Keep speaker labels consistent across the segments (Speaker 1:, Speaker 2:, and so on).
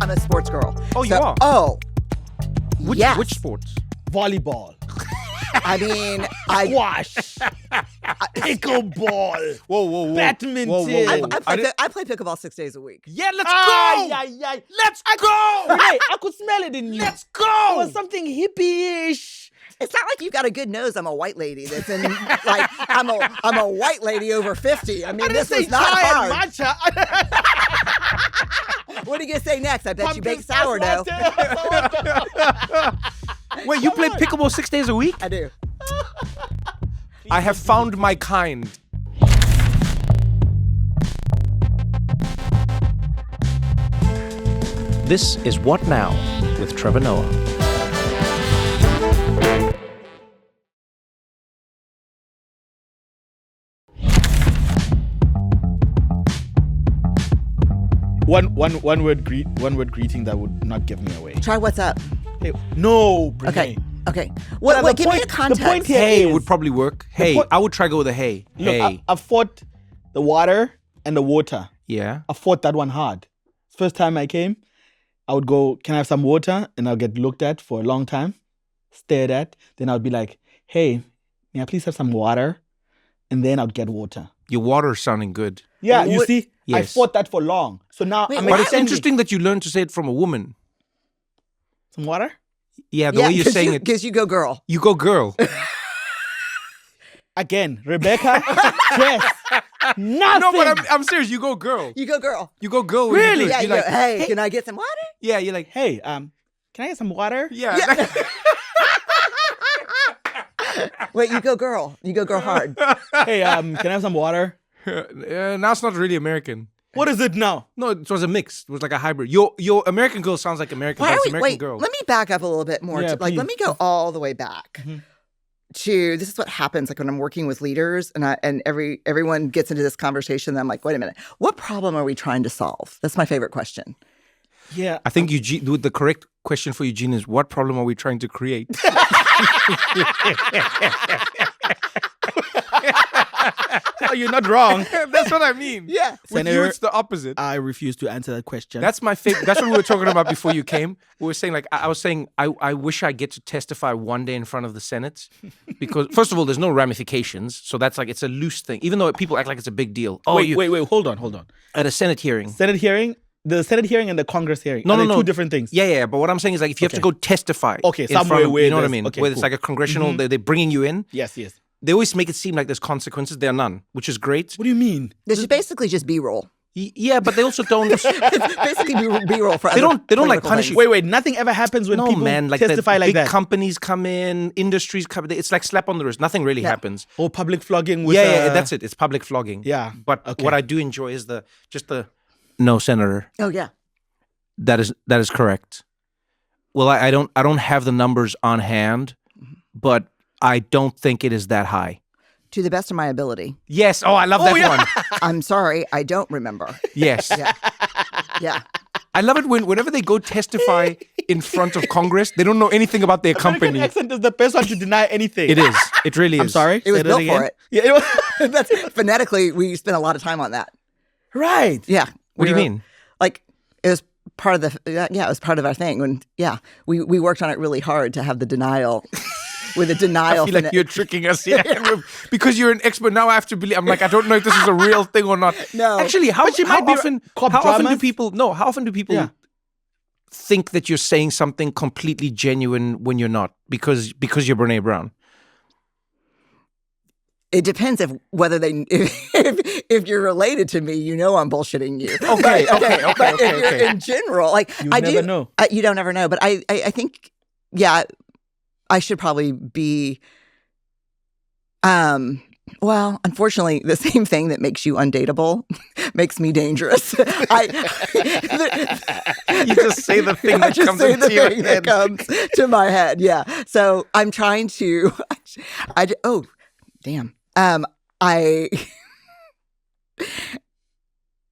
Speaker 1: I'm a sports girl.
Speaker 2: Oh, you are?
Speaker 1: Oh.
Speaker 2: Which sports?
Speaker 3: Volleyball.
Speaker 1: I mean,
Speaker 3: Squash. Pickleball.
Speaker 2: Whoa.
Speaker 3: Badminton.
Speaker 1: I play pickleball 6 days a week.
Speaker 2: Yeah, let's
Speaker 3: Ay,
Speaker 2: go.
Speaker 3: ay, ay.
Speaker 2: Let's go.
Speaker 3: Renee, I could smell it in you.
Speaker 2: Let's
Speaker 3: It
Speaker 2: go.
Speaker 3: was something hippie-ish.
Speaker 1: It's not like you've got a good nose. I'm a white lady that's in, like, I'm a white lady over 50. I mean, this is not hard.
Speaker 3: Matcha.
Speaker 1: What are you going to say next? I bet you bake sourdough.
Speaker 2: Wait, you play pickleball 6 days a week?
Speaker 1: I do.
Speaker 2: I have found my kind. This is What Now with Trevor Noah.
Speaker 3: One word greeting that would not give me away.
Speaker 1: Try what's up.
Speaker 3: Hey, no, Brené.
Speaker 1: Okay. What?
Speaker 3: the
Speaker 1: Give me a
Speaker 3: point- the
Speaker 1: context.
Speaker 3: point here-
Speaker 2: Hey
Speaker 3: is-
Speaker 2: would probably work. Hey,
Speaker 3: point-
Speaker 2: I would try go with a hey.
Speaker 3: Look,
Speaker 2: Hey.
Speaker 3: I fought the water and the water.
Speaker 2: Yeah.
Speaker 3: I fought that one hard. First time I came, I would go, can I have some water? And I'll get looked at for a long time, stared at. Then I'll be like, hey, may I please have some water? And then I'll get water.
Speaker 2: Your water's sounding good.
Speaker 3: Yeah, you see? I
Speaker 2: Yes.
Speaker 3: fought that for long. So now
Speaker 1: Wait,
Speaker 3: I'm
Speaker 1: what?
Speaker 2: But it's
Speaker 3: extending.
Speaker 2: interesting that you learned to say it from a woman.
Speaker 3: Some water?
Speaker 2: Yeah, the way you're saying it.
Speaker 1: Because you go girl.
Speaker 2: You go girl.
Speaker 3: Again, Rebecca, Jess, nothing.
Speaker 2: No, but I'm serious. You go girl.
Speaker 1: You go girl.
Speaker 2: You go girl. when you
Speaker 3: Really?
Speaker 2: do it.
Speaker 1: Yeah,
Speaker 2: You're
Speaker 1: you
Speaker 2: like,
Speaker 1: go, hey, can I get some water?
Speaker 2: yeah, you're like,
Speaker 3: Hey, can I get some water?
Speaker 2: yeah.
Speaker 1: Wait, you go girl. You go girl hard.
Speaker 3: Hey, can I have some water?
Speaker 2: Now it's not really American.
Speaker 3: What is it now?
Speaker 2: No, it was a mix. It was like a hybrid. Your American girl sounds like American,
Speaker 1: Why
Speaker 2: but
Speaker 1: are
Speaker 2: it's
Speaker 1: we,
Speaker 2: American
Speaker 1: wait,
Speaker 2: girl.
Speaker 1: let me back up a little bit more.
Speaker 3: Yeah,
Speaker 1: Let me
Speaker 3: please.
Speaker 1: go all the way back to, this is what happens like when I'm working with leaders and everyone gets into this conversation. And I'm like, wait a minute, what problem are we trying to solve? That's my favorite question.
Speaker 3: Yeah.
Speaker 2: I think Eugene, the correct question for Eugene is, what problem are we trying to create?
Speaker 3: Oh, you're not wrong.
Speaker 2: That's what I mean.
Speaker 1: Yeah.
Speaker 2: With you,
Speaker 3: Senator,
Speaker 2: it's the opposite.
Speaker 3: I refuse to answer that question.
Speaker 2: That's my favorite. That's what we were talking about before you came. We were saying, like, I was saying, I wish I get to testify one day in front of the Senate, because first of all, there's no ramifications, so that's like it's a loose thing. Even though people act like it's a big deal. Oh,
Speaker 3: wait, hold on.
Speaker 2: At a Senate hearing.
Speaker 3: Senate hearing, the Senate hearing and the Congress hearing.
Speaker 2: No,
Speaker 3: are
Speaker 2: no,
Speaker 3: they
Speaker 2: no.
Speaker 3: two different things?
Speaker 2: Yeah. But what I'm saying is, like, if you have to go testify,
Speaker 3: Okay,
Speaker 2: in
Speaker 3: somewhere
Speaker 2: front of,
Speaker 3: where
Speaker 2: you know what I
Speaker 3: there's-
Speaker 2: mean,
Speaker 3: okay,
Speaker 2: where it's
Speaker 3: cool.
Speaker 2: like a congressional, they're bringing you in.
Speaker 3: Yes.
Speaker 2: They always make it seem like there's consequences. There are none, which is great.
Speaker 3: What do you mean?
Speaker 1: This is basically just B-roll.
Speaker 2: Yeah, but they also don't.
Speaker 1: It's basically B-roll for
Speaker 2: They
Speaker 1: other
Speaker 2: don't like
Speaker 1: political
Speaker 2: punish
Speaker 1: things.
Speaker 2: you.
Speaker 3: Wait, nothing ever happens when
Speaker 2: No,
Speaker 3: people
Speaker 2: man, like
Speaker 3: testify
Speaker 2: the
Speaker 3: like
Speaker 2: big
Speaker 3: that.
Speaker 2: companies come in, industries come. It's like slap on the wrist. Nothing really happens.
Speaker 3: Or public flogging with
Speaker 2: Yeah, that's it. It's public flogging.
Speaker 3: Yeah,
Speaker 2: But
Speaker 3: okay.
Speaker 2: what I do enjoy is the no, Senator.
Speaker 1: Oh, yeah.
Speaker 2: That is correct. Well, I don't have the numbers on hand, but I don't think it is that high.
Speaker 1: To the best of my ability.
Speaker 2: Yes. Oh, I love that one.
Speaker 1: I'm sorry, I don't remember.
Speaker 2: Yes.
Speaker 1: Yeah.
Speaker 2: I love it whenever they go testify in front of Congress, they don't know anything about their
Speaker 3: American
Speaker 2: company.
Speaker 3: accent is the best one to deny anything.
Speaker 2: It is. It really is.
Speaker 3: I'm sorry.
Speaker 1: It was
Speaker 3: Say that
Speaker 1: built
Speaker 3: again?
Speaker 1: for it.
Speaker 3: Yeah, it was.
Speaker 1: That's phonetically, we spent a lot of time on that.
Speaker 3: Right.
Speaker 1: Yeah.
Speaker 2: What do you mean?
Speaker 1: Like, it was part of it was part of our thing. When, we worked on it really hard to have the denial. With a denial.
Speaker 2: I feel like you're tricking us here. Because you're an expert. Now I have to believe. I'm like, I don't know if this is a real thing or not.
Speaker 1: No.
Speaker 2: Actually, how often do people think that you're saying something completely genuine when you're not? Because you're Brené Brown.
Speaker 1: It depends if you're related to me, you know I'm bullshitting you.
Speaker 2: Okay.
Speaker 1: But if you're in general, like
Speaker 3: You
Speaker 1: I
Speaker 3: never
Speaker 1: do,
Speaker 3: know.
Speaker 1: You don't ever know. But I think, I should probably be. Well, unfortunately, the same thing that makes you undateable makes me dangerous.
Speaker 2: You just say the thing that comes into your
Speaker 1: thing
Speaker 2: head.
Speaker 1: that comes to my head. Yeah. So I'm trying to. Oh, damn. I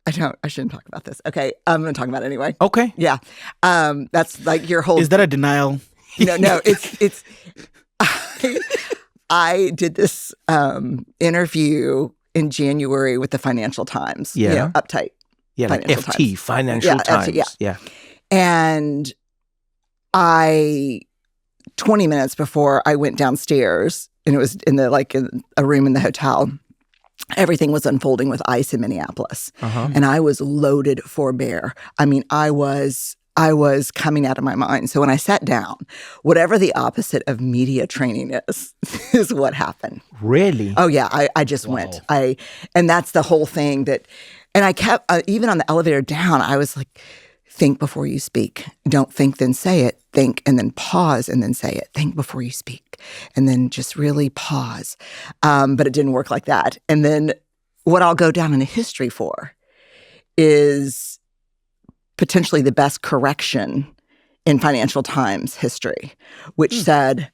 Speaker 1: shouldn't talk about this. Okay, I'm going to talk about it anyway.
Speaker 2: Okay.
Speaker 1: Yeah. That's like your whole.
Speaker 3: Is that a denial?
Speaker 1: No. It's. I did this interview in January with the Financial Times.
Speaker 2: Yeah.
Speaker 1: Uptight.
Speaker 2: Yeah, like
Speaker 1: Financial
Speaker 2: FT,
Speaker 1: Times.
Speaker 2: Financial
Speaker 1: FT,
Speaker 2: Times. Yeah.
Speaker 1: And 20 minutes before I went downstairs, and it was in a room in the hotel, everything was unfolding with ICE in Minneapolis. And I was loaded for bear. I mean, I was coming out of my mind. So when I sat down, whatever the opposite of media training is what happened.
Speaker 2: Really?
Speaker 1: Oh yeah, I just went. And that's the whole thing and I kept, even on the elevator down, I was like, think before you speak. Don't think, then say it. Think, and then pause, and then say it. Think before you speak, and then just really pause. But it didn't work like that. And then what I'll go down in history for is potentially the best correction in Financial Times history, which said,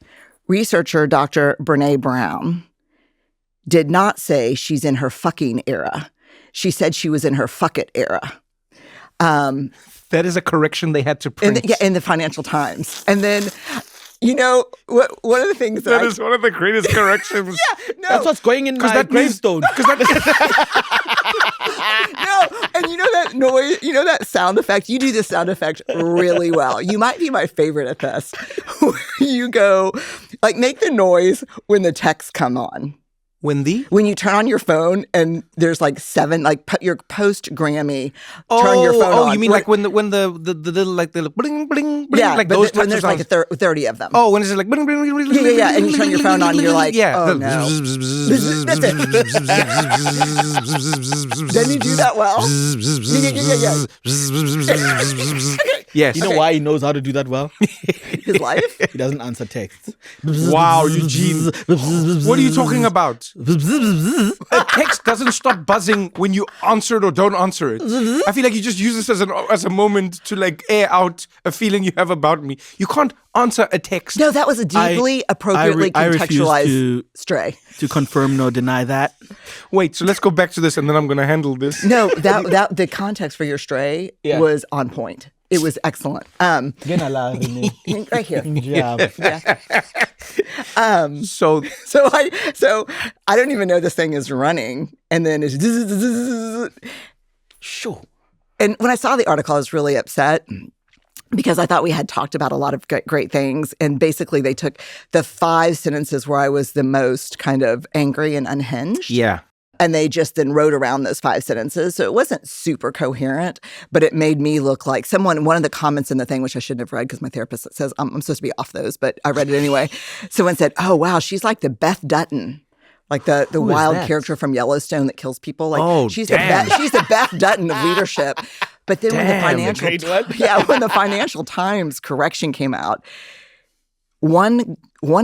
Speaker 1: researcher Dr. Brené Brown did not say she's in her fucking era. She said she was in her fuck it era.
Speaker 2: That is a correction they had to print.
Speaker 1: In the Financial Times. And then, one of the things
Speaker 2: that is one of the greatest corrections.
Speaker 1: No.
Speaker 3: That's what's going in my gravestone.
Speaker 1: No, and that noise, that sound effect, you do the sound effect really well. You might be my favorite at this. You go, make the noise when the texts come on.
Speaker 2: When
Speaker 1: you turn on your phone and there's 7, put your post Grammy, turn your phone on.
Speaker 2: Oh, you mean when the little bling bling bling,
Speaker 1: yeah,
Speaker 2: those
Speaker 1: when there's 30 of them.
Speaker 2: Oh, when it's bling bling bling bling.
Speaker 1: Yeah, and you turn your phone on, and you're like, oh no. That's it. Then you do that well. Yeah.
Speaker 2: Yes.
Speaker 3: You know why he knows how to do that well?
Speaker 1: His life?
Speaker 3: He doesn't answer texts.
Speaker 2: Wow, Eugene. What are you talking about? A text doesn't stop buzzing when you answer it or don't answer it. I feel like you just use this as a moment to air out a feeling you have about me. You can't answer a text.
Speaker 1: No, that was a deeply appropriately contextualized stray.
Speaker 3: To confirm nor deny that.
Speaker 2: Wait, so let's go back to this and then I'm going to handle this.
Speaker 1: No, that the context for your stray was on point. It was excellent. Right here.
Speaker 3: Yeah.
Speaker 1: So I don't even know this thing is running, and then it's
Speaker 3: Sure.
Speaker 1: And when I saw the article, I was really upset because I thought we had talked about a lot of great things, and basically they took the 5 sentences where I was the most kind of angry and unhinged.
Speaker 2: Yeah.
Speaker 1: And they just then wrote around those 5 sentences. So it wasn't super coherent, but it made me look like one of the comments in the thing, which I shouldn't have read because my therapist says I'm supposed to be off those, but I read it anyway. Someone said, oh, wow, she's like the Beth Dutton, like the wild character from Yellowstone that kills people. She's the Beth Dutton of leadership. But then when the Financial Times correction came out, one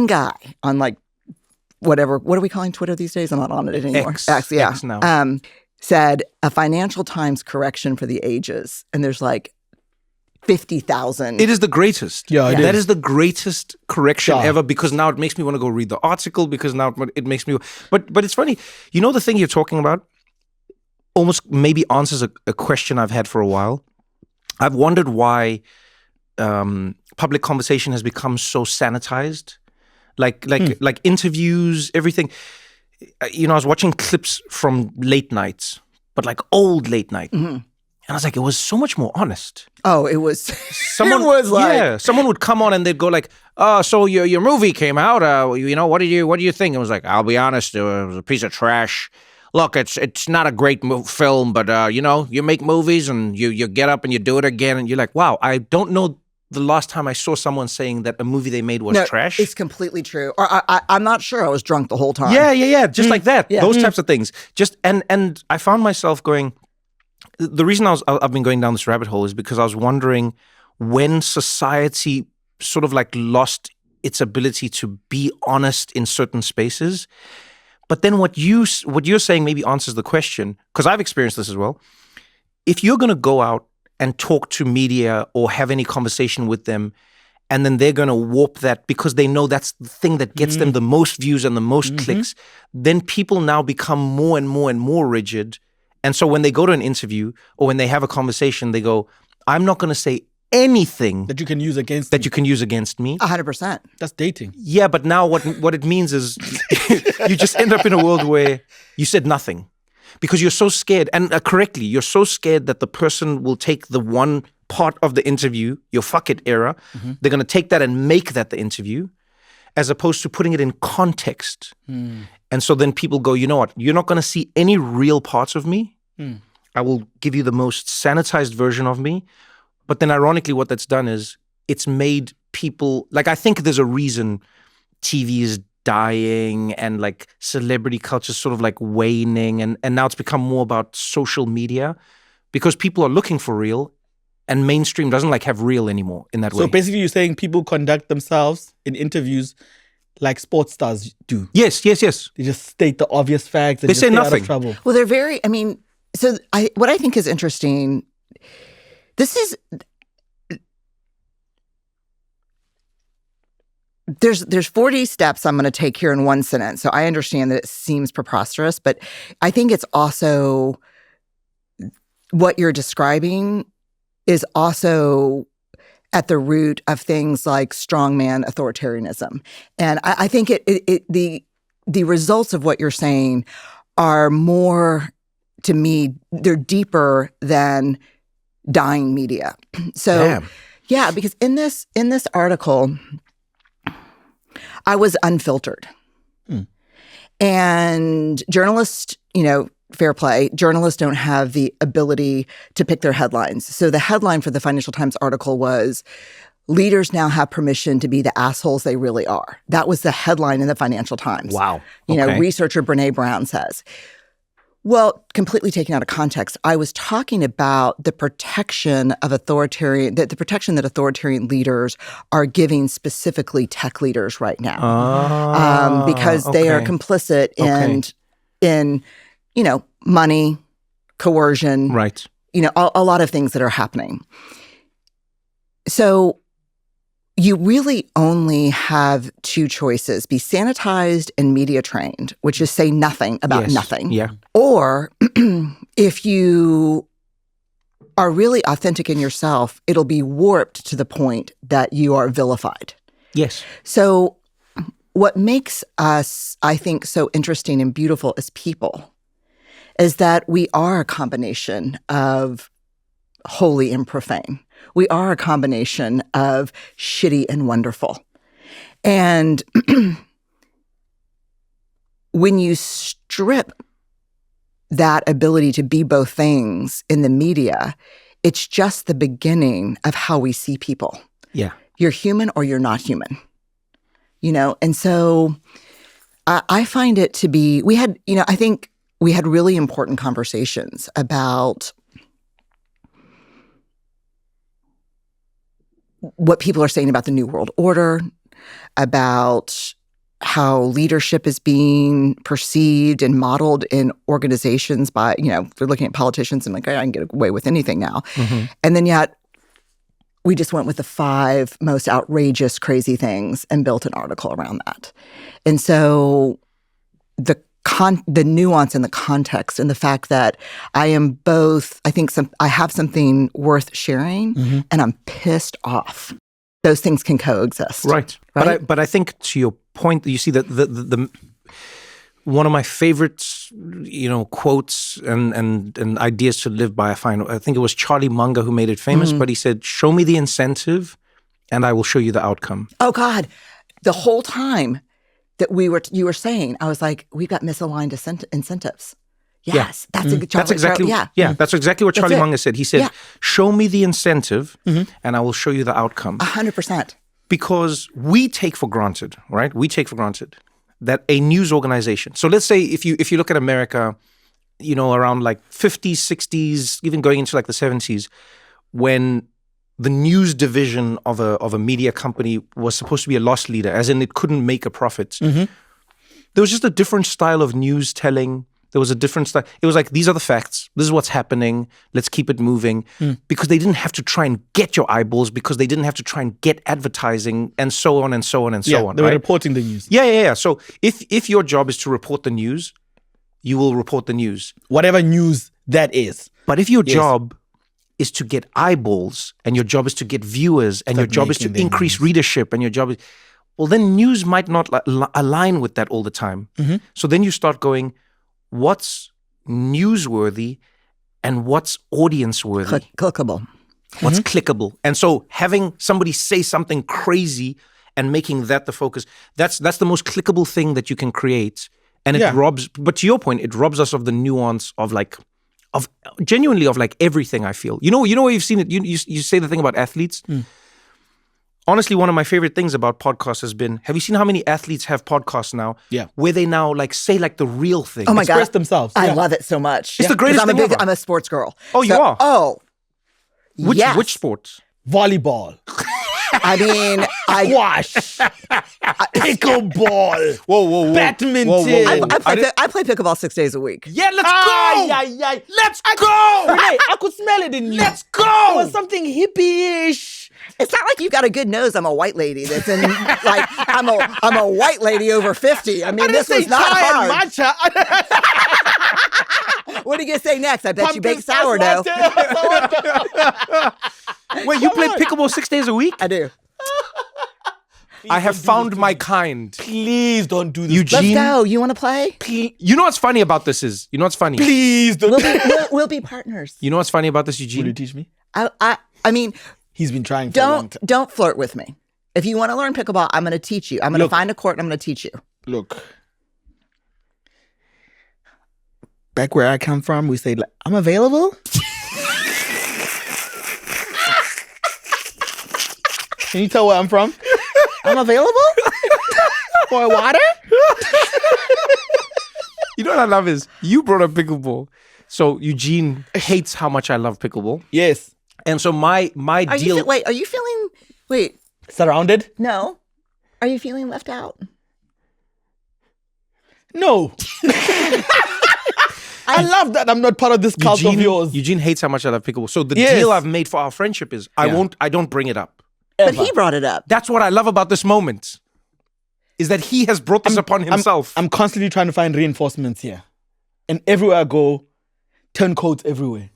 Speaker 1: guy on what are we calling Twitter these days? I'm not on it anymore.
Speaker 2: X,
Speaker 1: yeah.
Speaker 2: X now.
Speaker 1: Said a Financial Times correction for the ages. And there's 50,000.
Speaker 2: It is the greatest.
Speaker 3: Yeah,
Speaker 2: that is the greatest correction ever, because now it makes me want to go read the article, because now it makes me... But it's funny. The thing you're talking about almost maybe answers a question I've had for a while. I've wondered why public conversation has become so sanitized. Like interviews, everything. I was watching clips from late nights, but old late night. Mm-hmm. And I was like, it was so much more honest.
Speaker 1: Oh, it was.
Speaker 2: Someone would come on and they'd go oh, so your movie came out. What do you think? It was like, I'll be honest, it was a piece of trash. Look, it's not a great film, but you make movies and you get up and you do it again, and you're like, wow, I don't know the last time I saw someone saying that a movie they made was trash.
Speaker 1: It's completely true. Or I'm not sure. I was drunk the whole time.
Speaker 2: Yeah. Just like that. Yeah. Those types of things. Just and I found myself going. The reason I've been going down this rabbit hole is because I was wondering when society sort of lost its ability to be honest in certain spaces. But then what you're saying maybe answers the question, because I've experienced this as well. If you're going to go out and talk to media or have any conversation with them, and then they're going to warp that because they know that's the thing that gets them the most views and the most clicks, then people now become more and more and more rigid. And so when they go to an interview or when they have a conversation, they go, I'm not going to say anything
Speaker 3: that you can use against
Speaker 2: me.
Speaker 1: 100%.
Speaker 3: That's dating.
Speaker 2: Yeah, but now what it means is you just end up in a world where you said nothing. Because you're so scared, and correctly, you're so scared that the person will take the one part of the interview, your fuck it era. They're going to take that and make that the interview, as opposed to putting it in context. And so then people go, you know what? You're not going to see any real parts of me. I will give you the most sanitized version of me. But then ironically, what that's done is it's made people, like, I think there's a reason TV is dying and like celebrity culture is sort of like waning. And now it's become more about social media because people are looking for real, and mainstream doesn't like have real anymore in that way.
Speaker 3: So basically you're saying people conduct themselves in interviews like sports stars do.
Speaker 2: Yes.
Speaker 3: They just state the obvious facts and
Speaker 2: They
Speaker 3: just
Speaker 2: say
Speaker 3: stay out
Speaker 2: nothing.
Speaker 3: of trouble.
Speaker 1: Well, they're very, I mean, so what I think is interesting, there's 40 steps I'm going to take here in one sentence. So I understand that it seems preposterous, but I think it's also what you're describing is also at the root of things like strongman authoritarianism. And I think the results of what you're saying are more, to me, they're deeper than dying media. So
Speaker 2: Damn.
Speaker 1: yeah, because in this article, I was unfiltered. And journalists, fair play, journalists don't have the ability to pick their headlines. So the headline for the Financial Times article was, "Leaders now have permission to be the assholes they really are." That was the headline in the Financial Times.
Speaker 2: Wow.
Speaker 1: Researcher Brené Brown says. Well, completely taken out of context, I was talking about the protection of the protection that authoritarian leaders are giving specifically tech leaders right now, because they are complicit in money, coercion,
Speaker 2: Right.
Speaker 1: A lot of things that are happening. So you really only have two choices: be sanitized and media trained, which is say nothing about nothing.
Speaker 2: Yeah.
Speaker 1: Or if you are really authentic in yourself, it'll be warped to the point that you are vilified.
Speaker 2: Yes.
Speaker 1: So what makes us, I think, so interesting and beautiful as people is that we are a combination of holy and profane. We are a combination of shitty and wonderful. And when you strip that ability to be both things in the media, it's just the beginning of how we see people.
Speaker 2: Yeah.
Speaker 1: You're human or you're not human. And so I find it to be, I think we had really important conversations about what people are saying about the New World Order, about how leadership is being perceived and modeled in organizations by, they're looking at politicians and like, I can get away with anything now. And then yet we just went with the 5 most outrageous, crazy things and built an article around that. And so the nuance and the context and the fact that I am both, I have something worth sharing and I'm pissed off. Those things can coexist.
Speaker 2: Right. But I think to your point, you see that the one of my favorite, quotes and ideas to live by, I think it was Charlie Munger who made it famous, but he said, "Show me the incentive and I will show you the outcome."
Speaker 1: Oh God, the whole time that you were saying, I was like, we've got misaligned incentives. Yes, that's exactly. That's exactly what Charlie
Speaker 2: Munger said. He said, "Show me the incentive, and I will show you the outcome."
Speaker 1: 100%.
Speaker 2: Because we take for granted, right? We take for granted that a news organization. So let's say if you look at America, around like 50s, 60s, even going into like the 70s, when the news division of a media company was supposed to be a loss leader, as in it couldn't make a profit. There was just a different style of news telling. There was a different style. It was like, these are the facts. This is what's happening. Let's keep it moving. Because they didn't have to try and get your eyeballs, because they didn't have to try and get advertising, and so on and so on and so on.
Speaker 3: They were reporting the news.
Speaker 2: Yeah. So if your job is to report the news, you will report the news.
Speaker 3: Whatever news that is.
Speaker 2: But if your job is to get eyeballs, and your job is to get viewers, and your job is to increase readership, and your job is, well, then news might not align with that all the time. So then you start going, what's newsworthy and what's audience worthy?
Speaker 1: Clickable.
Speaker 2: What's clickable? And so having somebody say something crazy and making that the focus, that's the most clickable thing that you can create. And it robs, but to your point, it robs us of the nuance of genuinely of like everything, I feel. You know where you've seen it? You say the thing about athletes. Honestly, one of my favorite things about podcasts has been, have you seen how many athletes have podcasts now?
Speaker 3: Yeah.
Speaker 2: Where they now like say like the real thing.
Speaker 1: Oh my God.
Speaker 3: Express themselves.
Speaker 1: I love it so much.
Speaker 2: It's the greatest thing ever.
Speaker 1: I'm a sports girl.
Speaker 2: Oh, you are?
Speaker 1: Oh.
Speaker 2: Which sports?
Speaker 3: Volleyball.
Speaker 1: I mean,
Speaker 3: Squash. Pickleball.
Speaker 2: Whoa.
Speaker 3: Badminton.
Speaker 1: I play pickleball 6 days a week.
Speaker 2: Yeah, let's go. Let's go.
Speaker 3: Renee, I could smell it in you.
Speaker 2: Let's go.
Speaker 3: It was something hippie-ish.
Speaker 1: It's not like you've got a good nose. I'm a white lady that's in like I'm a white lady over 50. I mean, this was not hard.
Speaker 3: Matcha.
Speaker 1: What are you gonna say next? I bet you bake sourdough.
Speaker 2: Wait, you play pickleball 6 days a week?
Speaker 1: I do.
Speaker 2: I have found my kind.
Speaker 3: Please don't do this.
Speaker 1: Let's
Speaker 2: Eugene,
Speaker 1: go. You want to play?
Speaker 2: you know what's funny about this is? You know what's funny?
Speaker 3: Please don't.
Speaker 1: We'll be partners.
Speaker 2: You know what's funny about this,
Speaker 3: Will
Speaker 2: Eugene?
Speaker 3: you teach me?
Speaker 1: I mean,
Speaker 3: He's been trying for a long time.
Speaker 1: don't flirt with me. If you want to learn pickleball, I'm going to teach you. I'm going to find a court and I'm going to teach you.
Speaker 3: Look. Back where I come from, we say, like, I'm available. Can you tell where I'm from? I'm available for a water.
Speaker 2: You know what I love is you brought up pickleball. So Eugene hates how much I love pickleball.
Speaker 3: Yes.
Speaker 2: And so my deal.
Speaker 1: Are you feeling? Wait,
Speaker 3: Surrounded?
Speaker 1: no. Are you feeling left out?
Speaker 3: No. I love that I'm not part of this cult of yours.
Speaker 2: Eugene hates how much I love pickleball. So the
Speaker 3: Yes.
Speaker 2: deal I've made for our friendship is I don't bring it up.
Speaker 1: But he brought it up.
Speaker 2: That's what I love about this moment. Is that he has brought this upon himself.
Speaker 3: I'm constantly trying to find reinforcements here. And everywhere I go, turncoats everywhere.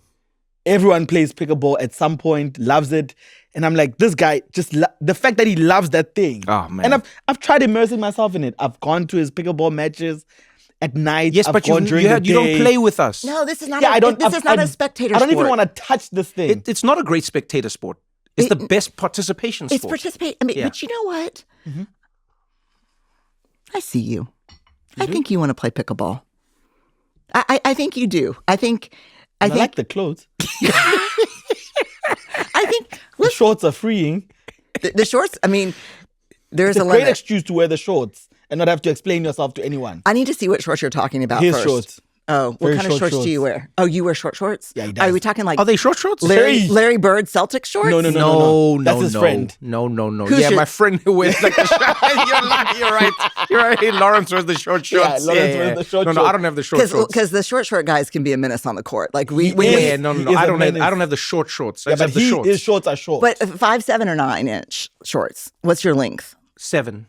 Speaker 3: Everyone plays pickleball at some point, loves it. And I'm like, this guy, just the fact that he loves that thing.
Speaker 2: Oh, man.
Speaker 3: And I've tried immersing myself in it. I've gone to his pickleball matches at night.
Speaker 2: Yes,
Speaker 3: I've
Speaker 2: but you
Speaker 3: gone during the
Speaker 2: don't
Speaker 3: day.
Speaker 2: play with us.
Speaker 1: No, this is not.
Speaker 3: Yeah,
Speaker 1: This is not a spectator.
Speaker 3: I don't even
Speaker 1: sport.
Speaker 3: want to touch this thing.
Speaker 2: It's not a great spectator sport. It's the best participation sport.
Speaker 1: It's participate. I mean, but you know what?
Speaker 3: Mm-hmm.
Speaker 1: I see you. I think you want to play pickleball. I think you do. I think
Speaker 3: I like the clothes.
Speaker 1: I think
Speaker 3: The shorts are freeing.
Speaker 1: the shorts. I mean, there's
Speaker 3: It's
Speaker 1: a
Speaker 3: a great
Speaker 1: limit.
Speaker 3: excuse to wear the shorts and not have to explain yourself to anyone.
Speaker 1: I need to see what shorts you're talking about
Speaker 3: His
Speaker 1: first.
Speaker 3: shorts.
Speaker 1: Oh, what
Speaker 3: Very
Speaker 1: kind of
Speaker 3: short
Speaker 1: shorts do you
Speaker 3: shorts.
Speaker 1: wear? Oh, you wear short shorts?
Speaker 3: Yeah, he does.
Speaker 1: Are we talking like
Speaker 2: Are they short shorts?
Speaker 1: Larry Bird Celtic shorts?
Speaker 3: No. That's his friend.
Speaker 2: No.
Speaker 1: Who's
Speaker 2: Yeah,
Speaker 1: your-
Speaker 2: my friend who wears like the short. You're right. Hey, Lawrence wears the short shorts.
Speaker 3: Lawrence wears the short
Speaker 2: No, I
Speaker 3: shorts.
Speaker 2: don't have the short shorts.
Speaker 1: Because the short guys can be a menace on the court. Like we
Speaker 2: Yeah, no.
Speaker 3: He is
Speaker 2: I
Speaker 3: a
Speaker 2: don't
Speaker 3: menace.
Speaker 2: have the short shorts. I
Speaker 3: Yeah,
Speaker 2: just
Speaker 3: but
Speaker 2: have the shorts.
Speaker 3: his shorts are short.
Speaker 1: But 5, 7, or 9 inch shorts. What's your length?
Speaker 2: 7.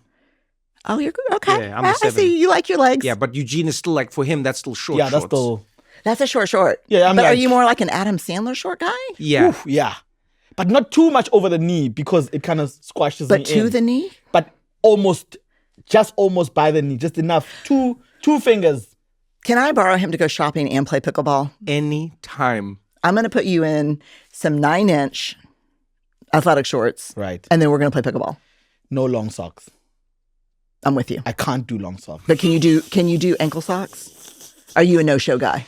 Speaker 1: Oh, you're good. Okay.
Speaker 2: Yeah, I'm a
Speaker 1: I
Speaker 2: 7.
Speaker 1: see. You like your legs.
Speaker 2: Yeah, but Eugene is still like, for him, that's still short
Speaker 3: yeah, that's
Speaker 2: shorts.
Speaker 3: still.
Speaker 1: That's a short.
Speaker 3: Yeah, I'm
Speaker 1: but are
Speaker 3: like-
Speaker 1: you more like an Adam Sandler short guy?
Speaker 2: Yeah.
Speaker 3: Oof, yeah. But not too much over the knee because it kind of squashes
Speaker 1: But
Speaker 3: me
Speaker 1: to
Speaker 3: in.
Speaker 1: the knee?
Speaker 3: But just almost by the knee, just enough. Two fingers.
Speaker 1: Can I borrow him to go shopping and play pickleball?
Speaker 2: Any time.
Speaker 1: I'm going to put you in some 9-inch athletic shorts.
Speaker 3: Right.
Speaker 1: And then we're going to play pickleball.
Speaker 3: No long socks.
Speaker 1: I'm with you.
Speaker 3: I can't do long socks.
Speaker 1: But can you do ankle socks? Are you a no-show guy?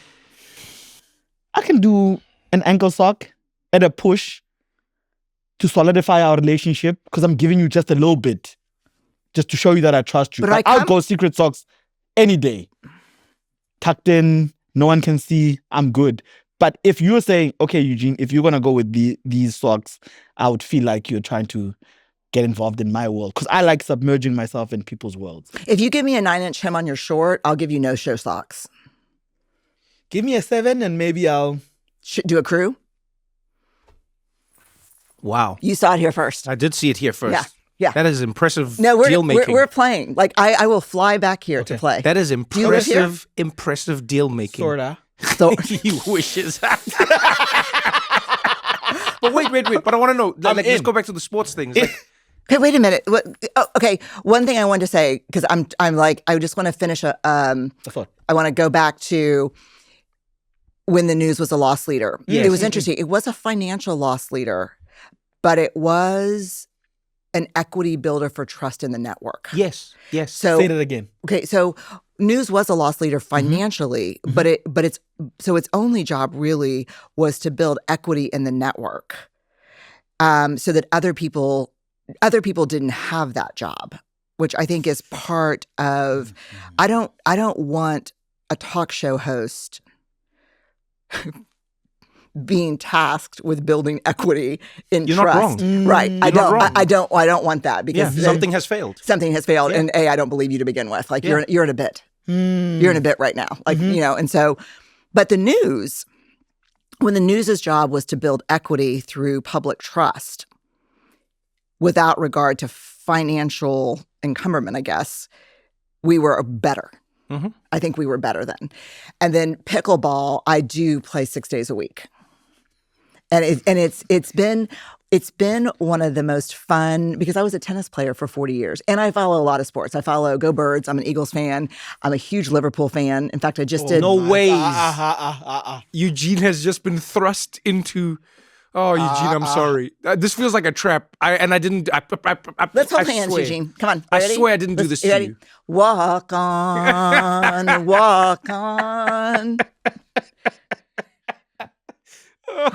Speaker 3: I can do an ankle sock at a push to solidify our relationship because I'm giving you just a little bit just to show you that I trust you.
Speaker 1: But
Speaker 3: Like, I'll go secret socks any day. Tucked in, no one can see, I'm good. But if you're saying, okay, Eugene, if you're going to go with these socks, I would feel like you're trying to get involved in my world because I like submerging myself in people's worlds.
Speaker 1: If you give me a 9-inch hem on your short, I'll give you no-show socks.
Speaker 3: Give me a 7 and maybe I'll...
Speaker 1: Do a crew?
Speaker 2: Wow.
Speaker 1: You saw it here first.
Speaker 2: I did see it here first.
Speaker 1: Yeah.
Speaker 2: That is impressive
Speaker 1: No,
Speaker 2: deal making.
Speaker 1: we're playing. Like I will fly back here to play.
Speaker 2: That is
Speaker 1: you live here?
Speaker 2: impressive deal making.
Speaker 3: Sorta.
Speaker 1: So
Speaker 2: He wishes. But wait. But I want to know. Like, let's go back to the sports things. Like,
Speaker 1: okay, wait a minute. Okay, one thing I wanted to say because I'm like I just want to finish a.
Speaker 3: I thought.
Speaker 1: I want to go back to when the news was a loss leader.
Speaker 2: Yes.
Speaker 1: It was interesting. It was a financial loss leader, but it was an equity builder for trust in the network.
Speaker 2: Yes.
Speaker 1: So
Speaker 3: Say that again.
Speaker 1: okay, so news was a loss leader financially, but its only job really was to build equity in the network, so that other people didn't have that job, which I think is part of. I don't want a talk show host being tasked with building equity in
Speaker 2: You're
Speaker 1: trust.
Speaker 2: not wrong.
Speaker 1: Right.
Speaker 2: You're not wrong.
Speaker 1: I don't want that because
Speaker 2: Something has failed.
Speaker 1: Something has failed.
Speaker 2: Yeah.
Speaker 1: And I don't believe you to begin with. Like you're in a bit.
Speaker 3: Mm.
Speaker 1: You're in a bit right now. Like, and so, but the news, when the news's job was to build equity through public trust without regard to financial encumberment, I guess, we were better.
Speaker 2: Mm-hmm.
Speaker 1: I think we were better then. And then pickleball, I do play 6 days a week. And it's been one of the most fun, because I was a tennis player for 40 years and I follow a lot of sports. I follow Go Birds. I'm an Eagles fan. I'm a huge Liverpool fan. In fact, I just did.
Speaker 2: No ways. Eugene has just been thrust into. Oh, Eugene, I'm sorry. This feels like a trap. I didn't.
Speaker 1: Let's hold hands, Eugene. Come on.
Speaker 2: I
Speaker 1: Ready?
Speaker 2: swear I didn't do this to
Speaker 1: ready?
Speaker 2: you.
Speaker 1: Walk on, walk on.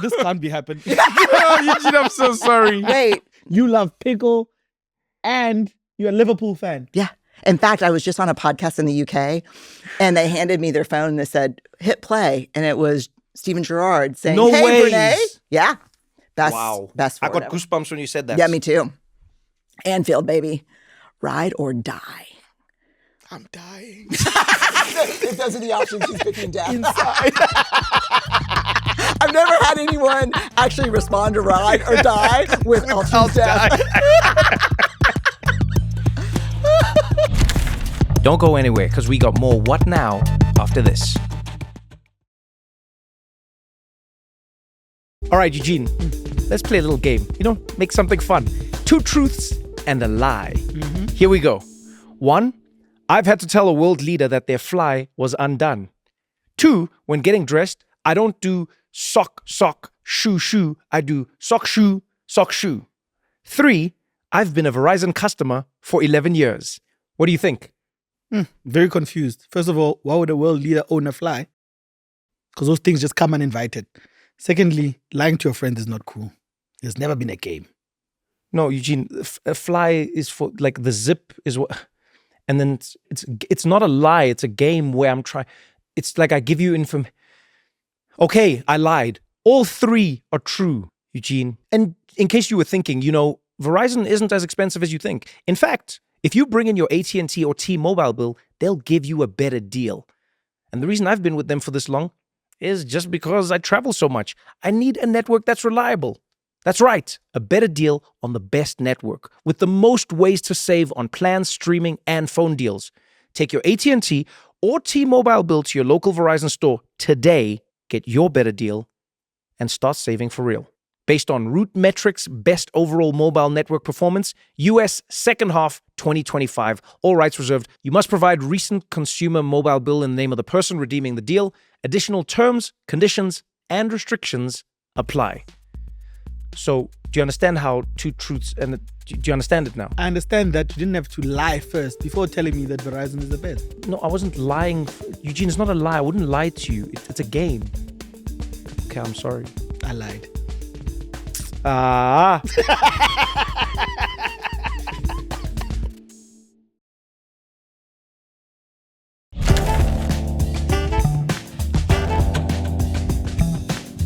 Speaker 3: This can't be happening.
Speaker 2: Oh, Eugene, I'm so sorry.
Speaker 1: Wait.
Speaker 3: You love pickle and you're a Liverpool fan.
Speaker 1: Yeah. In fact, I was just on a podcast in the UK and they handed me their phone and they said, hit play. And it was Steven Gerrard saying,
Speaker 2: No
Speaker 1: hey,
Speaker 2: ways.
Speaker 1: Brené. Yeah. Best
Speaker 2: I
Speaker 1: word
Speaker 2: got
Speaker 1: ever.
Speaker 2: goosebumps when you said that.
Speaker 1: Yeah, me too. Anfield, baby. Ride or die.
Speaker 3: I'm dying.
Speaker 1: If those are the options, he's picking death. Inside. I've never had anyone actually respond to ride or die with I'll choose death.
Speaker 2: Don't go anywhere because we got more What Now after this. All right, Eugene, let's play a little game. Make something fun. 2 truths and a lie. Here we go. 1, I've had to tell a world leader that their fly was undone. 2, when getting dressed, I don't do sock, shoe. I do sock, shoe. 3, I've been a Verizon customer for 11 years. What do you think?
Speaker 3: Very confused. First of all, why would a world leader own a fly? Because those things just come uninvited. Secondly, lying to your friends is not cool. There's never been a game.
Speaker 2: No, Eugene, a fly is for, like, the zip is what, and then it's not a lie. It's a game where I'm trying. It's like I give you information. Okay, I lied. All 3 are true, Eugene. And in case you were thinking, Verizon isn't as expensive as you think. In fact, if you bring in your AT&T or T-Mobile bill, they'll give you a better deal. And the reason I've been with them for this long is just because I travel so much. I need a network that's reliable. That's right, a better deal on the best network with the most ways to save on plans, streaming, and phone deals. Take your AT&T or T-Mobile bill to your local Verizon store today, get your better deal, and start saving for real. Based on Root Metrics' best overall mobile network performance, US second half 2025. All rights reserved. You must provide recent consumer mobile bill in the name of the person redeeming the deal. Additional terms, conditions, and restrictions apply. So, do you understand how 2 truths and do you understand it now?
Speaker 3: I understand that you didn't have to lie first before telling me that Verizon is the best.
Speaker 2: No, I wasn't lying. Eugene, it's not a lie. I wouldn't lie to you. It's a game. Okay, I'm sorry.
Speaker 3: I lied.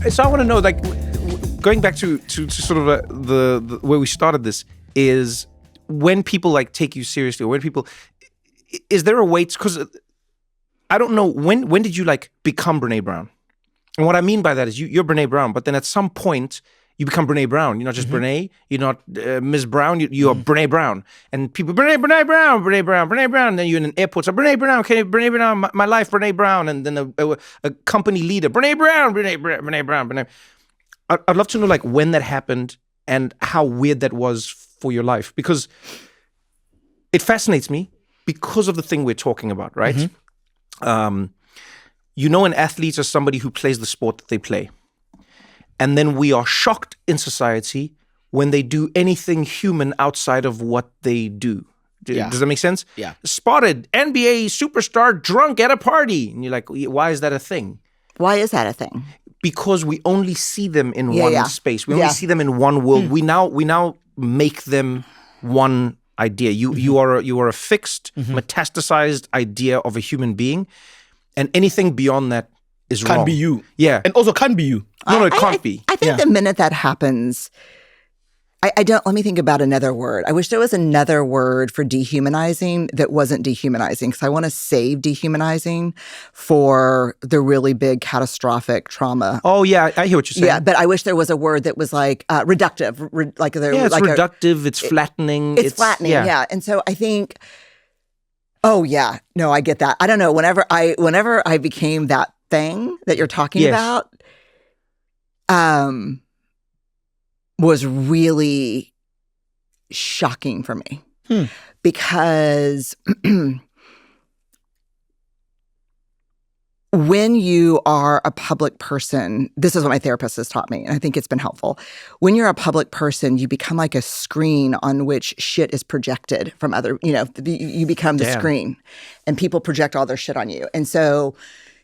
Speaker 2: So I want to know, like, going back to sort of the where we started this is when people like take you seriously, or when people, is there a way? Because I don't know when did you like become Brené Brown, and what I mean by that is you're Brené Brown, but then at some point you become Brené Brown. You're not just Brené. You're not Ms. Brown. You are Brené Brown, and people Brené Brown. And then you're in an airport. So Brené Brown, okay, Brené Brown, my life, Brené Brown, and then a company leader, Brené Brown. I'd love to know, like, when that happened and how weird that was for your life, because it fascinates me because of the thing we're talking about, right? you know an athlete is somebody who plays the sport that they play. And then we are shocked in society when they do anything human outside of what they do.
Speaker 3: Yeah.
Speaker 2: Does that make sense?
Speaker 3: Yeah.
Speaker 2: Spotted NBA superstar drunk at a party. And you're like, why is that a thing?
Speaker 1: Why is that a thing?
Speaker 2: Because we only see them in one space. We only
Speaker 1: Yeah.
Speaker 2: see them in one world. We now make them one idea. You are a fixed, metastasized idea of a human being, and anything beyond that is wrong.
Speaker 3: Can't be you.
Speaker 2: Yeah.
Speaker 3: And also can't be you.
Speaker 2: No, it can't be.
Speaker 1: I think the minute that happens, I don't, let me think about another word. I wish there was another word for dehumanizing that wasn't dehumanizing, because I want to save dehumanizing for the really big catastrophic trauma.
Speaker 2: Oh, yeah, I hear what you're saying.
Speaker 1: Yeah, but I wish there was a word that was like reductive.
Speaker 2: It's reductive, it's flattening.
Speaker 1: It's flattening, yeah. And so I think, oh yeah, no, I get that. I don't know, whenever I became that thing that you're talking about, was really shocking for me. Because when you are a public person, this is what my therapist has taught me, and I think it's been helpful. When you're a public person, you become like a screen on which shit is projected from other, you become the screen, and people project all their shit on you. And so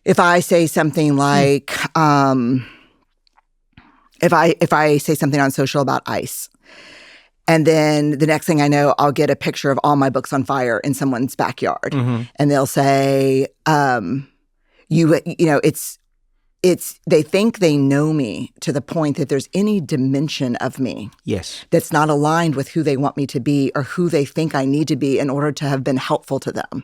Speaker 1: if I say something like, if I say something on social about ICE, and then the next thing I know, I'll get a picture of all my books on fire in someone's backyard, and they'll say, they think they know me to the point that there's any dimension of me that's not aligned with who they want me to be or who they think I need to be in order to have been helpful to them.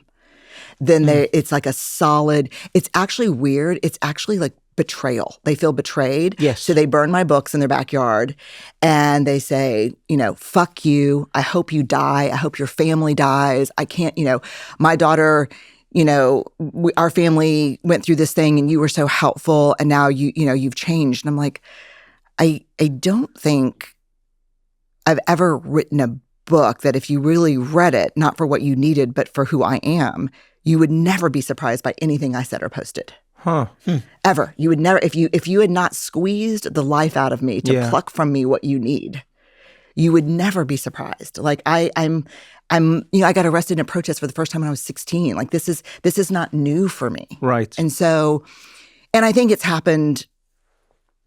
Speaker 1: Then it's like a solid, it's actually weird. It's actually like betrayal. They feel betrayed.
Speaker 2: Yes.
Speaker 1: So they burn my books in their backyard and they say, fuck you. I hope you die. I hope your family dies. I can't, my daughter, our family went through this thing and you were so helpful and now you've changed. And I'm like, I don't think I've ever written a book that if you really read it, not for what you needed, but for who I am, you would never be surprised by anything I said or posted. Ever. You would never, if you had not squeezed the life out of me to pluck from me what you need, you would never be surprised. Like I got arrested in a protest for the first time when I was 16. Like this is not new for me.
Speaker 2: Right.
Speaker 1: And I think it's happened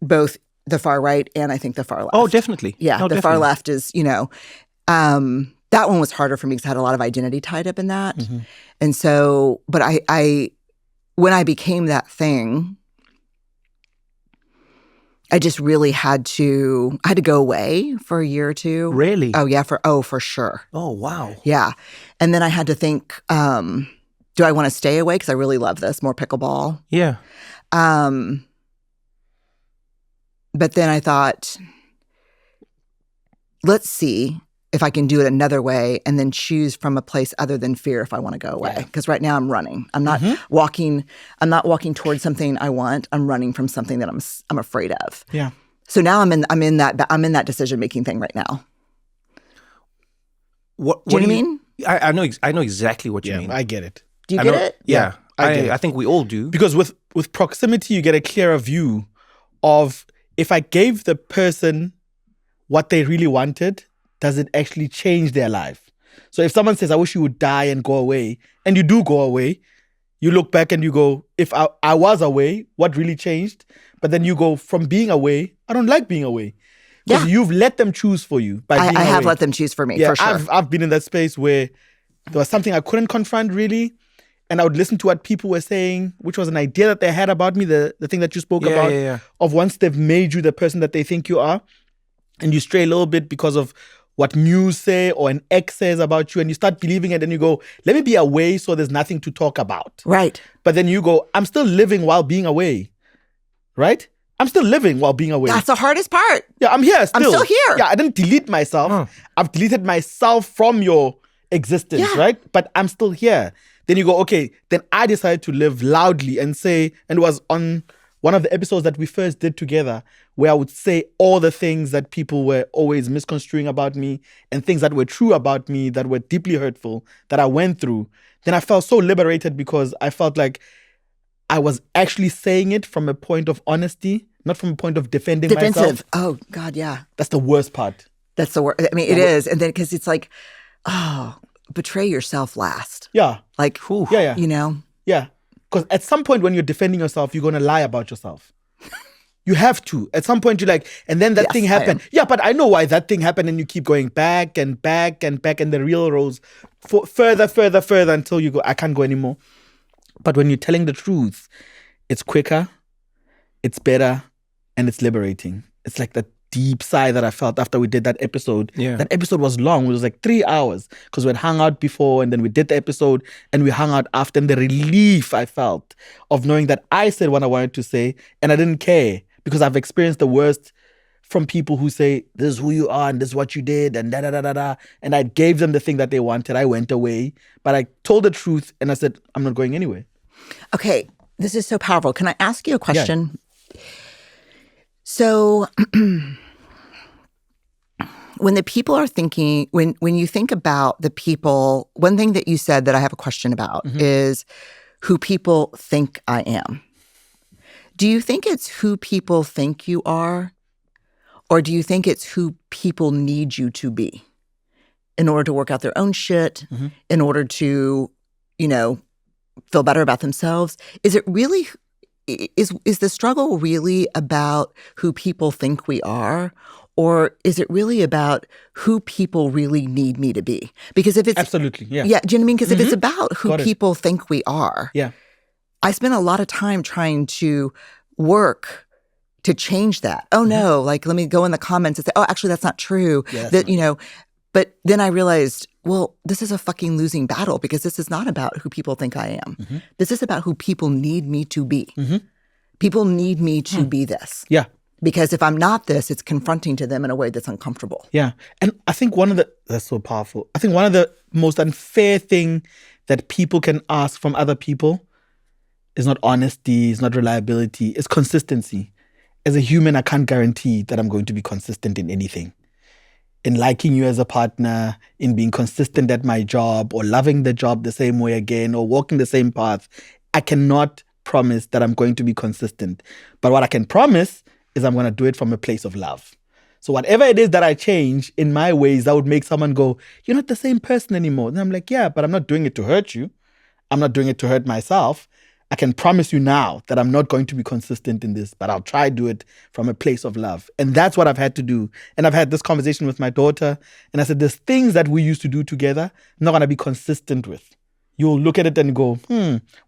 Speaker 1: both the far right and I think the far left.
Speaker 2: Oh, definitely.
Speaker 1: Yeah.
Speaker 2: No,
Speaker 1: the far left is, that one was harder for me because I had a lot of identity tied up in that. And so, but I when I became that thing, I just really had to go away for a year or two.
Speaker 2: Really?
Speaker 1: Oh, yeah, for sure.
Speaker 2: Oh, wow.
Speaker 1: Yeah. And then I had to think, do I want to stay away? Because I really love this, more pickleball.
Speaker 2: Yeah.
Speaker 1: But then I thought, let's see if I can do it another way and then choose from a place other than fear if I want to go away. Because right now I'm running. I'm not walking towards something I want. I'm running from something that I'm afraid of.
Speaker 3: Yeah.
Speaker 1: So now I'm in that decision-making thing right now.
Speaker 2: What
Speaker 1: do you mean?
Speaker 2: I know exactly what you mean.
Speaker 3: I get it.
Speaker 1: Do you get it?
Speaker 2: Yeah.
Speaker 3: I get it.
Speaker 2: I think we all do.
Speaker 3: Because with proximity, you get a clearer view of if I gave the person what they really wanted, does it actually change their life? So if someone says, I wish you would die and go away, and you do go away, you look back and you go, if I was away, what really changed? But then you go, from being away, I don't like being away. Because you've let them choose for you by being away.
Speaker 1: I have let them choose for me, for sure.
Speaker 3: I've been in that space where there was something I couldn't confront really, and I would listen to what people were saying, which was an idea that they had about me, the thing that you spoke about, of once they've made you the person that they think you are, and you stray a little bit because of what news say or an ex says about you, and you start believing it, and you go, let me be away so there's nothing to talk about.
Speaker 1: Right.
Speaker 3: But then you go, I'm still living while being away. Right? I'm still living while being away.
Speaker 1: That's the hardest part.
Speaker 3: Yeah, I'm here still.
Speaker 1: I'm still here.
Speaker 3: Yeah, I didn't delete myself. I've deleted myself from your existence, right? But I'm still here. Then you go, okay, then I decided to live loudly and say, and it was on one of the episodes that we first did together, where I would say all the things that people were always misconstruing about me and things that were true about me that were deeply hurtful that I went through. Then I felt so liberated because I felt like I was actually saying it from a point of honesty, not from a point of defending myself.
Speaker 1: Defensive. Oh, God, yeah.
Speaker 3: That's the worst part.
Speaker 1: That's the worst. I mean, it is. And then because it's like, betray yourself last.
Speaker 3: Yeah.
Speaker 1: Like,
Speaker 3: Yeah.
Speaker 1: you know?
Speaker 3: Yeah. Because at some point when you're defending yourself, you're going to lie about yourself. You have to. At some point, you're like, and then that thing happened. Yeah, but I know why that thing happened. And you keep going back and back and back. And the reel rolls further until you go, I can't go anymore. But when you're telling the truth, it's quicker, it's better, and it's liberating. It's like that deep sigh that I felt after we did that episode.
Speaker 2: Yeah.
Speaker 3: That episode was long. It was like 3 hours because we had hung out before and then we did the episode and we hung out after. And the relief I felt of knowing that I said what I wanted to say and I didn't care because I've experienced the worst from people who say, this is who you are and this is what you did and da-da-da-da-da. And I gave them the thing that they wanted. I went away. But I told the truth and I said, I'm not going anywhere.
Speaker 1: Okay, this is so powerful. Can I ask you a question? Yeah. So when the people are thinking, when you think about the people, one thing that you said that I have a question about is who people think I am. Do you think it's who people think you are? Or do you think it's who people need you to be in order to work out their own shit, in order to, feel better about themselves? Is it really, is the struggle really about who people think we are? Or is it really about who people really need me to be? Because if it's...
Speaker 3: Absolutely, yeah.
Speaker 1: Yeah, do you know what I mean? Because if it's about who people think we are, I spend a lot of time trying to work to change that. Oh no, like let me go in the comments and say, oh, actually that's not true.
Speaker 3: Yeah,
Speaker 1: but then I realized, well, this is a fucking losing battle because this is not about who people think I am. This is about who people need me to be. People need me to be this.
Speaker 3: Yeah.
Speaker 1: Because if I'm not this, it's confronting to them in a way that's uncomfortable.
Speaker 3: Yeah. And I think that's so powerful. I think one of the most unfair thing that people can ask from other people is not honesty, it's not reliability, it's consistency. As a human, I can't guarantee that I'm going to be consistent in anything. In liking you as a partner, in being consistent at my job, or loving the job the same way again, or walking the same path. I cannot promise that I'm going to be consistent. But what I can promise is I'm going to do it from a place of love. So whatever it is that I change in my ways, that would make someone go, you're not the same person anymore. And I'm like, yeah, but I'm not doing it to hurt you. I'm not doing it to hurt myself. I can promise you now that I'm not going to be consistent in this, but I'll try to do it from a place of love. And that's what I've had to do. And I've had this conversation with my daughter. And I said, there's things that we used to do together, I'm not going to be consistent with. You'll look at it and go,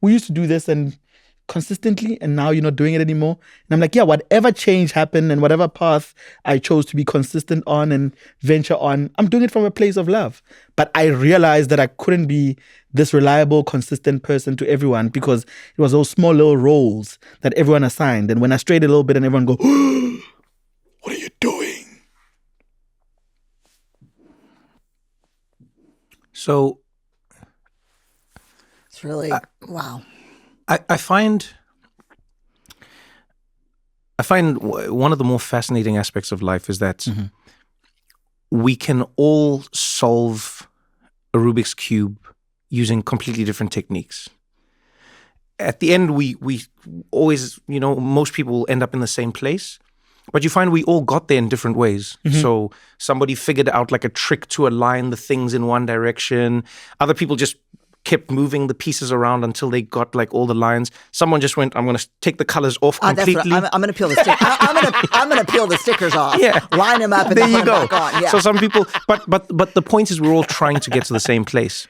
Speaker 3: we used to do this and consistently, and now you're not doing it anymore. And I'm like, yeah, whatever change happened and whatever path I chose to be consistent on and venture on, I'm doing it from a place of love. But I realized that I couldn't be this reliable, consistent person to everyone because it was those small little roles that everyone assigned. And when I strayed a little bit and everyone go, what are you doing?
Speaker 2: So
Speaker 1: it's really, wow.
Speaker 2: I find one of the more fascinating aspects of life is that we can all solve a Rubik's Cube using completely different techniques. At the end, we always, most people end up in the same place, but you find we all got there in different ways. So somebody figured out like a trick to align the things in one direction. Other people just kept moving the pieces around until they got like all the lines. Someone just went, I'm going to take the colors off completely.
Speaker 1: I'm going to peel the stick. I'm going to peel the stickers off.
Speaker 2: Yeah.
Speaker 1: Line them up and
Speaker 2: there
Speaker 1: then
Speaker 2: you go.
Speaker 1: Back on. Yeah.
Speaker 2: So some people, but the point is we're all trying to get to the same place.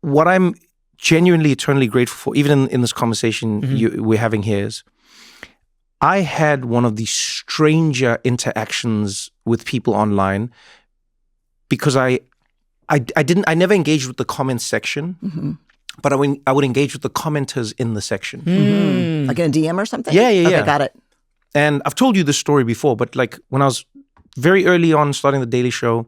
Speaker 2: What I'm genuinely, eternally grateful for, even in this conversation we're having here, is I had one of the stranger interactions with people online because I never engaged with the comments section, but I would engage with the commenters in the section.
Speaker 1: Like in a DM or something?
Speaker 2: Yeah.
Speaker 1: Okay, got it.
Speaker 2: And I've told you this story before, but like when I was very early on starting the Daily Show,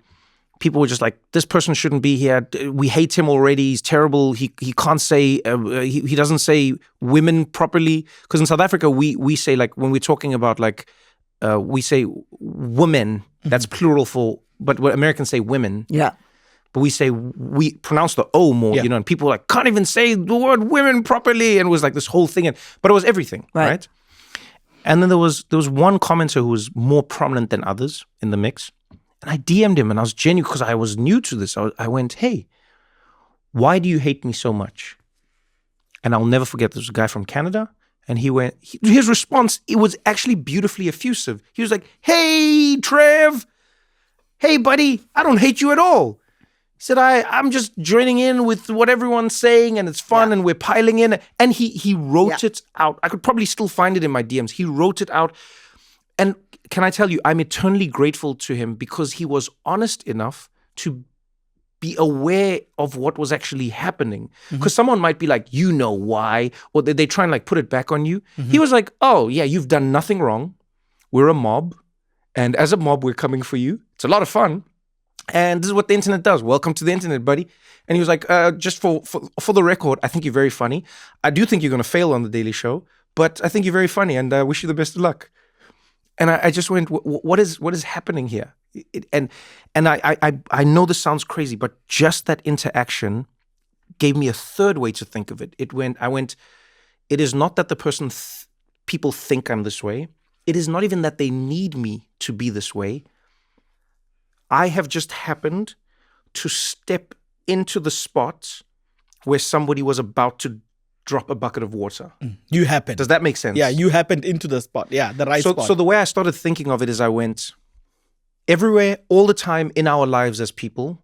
Speaker 2: people were just like, this person shouldn't be here. We hate him already. He's terrible. He can't say, he doesn't say women properly. Because in South Africa, we say like, when we're talking about like, we say women, that's plural for, but what Americans say women.
Speaker 1: Yeah.
Speaker 2: but we pronounce the O more, and people were like, can't even say the word women properly. And it was like this whole thing. But it was everything, right? And then there was one commenter who was more prominent than others in the mix. And I DM'd him, and I was genuine because I was new to this. I went, hey, why do you hate me so much? And I'll never forget, there was a guy from Canada, and his response, it was actually beautifully effusive. He was like, hey, Trev, hey, buddy, I don't hate you at all. He said, I'm just joining in with what everyone's saying, and it's fun, and we're piling in. And he wrote it out. I could probably still find it in my DMs. He wrote it out. And can I tell you, I'm eternally grateful to him because he was honest enough to be aware of what was actually happening. Because someone might be like, you know why? Or they try and like put it back on you. He was like, oh, yeah, you've done nothing wrong. We're a mob. And as a mob, we're coming for you. It's a lot of fun. And this is what the internet does. Welcome to the internet, buddy. And he was like, just for the record, I think you're very funny. I do think you're going to fail on The Daily Show, but I think you're very funny and I wish you the best of luck. And I just went, what is happening here? And I know this sounds crazy, but just that interaction gave me a third way to think of it. I went, it is not that the person, people think I'm this way. It is not even that they need me to be this way. I have just happened to step into the spot where somebody was about to drop a bucket of water.
Speaker 3: You happened.
Speaker 2: Does that make sense?
Speaker 3: Yeah, you happened into the spot. Yeah, the right spot.
Speaker 2: So the way I started thinking of it is I went, everywhere, all the time in our lives as people,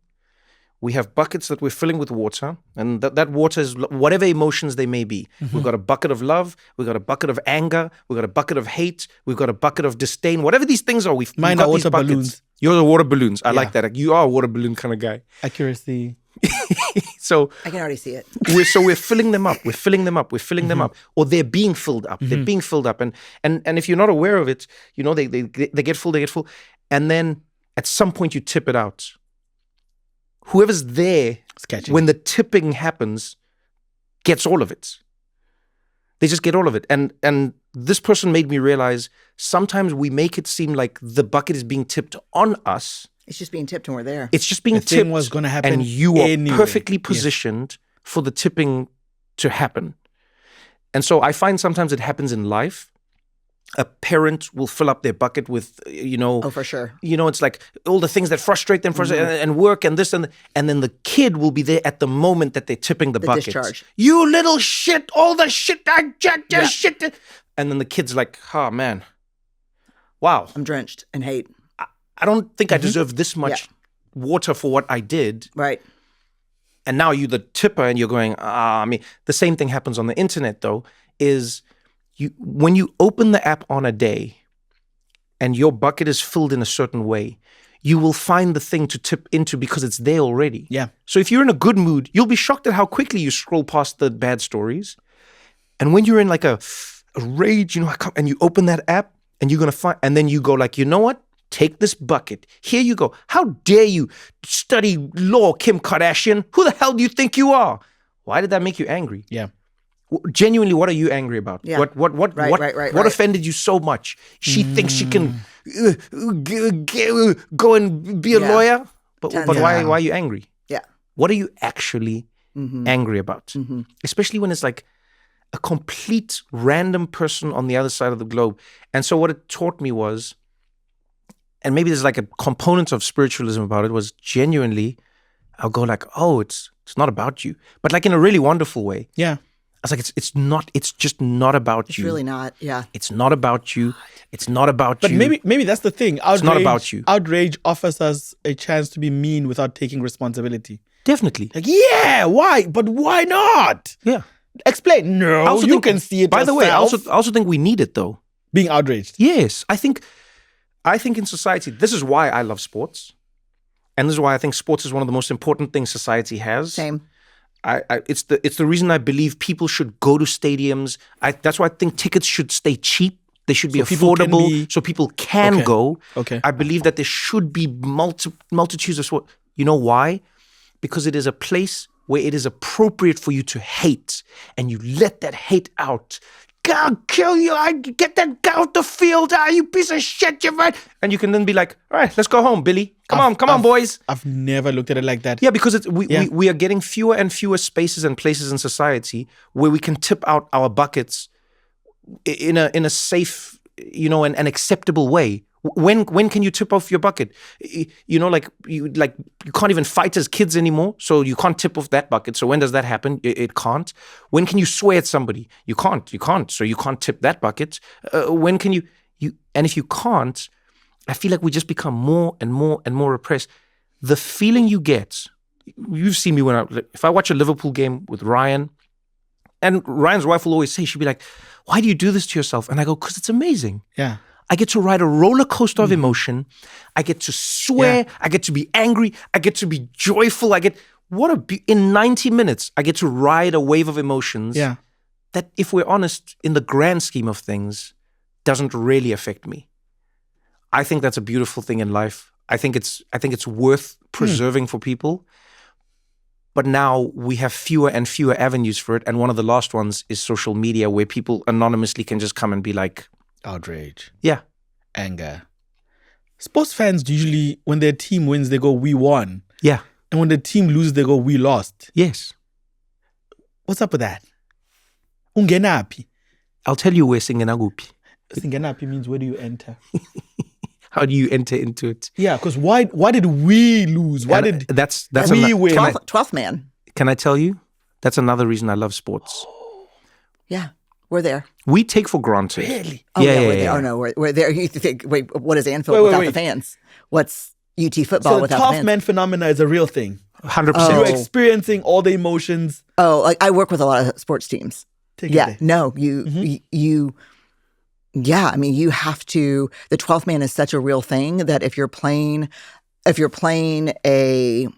Speaker 2: we have buckets that we're filling with water, and that water is whatever emotions they may be. We've got a bucket of love, we've got a bucket of anger, we've got a bucket of hate, we've got a bucket of disdain, whatever these things are. We've
Speaker 3: Mine
Speaker 2: got
Speaker 3: are
Speaker 2: these
Speaker 3: water
Speaker 2: buckets.
Speaker 3: balloons.
Speaker 2: You're the water balloons. I like that. You are a water balloon kind of guy.
Speaker 3: Accuracy.
Speaker 2: So
Speaker 1: I can already see it.
Speaker 2: We're filling them up. We're filling them up. We're filling them up, or they're being filled up. They're being filled up, and if you're not aware of it, they get full. They get full, and then at some point you tip it out. Whoever's there when the tipping happens gets all of it. They just get all of it. And this person made me realize sometimes we make it seem like the bucket is being tipped on us.
Speaker 1: It's just being tipped and we're there.
Speaker 2: It's just being tipped.
Speaker 3: Thing was going to happen,
Speaker 2: and you are
Speaker 3: anyway.
Speaker 2: perfectly positioned for the tipping to happen. And so I find sometimes it happens in life. A parent will fill up their bucket with,
Speaker 1: Oh, for sure.
Speaker 2: It's like all the things that frustrate them, and work and this and then the kid will be there at the moment that they're tipping the bucket.
Speaker 1: Discharge.
Speaker 2: You little shit, all the shit, shit. And then the kid's like, oh man, wow.
Speaker 1: I'm drenched in hate.
Speaker 2: I don't think I deserve this much water for what I did.
Speaker 1: Right.
Speaker 2: And now you're the tipper and you're going, the same thing happens on the internet though, is when you open the app on a day and your bucket is filled in a certain way, you will find the thing to tip into because it's there already.
Speaker 3: Yeah.
Speaker 2: So if you're in a good mood, you'll be shocked at how quickly you scroll past the bad stories. And when you're in like a rage, and you open that app and you're going to find, and then you go like, you know what? Take this bucket. Here you go. How dare you study law, Kim Kardashian? Who the hell do you think you are? Why did that make you angry?
Speaker 3: Yeah.
Speaker 2: Genuinely, what are you angry about?
Speaker 1: Yeah.
Speaker 2: What offended you so much? She thinks she can go and be a lawyer, but why are you angry?
Speaker 1: Yeah.
Speaker 2: What are you actually angry about? Especially when it's like a complete random person on the other side of the globe. And so what it taught me was, and maybe there's like a component of spiritualism about it, was genuinely, I'll go like, oh, it's not about you, but like in a really wonderful way.
Speaker 3: Yeah.
Speaker 2: I was like, it's just not about you.
Speaker 1: It's really not, yeah.
Speaker 2: It's not about you. It's not about you.
Speaker 3: But maybe that's the thing. Outrage,
Speaker 2: it's not about you.
Speaker 3: Outrage offers us a chance to be mean without taking responsibility.
Speaker 2: Definitely.
Speaker 3: Like, yeah, why? But why not?
Speaker 2: Yeah.
Speaker 3: Explain. No, you can see it
Speaker 2: by
Speaker 3: yourself.
Speaker 2: the way, I also think we need it though.
Speaker 3: Being outraged.
Speaker 2: Yes. I think in society, this is why I love sports. And this is why I think sports is one of the most important things society has.
Speaker 1: Same.
Speaker 2: It's the reason I believe people should go to stadiums. That's why I think tickets should stay cheap. They should be affordable so people can go.
Speaker 3: Okay.
Speaker 2: I believe that there should be multitudes of sports. You know why? Because it is a place where it is appropriate for you to hate, and you let that hate out I'll kill you. I get that guy off the field. You piece of shit. You're right. And you can then be like, all right, let's go home, Billy. Come on, boys.
Speaker 3: I've never looked at it like that.
Speaker 2: Yeah, because we are getting fewer and fewer spaces and places in society where we can tip out our buckets in a safe, an acceptable way. When can you tip off your bucket? You can't even fight as kids anymore, so you can't tip off that bucket. So when does that happen? It can't. When can you swear at somebody? You can't. So you can't tip that bucket. When can you? And if you can't, I feel like we just become more and more and more repressed. The feeling you get, you've seen me if I watch a Liverpool game with Ryan, and Ryan's wife will always say, she'll be like, "Why do you do this to yourself?" And I go, "Because it's amazing."
Speaker 3: Yeah.
Speaker 2: I get to ride a roller coaster of emotion. I get to swear. Yeah. I get to be angry. I get to be joyful. In 90 minutes, I get to ride a wave of emotions.
Speaker 3: Yeah.
Speaker 2: That, if we're honest, in the grand scheme of things, doesn't really affect me. I think that's a beautiful thing in life. I think it's worth preserving for people. But now we have fewer and fewer avenues for it. And one of the last ones is social media, where people anonymously can just come and be like,
Speaker 3: outrage.
Speaker 2: Yeah.
Speaker 3: Anger. Sports fans usually, when their team wins, they go, "We won."
Speaker 2: Yeah.
Speaker 3: And when the team loses, they go, "We lost."
Speaker 2: Yes.
Speaker 3: What's up with that? Ungenapi.
Speaker 2: I'll tell you where Singenagupi.
Speaker 3: Singenapi means, where do you enter?
Speaker 2: How do you enter into it?
Speaker 3: Yeah, because why did we lose? Why did
Speaker 2: that's
Speaker 3: we win?
Speaker 1: 12th man.
Speaker 2: Can I tell you? That's another reason I love sports.
Speaker 1: Yeah. We're there.
Speaker 2: We take for granted.
Speaker 3: Really?
Speaker 1: Oh, yeah, we're there. Oh, no, we're there. You think, wait, what is Anfield without the fans? What's UT football without the fans? So the 12
Speaker 3: man phenomena is a real thing.
Speaker 2: 100%.
Speaker 3: You're experiencing all the emotions.
Speaker 1: Oh, like I work with a lot of sports teams. You have to, the 12th man is such a real thing that if you're playing an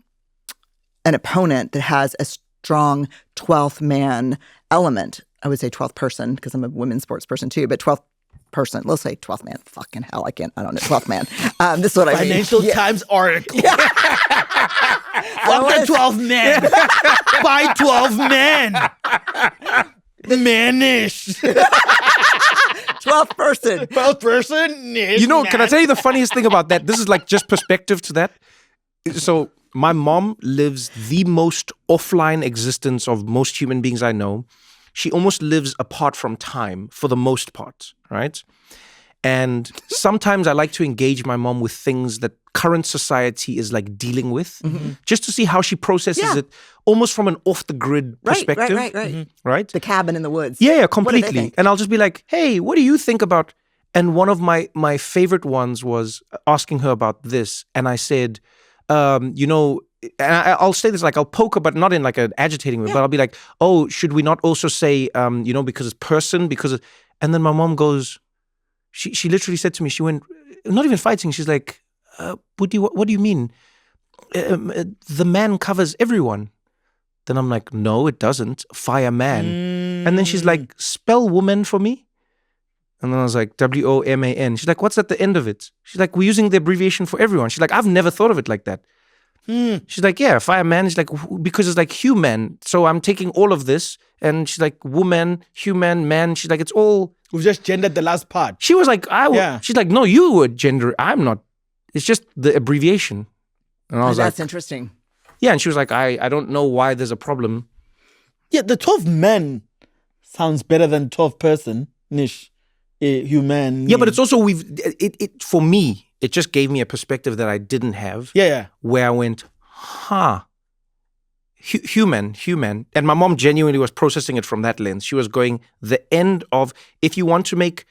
Speaker 1: opponent that has a strong 12th man element, I would say 12th person, because I'm a women's sports person too, but 12th person, let's say 12th man. Fucking hell, I don't know, 12th man. This is what I mean.
Speaker 3: Financial Times article. Fuck the 12th man. By 12 men. Manish.
Speaker 1: 12th person.
Speaker 3: 12th person.
Speaker 2: Can I tell you the funniest thing about that? This is like just perspective to that. So my mom lives the most offline existence of most human beings I know. She almost lives apart from time for the most part, right? And sometimes I like to engage my mom with things that current society is like dealing with, just to see how she processes it, almost from an off-the-grid perspective.
Speaker 1: Right.
Speaker 2: Mm-hmm. Right?
Speaker 1: The cabin in the woods.
Speaker 2: Yeah, completely. And I'll just be like, "Hey, what do you think about?" And one of my favorite ones was asking her about this. And I said, and I'll say this, like I'll poke her, but not in like an agitating way, but I'll be like, "Oh, should we not also say, because it's person, and then my mom goes, she literally said to me, she went, not even fighting, she's like, what do you mean? The man covers everyone. Then I'm like, no, it doesn't. Fireman. And then she's like, spell woman for me. And then I was like, WOMAN. She's like, what's at the end of it? She's like, we're using the abbreviation for everyone. She's like, I've never thought of it like that. She's like, yeah, fireman. She's like, because it's like human. So I'm taking all of this. And she's like, woman, human, man. She's like, it's all.
Speaker 3: We've just gendered the last part.
Speaker 2: She was like, she's like, no, you would gender. I'm not. It's just the abbreviation. And I was
Speaker 1: that's interesting.
Speaker 2: Yeah. And she was like, I don't know why there's a problem.
Speaker 3: Yeah, the 12 men sounds better than 12 person. Nish. Human.
Speaker 2: Yeah, but it's also, for me, it just gave me a perspective that I didn't have.
Speaker 3: Yeah.
Speaker 2: Where I went, human. And my mom genuinely was processing it from that lens. She was going, the end of, if you want to make,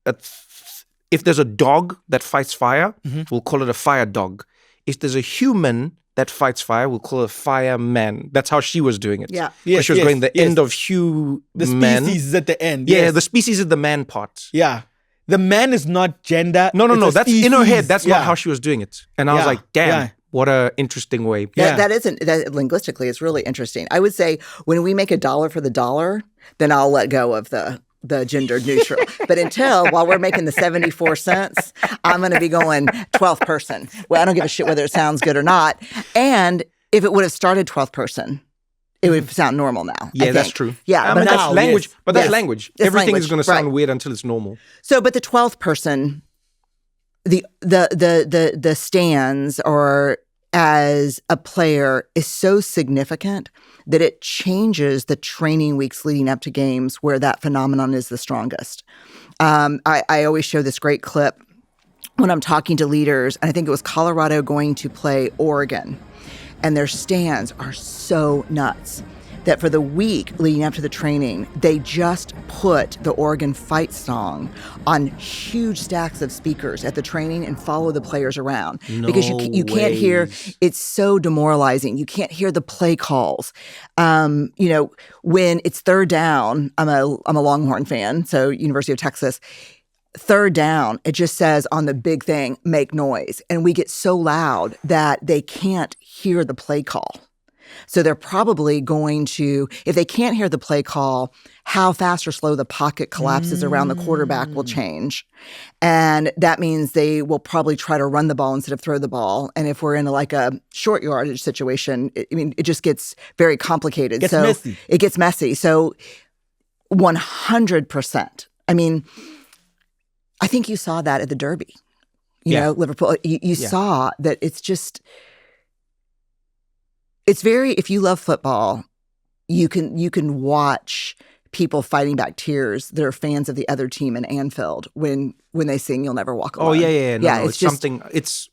Speaker 2: if there's a dog that fights fire, we'll call it a fire dog. If there's a human that fights fire, we'll call it a fireman. That's how she was doing it.
Speaker 1: Yeah.
Speaker 2: Yes, she was going, the end of human.
Speaker 3: The species is at the end.
Speaker 2: Yeah, the species is the man part.
Speaker 3: Yeah. The man is not gender.
Speaker 2: No. That's in her head. That's not how she was doing it. And I was like, damn, what a interesting way.
Speaker 1: That linguistically, it's really interesting. I would say when we make $1 for the dollar, then I'll let go of the gender neutral. But while we're making the 74 cents, I'm going to be going 12th person. Well, I don't give a shit whether it sounds good or not. And if it would have started 12th person, It would sound normal now.
Speaker 2: Yeah,
Speaker 1: I
Speaker 2: that's
Speaker 1: think.
Speaker 2: true.
Speaker 1: Yeah,
Speaker 2: I
Speaker 1: but
Speaker 2: mean, that's
Speaker 3: now,
Speaker 2: language.
Speaker 3: yes.
Speaker 2: But that's
Speaker 1: Yes.
Speaker 2: language.
Speaker 1: It's
Speaker 2: Everything
Speaker 1: language,
Speaker 2: is going to sound
Speaker 1: right.
Speaker 2: weird until it's normal.
Speaker 1: So, but the 12th person, the stands or as a player is so significant that it changes the training weeks leading up to games where that phenomenon is the strongest. I always show this great clip when I'm talking to leaders, and I think it was Colorado going to play Oregon, and their stands are so nuts that for the week leading up to the training, they just put the Oregon fight song on huge stacks of speakers at the training and follow the players around. Because you can't hear, it's so demoralizing. You can't hear the play calls. When it's third down, I'm a Longhorn fan, so University of Texas. Third down, it just says on the big thing, make noise. And we get so loud that they can't hear the play call. So they're probably going to, if they can't hear the play call, how fast or slow the pocket collapses around the quarterback will change. And that means they will probably try to run the ball instead of throw the ball. And if we're in like a short yardage situation, it just gets very complicated.
Speaker 3: Messy.
Speaker 1: It gets messy. So 100%. I mean, I think you saw that at the Derby. You know, Liverpool, you saw that it's just, it's very, if you love football, you can watch people fighting back tears that are fans of the other team in Anfield when they sing "You'll Never Walk Alone."
Speaker 2: Oh yeah. No,
Speaker 1: it's just,
Speaker 2: something. It's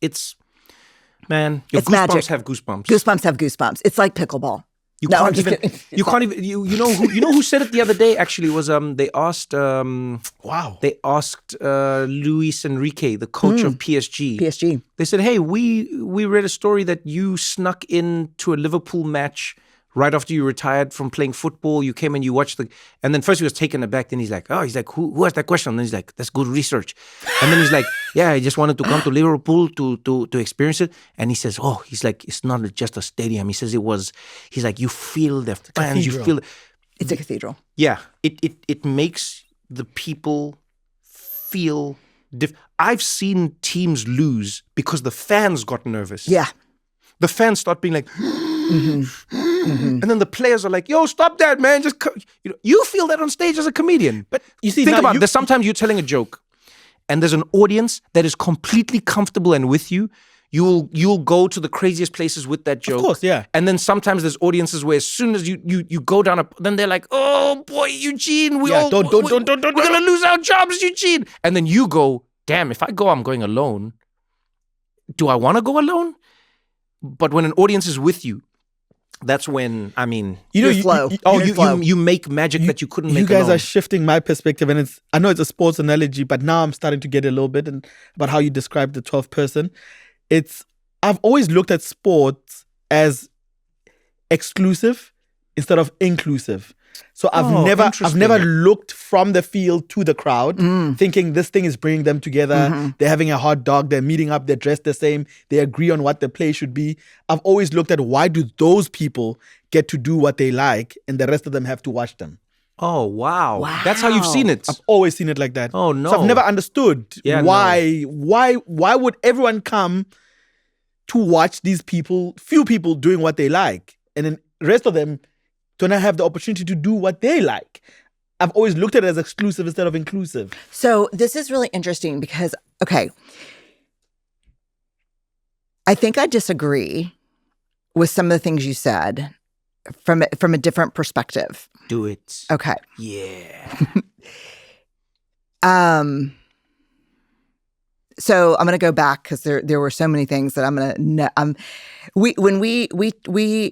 Speaker 2: man. Your
Speaker 1: it's
Speaker 2: goosebumps
Speaker 1: magic.
Speaker 2: have goosebumps.
Speaker 1: Goosebumps have goosebps. It's like pickleball.
Speaker 2: You
Speaker 1: No, I'm
Speaker 2: can't
Speaker 1: just
Speaker 2: even.
Speaker 1: kidding.
Speaker 2: You can't even. You know who said it the other day? Actually, was they asked
Speaker 3: Wow.
Speaker 2: they asked Luis Enrique, the coach of PSG.
Speaker 1: PSG.
Speaker 2: They said, "Hey, we read a story that you snuck into a Liverpool match right after you retired from playing football. You came and you watched and then first he was taken aback. Then he's like, who asked that question? And then he's like, that's good research. And then he's like, yeah, I just wanted to come to Liverpool to experience it. And he says, he's like, it's not just a stadium. He says he's like, you feel the fans, you feel.
Speaker 1: It's a cathedral.
Speaker 2: Yeah, it makes the people feel. I've seen teams lose because the fans got nervous.
Speaker 1: Yeah.
Speaker 2: The fans start being like, and then the players are like, yo, stop that, man. Just, you feel that on stage as a comedian. But
Speaker 3: You see,
Speaker 2: think
Speaker 3: now
Speaker 2: about it. There's sometimes you're telling a joke and there's an audience that is completely comfortable and with you. You'll go to the craziest places with that joke.
Speaker 3: Of course, yeah.
Speaker 2: And then sometimes there's audiences where as soon as you go down then they're like, oh boy, Eugene, we're gonna lose our jobs, Eugene. And then you go, damn, if I go, I'm going alone. Do I want to go alone? But when an audience is with you, that's when, I mean,
Speaker 1: You're flow.
Speaker 2: You make magic that you couldn't make
Speaker 3: You guys
Speaker 2: alone.
Speaker 3: are shifting my perspective, and I know it's a sports analogy, but now I'm starting to get a little bit about how you describe the 12th person. I've always looked at sports as exclusive instead of inclusive. So I've never looked from the field to the crowd thinking this thing is bringing them together. They're having a hot dog. They're meeting up. They're dressed the same. They agree on what the play should be. I've always looked at why do those people get to do what they like and the rest of them have to watch them.
Speaker 2: Oh, wow. That's how you've seen it.
Speaker 3: I've always seen it like that.
Speaker 2: Oh, no.
Speaker 3: So I've never understood why would everyone come to watch these few people doing what they like, and then the rest of them to not have the opportunity to do what they like. I've always looked at it as exclusive instead of inclusive.
Speaker 1: So this is really interesting because, okay, I think I disagree with some of the things you said from a different perspective.
Speaker 2: Do it.
Speaker 1: Okay.
Speaker 2: Yeah.
Speaker 1: So I'm going to go back because there were so many things that I'm going to.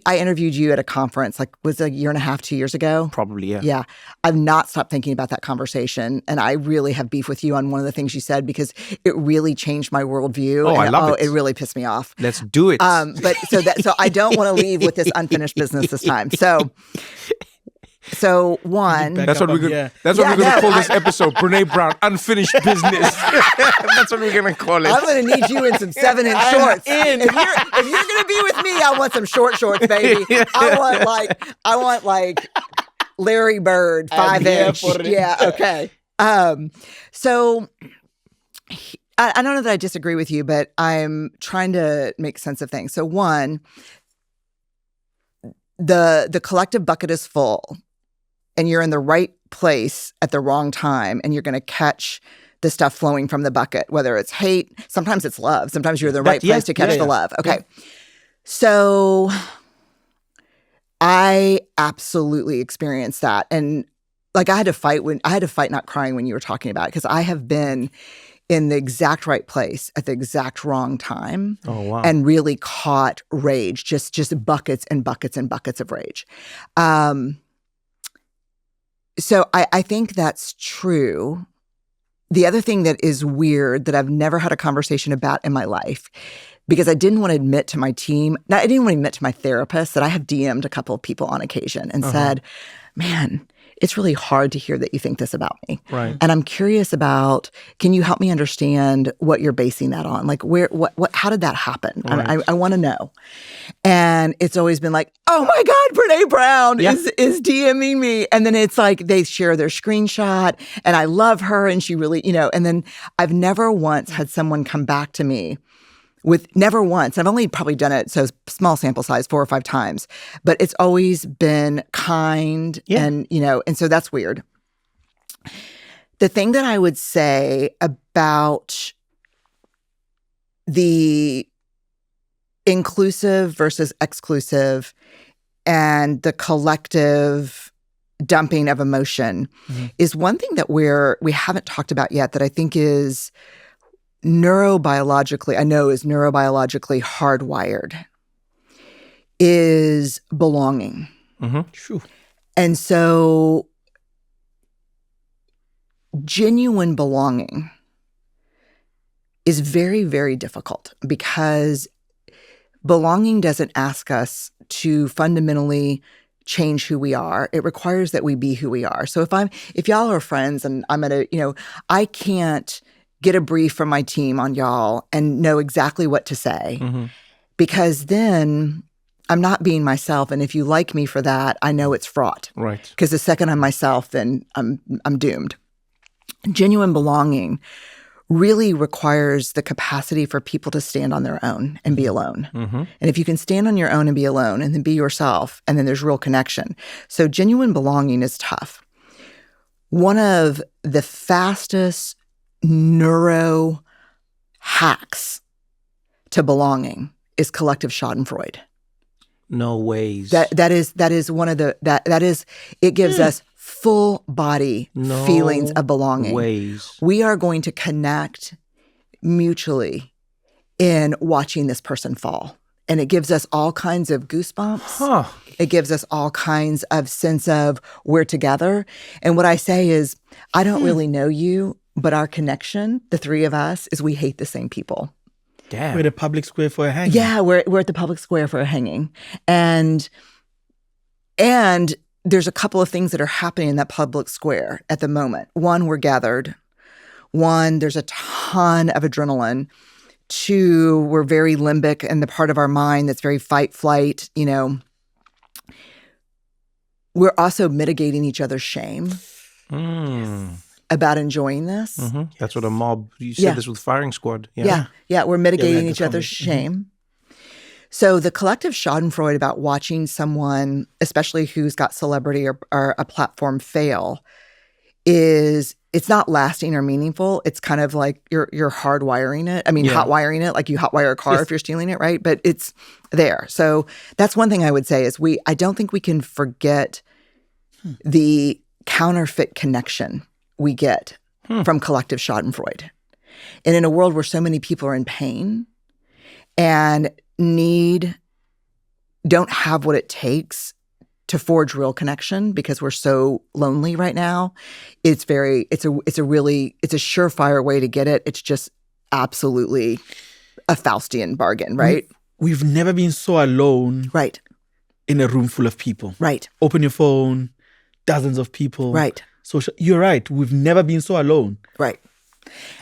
Speaker 1: I interviewed you at a conference, was it a year and a half, 2 years ago?
Speaker 2: Probably, yeah.
Speaker 1: Yeah. I've not stopped thinking about that conversation, and I really have beef with you on one of the things you said because it really changed my worldview.
Speaker 2: Oh, I love it.
Speaker 1: It really pissed me off.
Speaker 2: Let's do it.
Speaker 1: So I don't want to leave with this unfinished business this time. So one.
Speaker 2: That's what we're going to call this episode. Brené Brown, unfinished business. That's what we're going to call it.
Speaker 1: I'm going to need you in some 7-inch shorts. If you're going to be with me, I want some shorts, baby. I want like Larry Bird, 5-inch. Yeah, okay. So I don't know that I disagree with you, but I'm trying to make sense of things. So one, the collective bucket is full and you're in the right place at the wrong time and you're going to catch the stuff flowing from the bucket, whether it's hate, sometimes it's love, sometimes you're in the right place to catch the love. Okay. Yeah. So I absolutely experienced that. And like I had to fight not crying when you were talking about it, because I have been in the exact right place at the exact wrong time.
Speaker 2: Oh, wow.
Speaker 1: And really caught rage, just buckets and buckets and buckets of rage. So I think that's true. The other thing that is weird that I've never had a conversation about in my life, because I didn't want to admit to my team, I didn't want to admit to my therapist that I have DM'd a couple of people on occasion and said, man, it's really hard to hear that you think this about me.
Speaker 2: Right.
Speaker 1: And I'm curious about, can you help me understand what you're basing that on? Like how did that happen?
Speaker 2: Right.
Speaker 1: I want to know. And it's always been like, oh my God, Brené Brown is DMing me. And then it's like they share their screenshot and I love her and she really, and then I've never once had someone come back to me never once. I've only probably done it, so small sample size, 4 or 5 times, but it's always been kind and, and so that's weird. The thing that I would say about the inclusive versus exclusive and the collective dumping of emotion is one thing that we haven't talked about yet that I think is neurobiologically hardwired, is belonging.
Speaker 3: True.
Speaker 1: And so genuine belonging is very, very difficult because belonging doesn't ask us to fundamentally change who we are. It requires that we be who we are. So if y'all are friends and I'm at I can't get a brief from my team on y'all and know exactly what to say because then I'm not being myself. And if you like me for that, I know it's fraught.
Speaker 2: Right.
Speaker 1: Because the second I'm myself, then I'm doomed. Genuine belonging really requires the capacity for people to stand on their own and be alone. And if you can stand on your own and be alone and then be yourself, and then there's real connection. So genuine belonging is tough. One of the fastest neuro hacks to belonging is collective schadenfreude.
Speaker 2: No ways.
Speaker 1: That is one of the that is it gives us full body feelings of belonging.
Speaker 2: Ways.
Speaker 1: We are going to connect mutually in watching this person fall. And it gives us all kinds of goosebumps. It gives us all kinds of sense of we're together. And what I say is, I don't really know you, but our connection, the three of us, is we hate the same people.
Speaker 2: Damn.
Speaker 3: We're at a public square for a hanging.
Speaker 1: Yeah, we're at the public square for a hanging. And there's a couple of things that are happening in that public square at the moment. One, we're gathered. One, there's a ton of adrenaline. Two, we're very limbic in the part of our mind that's very fight, flight, We're also mitigating each other's shame. About enjoying this.
Speaker 2: That's what a mob, you said this with firing squad.
Speaker 1: Yeah, we're mitigating each other's shame. So the collective schadenfreude about watching someone, especially who's got celebrity or a platform fail, it's not lasting or meaningful. It's kind of like you're hardwiring it. I mean, hot wiring it, like you hotwire a car if you're stealing it, right? But it's there. So that's one thing I would say is I don't think we can forget the counterfeit connection we get from collective schadenfreude. And in a world where so many people are in pain and don't have what it takes to forge real connection because we're so lonely right now, it's a surefire way to get it. It's just absolutely a Faustian bargain, right?
Speaker 3: We've never been so alone.
Speaker 1: Right.
Speaker 3: In a room full of people.
Speaker 1: Right.
Speaker 3: Open your phone, dozens of people.
Speaker 1: Right.
Speaker 3: Social. You're right. We've never been so alone.
Speaker 1: Right.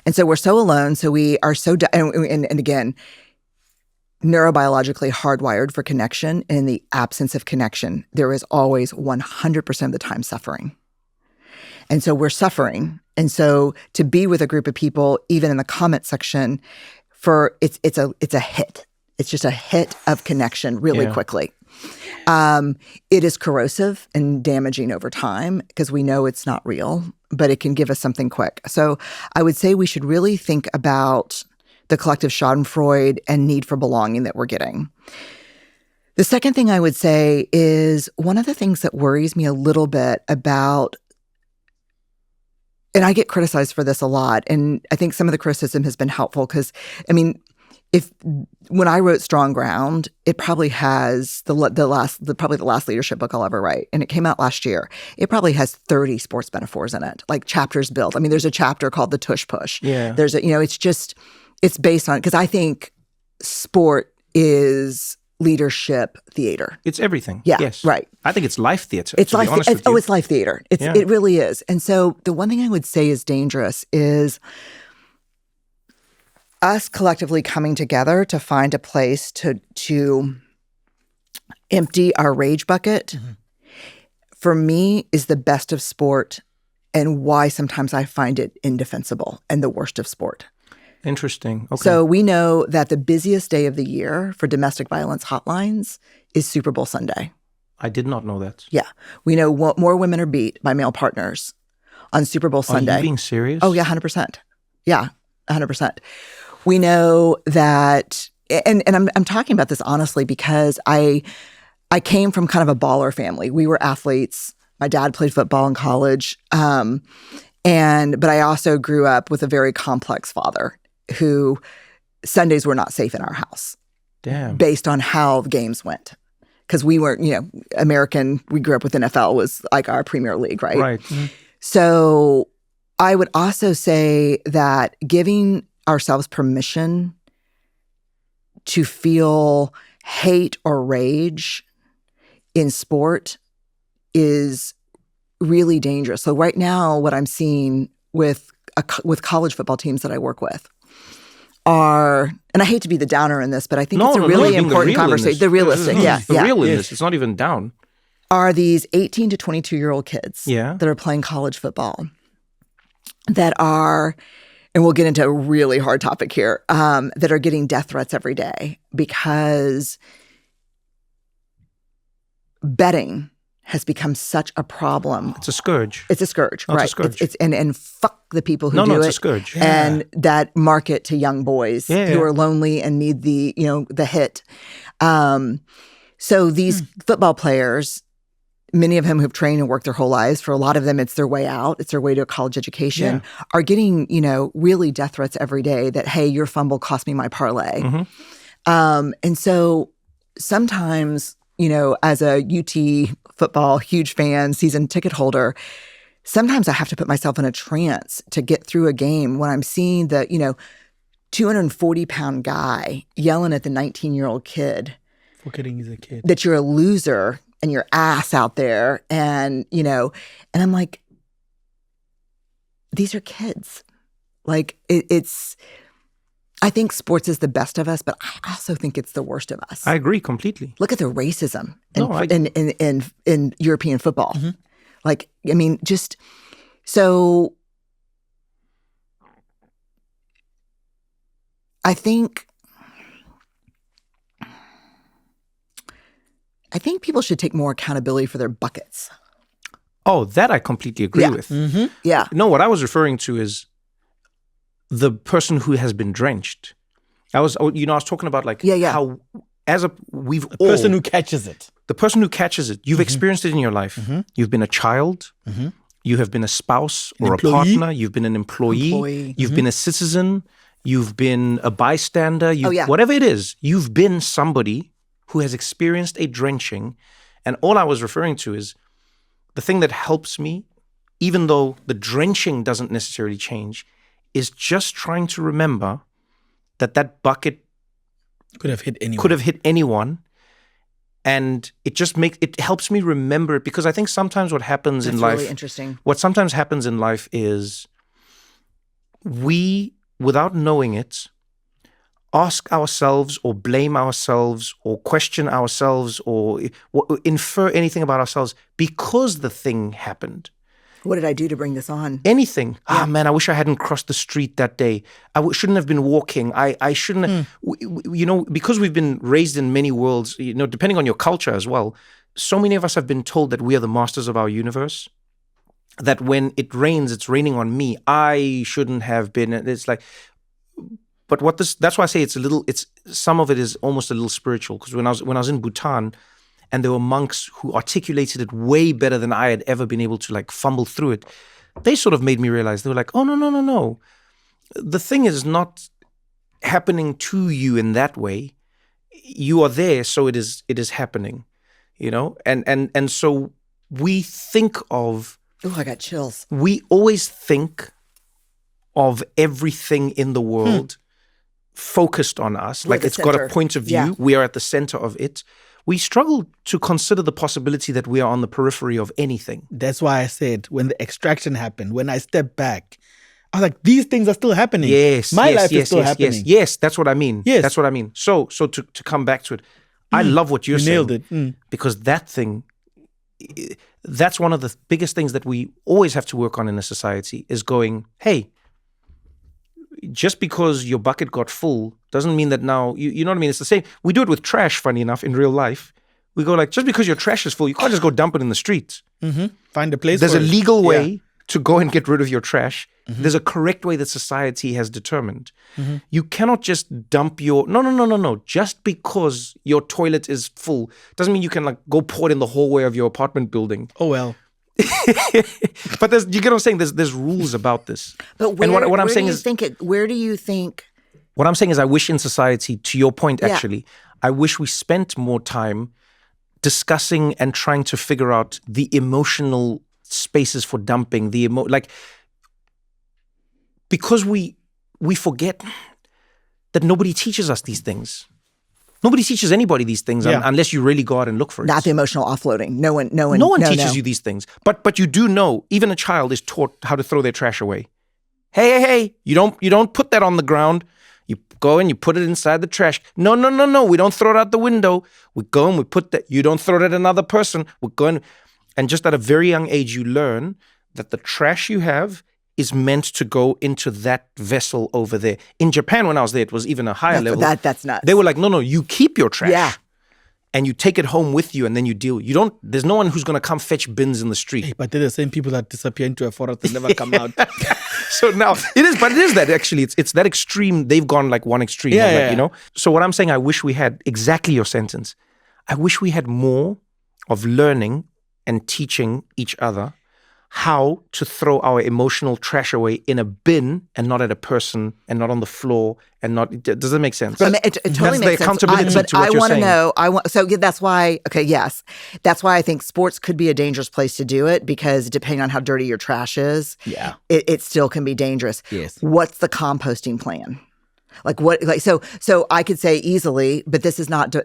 Speaker 1: And so we're so alone. So we are so, and again, neurobiologically hardwired for connection. And in the absence of connection, there is always 100% of the time suffering. And so we're suffering. And so to be with a group of people, even in the comment section, it's a hit. It's just a hit of connection really quickly. It is corrosive and damaging over time because we know it's not real, but it can give us something quick. So I would say we should really think about the collective schadenfreude and need for belonging that we're getting. The second thing I would say is one of the things that worries me a little bit about, and I get criticized for this a lot, and I think some of the criticism has been helpful because, I mean, when I wrote Strong Ground, it probably has probably the last leadership book I'll ever write, and it came out last year. It probably has 30 sports metaphors in it, like chapters built. I mean, there's a chapter called the Tush Push.
Speaker 2: Yeah.
Speaker 1: There's it's based on, because I think sport is leadership theater.
Speaker 2: It's everything.
Speaker 1: Yeah,
Speaker 2: yes.
Speaker 1: right.
Speaker 2: I think it's life theater.
Speaker 1: It's
Speaker 2: to
Speaker 1: life.
Speaker 2: Be honest with you.
Speaker 1: It's life theater. It really is. And so the one thing I would say is dangerous is us collectively coming together to find a place to empty our rage bucket. For me, is the best of sport, and why sometimes I find it indefensible and the worst of sport.
Speaker 2: Interesting. Okay.
Speaker 1: So we know that the busiest day of the year for domestic violence hotlines is Super Bowl Sunday.
Speaker 2: I did not know that.
Speaker 1: Yeah. We know more women are beat by male partners on Super Bowl Sunday.
Speaker 2: Are you being serious?
Speaker 1: Oh, yeah, 100%. Yeah, 100%. We know that, and I'm talking about this honestly because I came from kind of a baller family. We were athletes. My dad played football in college. But I also grew up with a very complex father who Sundays were not safe in our house.
Speaker 2: Damn.
Speaker 1: Based on how the games went. Because we weren't, we grew up with NFL was like our Premier League, right?
Speaker 2: Right. Mm-hmm.
Speaker 1: So I would also say that giving ourselves permission to feel hate or rage in sport is really dangerous. So right now, what I'm seeing with college football teams that I work with are, and I hate to be the downer in this, but I think it's a really important conversation. The realistic,
Speaker 2: the real in this. It's not even down.
Speaker 1: Are these 18 to 22-year-old kids that are playing college football that are, and we'll get into a really hard topic here, that are getting death threats every day because betting has become such a problem.
Speaker 2: It's a scourge.
Speaker 1: It's a scourge, right?
Speaker 2: It's a scourge.
Speaker 1: And fuck the people who do it.
Speaker 2: It's a scourge.
Speaker 1: And that market to young boys who are lonely and need the hit. So these football players, many of whom have trained and worked their whole lives, for a lot of them, it's their way out. It's their way to a college education, are getting, really death threats every day that, hey, your fumble cost me my parlay.
Speaker 2: Mm-hmm.
Speaker 1: And so sometimes, as a UT football huge fan, season ticket holder, sometimes I have to put myself in a trance to get through a game when I'm seeing the, 240-pound guy yelling at the 19-year-old kid.
Speaker 3: Forgetting he's a kid. That
Speaker 1: you're a loser and your ass out there. And, and I'm like, these are kids. Like it's, I think sports is the best of us, but I also think it's the worst of us.
Speaker 2: I agree completely.
Speaker 1: Look at the racism in European football. Mm-hmm. Like, I mean, just so I think people should take more accountability for their buckets.
Speaker 2: Oh, that I completely agree with.
Speaker 1: Mm-hmm. Yeah.
Speaker 2: No, what I was referring to is the person who has been drenched. I was talking about how
Speaker 3: person who catches it.
Speaker 2: The person who catches it. You've experienced it in your life. Mm-hmm. You've been a child. Mm-hmm. You have been a spouse or a partner. You've been an employee. You've been a citizen. You've been a bystander. Whatever it is, you've been somebody who has experienced a drenching. And all I was referring to is the thing that helps me, even though the drenching doesn't necessarily change, is just trying to remember that bucket
Speaker 3: could have hit
Speaker 2: anyone. And it helps me remember it, because I think sometimes what happens in life,
Speaker 1: really interesting.
Speaker 2: What sometimes happens in life is we, without knowing it, ask ourselves or blame ourselves or question ourselves or infer anything about ourselves because the thing happened.
Speaker 1: What did I do to bring this on?
Speaker 2: Anything. Ah, man, I wish I hadn't crossed the street that day. Shouldn't have been walking. I shouldn't have, because we've been raised in many worlds, depending on your culture as well, so many of us have been told that we are the masters of our universe, that when it rains, it's raining on me. I shouldn't have been. It's like, but that's why I say some of it is almost a little spiritual, because when I was in Bhutan, and there were monks who articulated it way better than I had ever been able to like fumble through it. They sort of made me realize, they were like, oh, no. The thing is not happening to you in that way. You are there, so it is happening, And so we think of...
Speaker 1: Oh, I got chills.
Speaker 2: We always think of everything in the world focused on us. Like it's got a point of view. Yeah. We are at the center of it. We struggle to consider the possibility that we are on the periphery of anything.
Speaker 3: That's why I said when the extraction happened, when I stepped back, I was like, these things are still happening.
Speaker 2: Yes.
Speaker 3: My life is still happening.
Speaker 2: Yes, that's what I mean.
Speaker 3: Yes.
Speaker 2: That's what I mean. So to come back to it, I love what you're saying.
Speaker 3: Nailed it.
Speaker 2: Because that's one of the biggest things that we always have to work on in a society is going, hey, just because your bucket got full doesn't mean that now, you know what I mean? It's the same. We do it with trash, funny enough, in real life. We go like, just because your trash is full, you can't just go dump it in the streets.
Speaker 3: Mm-hmm. Find a place.
Speaker 2: There's a legal way to go and get rid of your trash. Mm-hmm. There's a correct way that society has determined. Mm-hmm. You cannot just dump your... No. Just because your toilet is full doesn't mean you can like go pour it in the hallway of your apartment building.
Speaker 3: Oh, well.
Speaker 2: But you get what I'm saying? There's rules about this.
Speaker 1: But where do you think?
Speaker 2: What I'm saying is, I wish in society, to your point, actually, I wish we spent more time discussing and trying to figure out the emotional spaces for dumping. Because we forget that nobody teaches us these things. Nobody teaches anybody these things unless you really go out and look for it.
Speaker 1: Not the emotional offloading. No one
Speaker 2: teaches you these things. But you do know, even a child is taught how to throw their trash away. Hey, you don't put that on the ground. You go and you put it inside the trash. No, we don't throw it out the window. We go and we put that. You don't throw it at another person. We're going, and just at a very young age, you learn that the trash you have is meant to go into that vessel over there. In Japan, when I was there, it was even a higher level.
Speaker 1: That's nuts.
Speaker 2: They were like, no, you keep your trash. And you take it home with you and then you deal. There's no one who's going to come fetch bins in the street.
Speaker 3: Hey, but they're the same people that disappear into a forest and never come out.
Speaker 2: So now, it is that actually. It's that extreme. They've gone like one extreme. So what I'm saying, I wish we had exactly your sentence. I wish we had more of learning and teaching each other how to throw our emotional trash away in a bin and not at a person and not on the floor and not... Does that make sense?
Speaker 1: It totally makes sense.
Speaker 2: Accountability to what you're saying.
Speaker 1: I want to know. That's why... Okay, yes. That's why I think sports could be a dangerous place to do it, because depending on how dirty your trash is, it still can be dangerous.
Speaker 3: Yes.
Speaker 1: What's the composting plan? So I could say easily, but this is not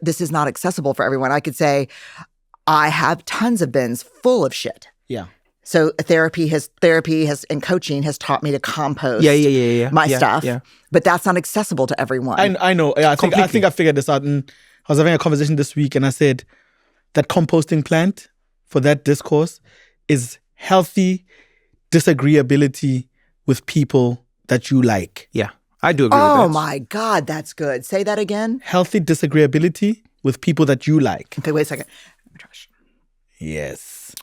Speaker 1: accessible for everyone. I could say I have tons of bins full of shit.
Speaker 3: Yeah.
Speaker 1: So therapy has and coaching has taught me to compost my stuff. Yeah. But that's not accessible to everyone.
Speaker 3: I know. Yeah, I think I figured this out. And I was having a conversation this week and I said that composting plant for that discourse is healthy disagreeability with people that you like.
Speaker 2: Yeah, I do agree with that.
Speaker 1: Oh my God, that's good. Say that again.
Speaker 3: Healthy disagreeability with people that you like.
Speaker 1: Okay, wait a second. Trash.
Speaker 3: Yes.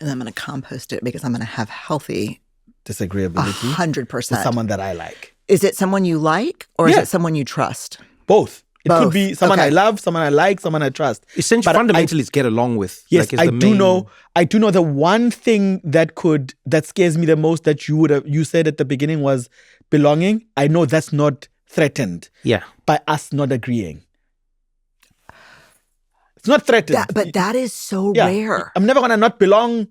Speaker 1: And I'm going to compost it because I'm going to have healthy
Speaker 3: disagreeability
Speaker 1: 100%
Speaker 3: with someone that I like.
Speaker 1: Is it someone you like or is it someone you trust?
Speaker 3: Both. It could be someone I love, someone I like, someone I trust.
Speaker 2: Essentially, fundamentally, it's get along with.
Speaker 3: Yes, I do know the one thing that scares me the most that you said at the beginning was belonging. I know that's not threatened.
Speaker 2: Yeah.
Speaker 3: By us not agreeing. It's not threatened.
Speaker 1: But that is so rare.
Speaker 3: I'm never going to not belong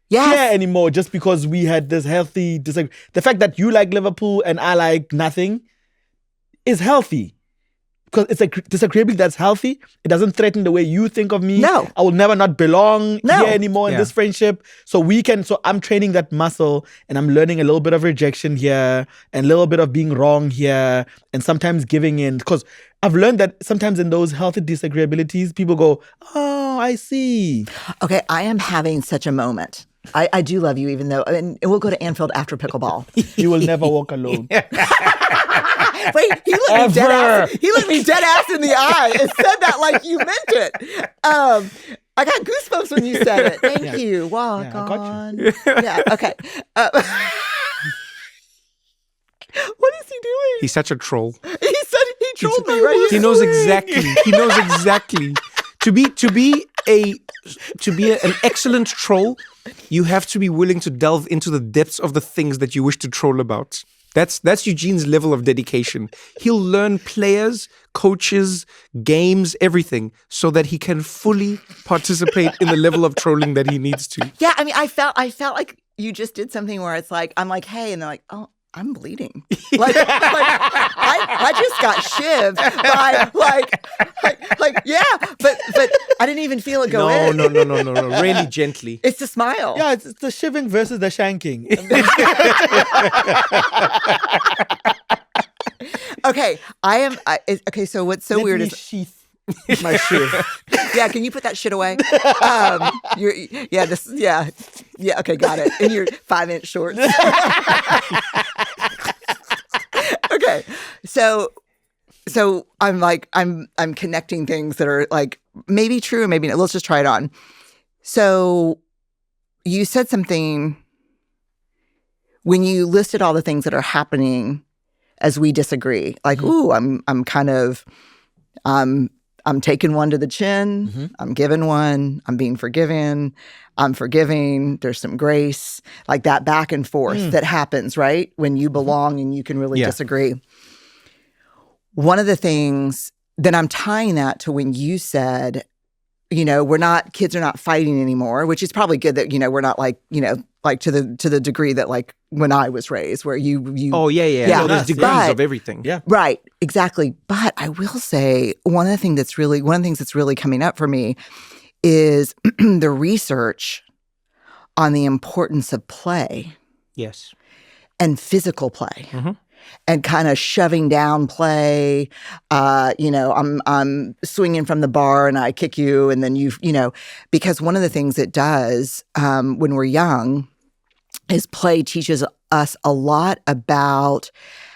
Speaker 3: here anymore just because we had this healthy disagreement. The fact that you like Liverpool and I like nothing is healthy. Because it's a disagreement that's healthy. It doesn't threaten the way you think of me.
Speaker 1: No.
Speaker 3: I will never not belong here anymore in this friendship. So I'm training that muscle and I'm learning a little bit of rejection here and a little bit of being wrong here and sometimes giving in. Because I've learned that sometimes in those healthy disagreeabilities, people go, oh, I see.
Speaker 1: Okay, I am having such a moment I do love you, even though, and we'll go to Anfield after pickleball.
Speaker 3: You will never walk alone.
Speaker 1: Wait, he looked me dead ass in the eye and said that like you meant it. I got goosebumps when you said it. Thank you. Walk on. Yeah. Okay. What is he doing?
Speaker 2: He's such a troll.
Speaker 1: He trolled me, right?
Speaker 2: He knows exactly. He knows exactly. To be an excellent troll, you have to be willing to delve into the depths of the things that you wish to troll about. That's Eugene's level of dedication. He'll learn players, coaches, games, everything, so that he can fully participate in the level of trolling that he needs to.
Speaker 1: Yeah, I mean, I felt like you just did something where it's like, I'm like, hey, and they're like, oh, I'm bleeding. I just got shivved by yeah, but I didn't even feel it go in.
Speaker 2: No. Really gently.
Speaker 1: It's the smile.
Speaker 3: Yeah, it's the shivving versus the shanking.
Speaker 1: Okay, okay, so what's so weird is
Speaker 3: sheath my shiv.
Speaker 1: Yeah, can you put that shit away? Yeah, okay, got it. In your 5-inch shorts. Okay. So I'm like, I'm connecting things that are like maybe true, maybe not. Let's just try it on. So you said something when you listed all the things that are happening as we disagree. Like, ooh, I'm taking one to the chin. Mm-hmm. I'm giving one. I'm being forgiven. I'm forgiving. There's some grace, like that back and forth that happens, right? When you belong and you can really disagree. One of the things that I'm tying that to when you said, kids are not fighting anymore, which is probably good that, we're not like, like to the degree that like when I was raised where you
Speaker 2: Oh, yeah. No, there's degrees of everything.
Speaker 3: Yeah.
Speaker 1: Right. Exactly. But I will say one of the things that's really coming up for me is the research on the importance of play.
Speaker 2: Yes.
Speaker 1: And physical play.
Speaker 2: Mm-hmm.
Speaker 1: And kind of shoving down play. I'm swinging from the bar and I kick you, and then because one of the things it does when we're young is play teaches us a lot about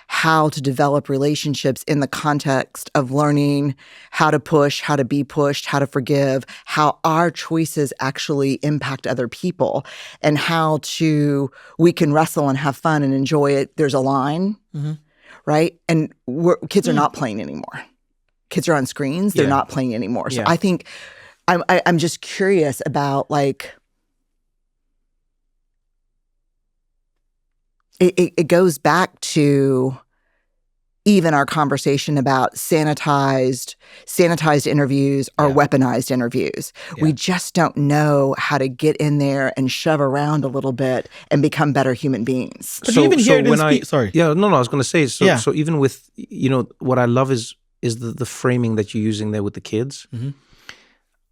Speaker 1: how to develop relationships in the context of learning how to push, how to be pushed, how to forgive, how our choices actually impact other people, and how we can wrestle and have fun and enjoy it. There's a line, right? And kids are not playing anymore. Kids are on screens. They're not playing anymore. So I think I'm just curious about like, it goes back to even our conversation about sanitized interviews or weaponized interviews. Yeah. We just don't know how to get in there and shove around a little bit and become better human beings.
Speaker 3: But even here sorry.
Speaker 2: Yeah, no, I was going to say, so even with, what I love is the framing that you're using there with the kids. Mm-hmm.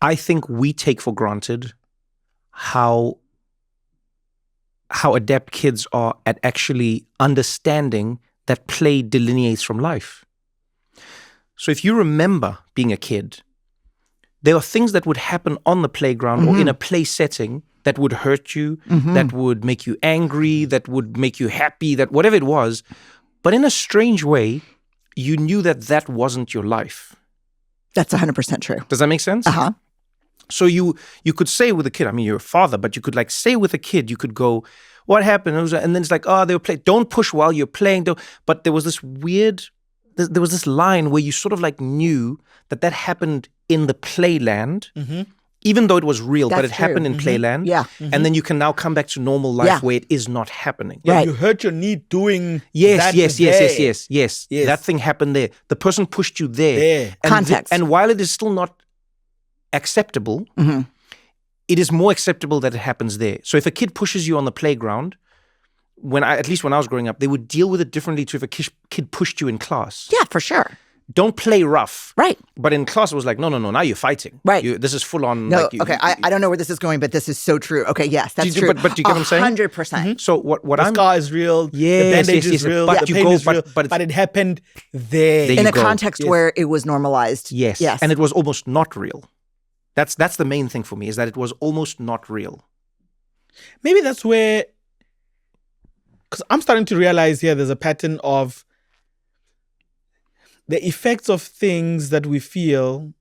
Speaker 2: I think we take for granted how adept kids are at actually understanding that play delineates from life. So if you remember being a kid, there are things that would happen on the playground or in a play setting that would hurt you, that would make you angry, that would make you happy, that whatever it was. But in a strange way, you knew that wasn't your life. That's 100% true. Does that make sense? Uh-huh. So you could say with a kid, I mean, you're a father, but you could like say with a kid, you could go, what happened? And then it's like, they were playing. Don't push while you're playing. But there was this there was this line where you sort of like knew that happened in the playland, even though it was real, but it happened in playland. Yeah. And then you can now come back to normal life where it is not happening.
Speaker 3: Yeah, right. You hurt your knee doing
Speaker 2: Yes. That thing happened there. The person pushed you there.
Speaker 1: Context.
Speaker 2: And while it is still not acceptable, it is more acceptable that it happens there. So if a kid pushes you on the playground, at least when I was growing up, they would deal with it differently to if a kid pushed you in class.
Speaker 1: Yeah, for sure.
Speaker 2: Don't play rough.
Speaker 1: Right.
Speaker 2: But in class, it was like, no, now you're fighting.
Speaker 1: Right.
Speaker 2: This is full on.
Speaker 1: No, I don't know where this is going, but this is so true. Okay, yes, that's true.
Speaker 2: But do you get what I'm saying?
Speaker 1: 100%.
Speaker 2: Mm-hmm. So what
Speaker 3: the scar is real.
Speaker 2: Yes,
Speaker 3: the bandage is real.
Speaker 2: But
Speaker 3: the pain is real. But it happened there.
Speaker 1: In a context where it was normalized.
Speaker 2: Yes. And it was almost not real. That's the main thing for me, is that it was almost not real.
Speaker 3: Maybe that's where, because I'm starting to realize here there's a pattern of the effects of things that we feel.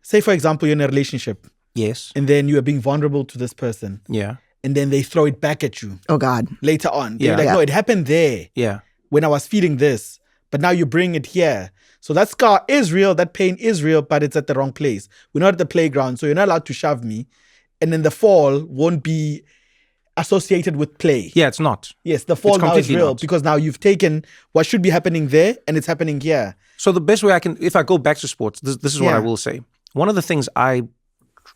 Speaker 3: Say, for example, you're in a relationship
Speaker 2: Yes.
Speaker 3: and then you are being vulnerable to this person.
Speaker 2: Yeah.
Speaker 3: And then they throw it back at you
Speaker 1: Oh God.
Speaker 3: later on. They're
Speaker 2: Yeah.
Speaker 3: like,
Speaker 1: Yeah.
Speaker 3: no, it happened there
Speaker 2: Yeah.
Speaker 3: when I was feeling this, but now you bring it here. So that scar is real, that pain is real, but it's at the wrong place. We're not at the playground, so you're not allowed to shove me. And then the fall won't be associated with play.
Speaker 2: Yeah, it's not.
Speaker 3: Yes, the fall now is
Speaker 2: completely
Speaker 3: real
Speaker 2: not.
Speaker 3: because now you've taken what should be happening there and it's happening here.
Speaker 2: So the best way I can, if I go back to sports, this is what I will say. One of the things I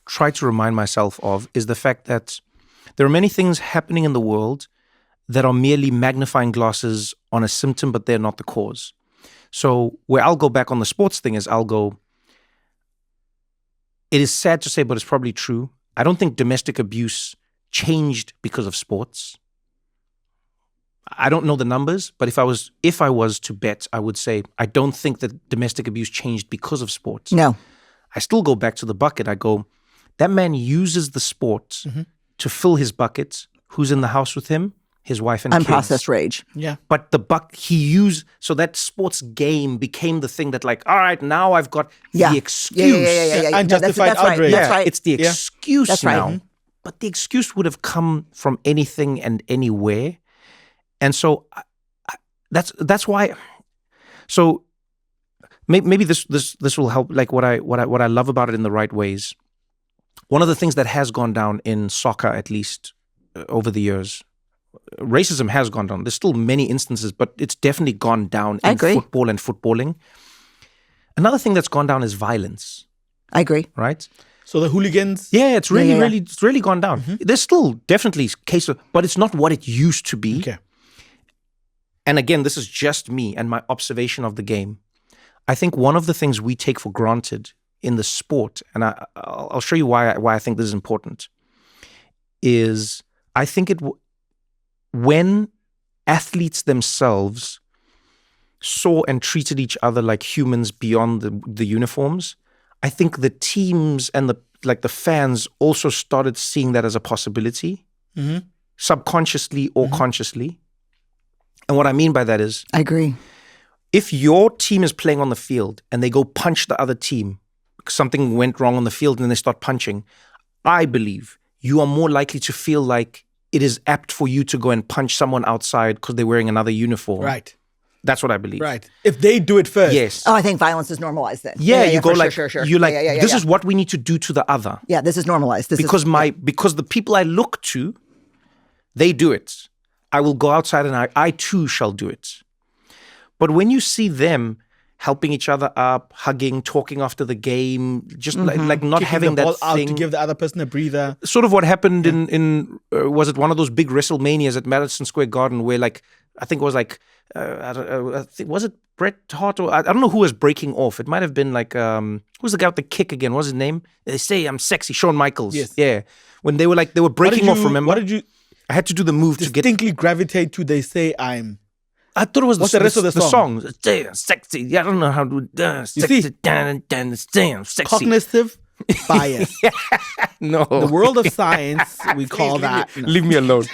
Speaker 2: try to remind myself of is the fact that there are many things happening in the world that are merely magnifying glasses on a symptom, but they're not the cause. So where I'll go back on the sports thing is I'll go, it is sad to say, but it's probably true. I don't think domestic abuse changed because of sports. I don't know the numbers, but if I was to bet, I would say I don't think that domestic abuse changed because of sports.
Speaker 1: No.
Speaker 2: I still go back to the bucket. I go, that man uses the sport to fill his bucket. Who's in the house with him? His wife and kids.
Speaker 1: Unprocessed rage.
Speaker 3: Yeah.
Speaker 2: But so that sports game became the thing that like, all right, now I've got the excuse.
Speaker 1: Yeah. No,
Speaker 3: Unjustified
Speaker 1: that's right.
Speaker 3: outrage.
Speaker 1: That's right.
Speaker 2: It's the excuse
Speaker 1: That's right.
Speaker 2: now. But the excuse would have come from anything and anywhere. And so that's why. So maybe this will help. Like what I love about it in the right ways. One of the things that has gone down in soccer, at least over the years, racism has gone down. There's still many instances, but it's definitely gone down in football and footballing. Another thing that's gone down is violence.
Speaker 1: I agree.
Speaker 2: Right?
Speaker 3: So the hooligans.
Speaker 2: Yeah, it's really gone down. There's still definitely cases, but it's not what it used to be.
Speaker 3: Okay.
Speaker 2: And again, this is just me and my observation of the game. I think one of the things we take for granted in the sport, and I'll show you why I think this is important, is I think when athletes themselves saw and treated each other like humans beyond the uniforms, I think the teams and the fans also started seeing that as a possibility, subconsciously or consciously. And what I mean by that is,
Speaker 1: I agree.
Speaker 2: if your team is playing on the field and they go punch the other team because something went wrong on the field and then they start punching, I believe you are more likely to feel like it is apt for you to go and punch someone outside because they're wearing another uniform.
Speaker 3: Right.
Speaker 2: That's what I believe.
Speaker 3: Right. If they do it first.
Speaker 2: Yes.
Speaker 1: Oh, I think violence is normalized then.
Speaker 2: Yeah, you go like,
Speaker 1: sure.
Speaker 2: you're like, this is what we need to do to the other.
Speaker 1: Yeah, this is normalized.
Speaker 2: Because the people I look to, they do it. I will go outside and I too shall do it. But when you see them helping each other up, hugging, talking after the game, just like not
Speaker 3: Kicking
Speaker 2: having
Speaker 3: the ball
Speaker 2: that
Speaker 3: out
Speaker 2: thing.
Speaker 3: to give the other person a breather.
Speaker 2: Sort of what happened in was it one of those big WrestleManias at Madison Square Garden where like, I think it was like, was it Bret Hart or I don't know who was breaking off. It might have been like, who's the guy with the kick again? What's his name? They say I'm sexy, Shawn Michaels.
Speaker 3: Yes.
Speaker 2: Yeah. When they were breaking off, remember?
Speaker 3: What did you
Speaker 2: I had to do the move to get.
Speaker 3: distinctly gravitate to? They say I'm.
Speaker 2: I thought it was
Speaker 3: What's the rest of the song?
Speaker 2: Damn, sexy. I don't know how to sexy.
Speaker 3: see?
Speaker 2: Damn, sexy.
Speaker 3: Cognitive bias.
Speaker 2: No.
Speaker 3: The world of science, we call that.
Speaker 2: Leave me alone.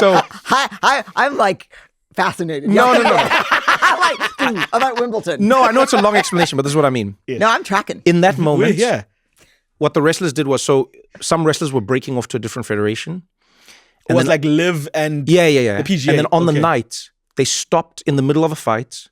Speaker 2: So
Speaker 1: I'm like fascinated.
Speaker 2: No.
Speaker 1: I'm like, about Wimbledon.
Speaker 2: No, I know it's a long explanation, but this is what I mean.
Speaker 1: No, I'm tracking.
Speaker 2: In that moment,
Speaker 3: Yeah.
Speaker 2: what the wrestlers did was, so some wrestlers were breaking off to a different federation.
Speaker 3: It was like Liv and
Speaker 2: Yeah.
Speaker 3: the PGA.
Speaker 2: And then on the
Speaker 3: Okay.
Speaker 2: night, they stopped in the middle of a fight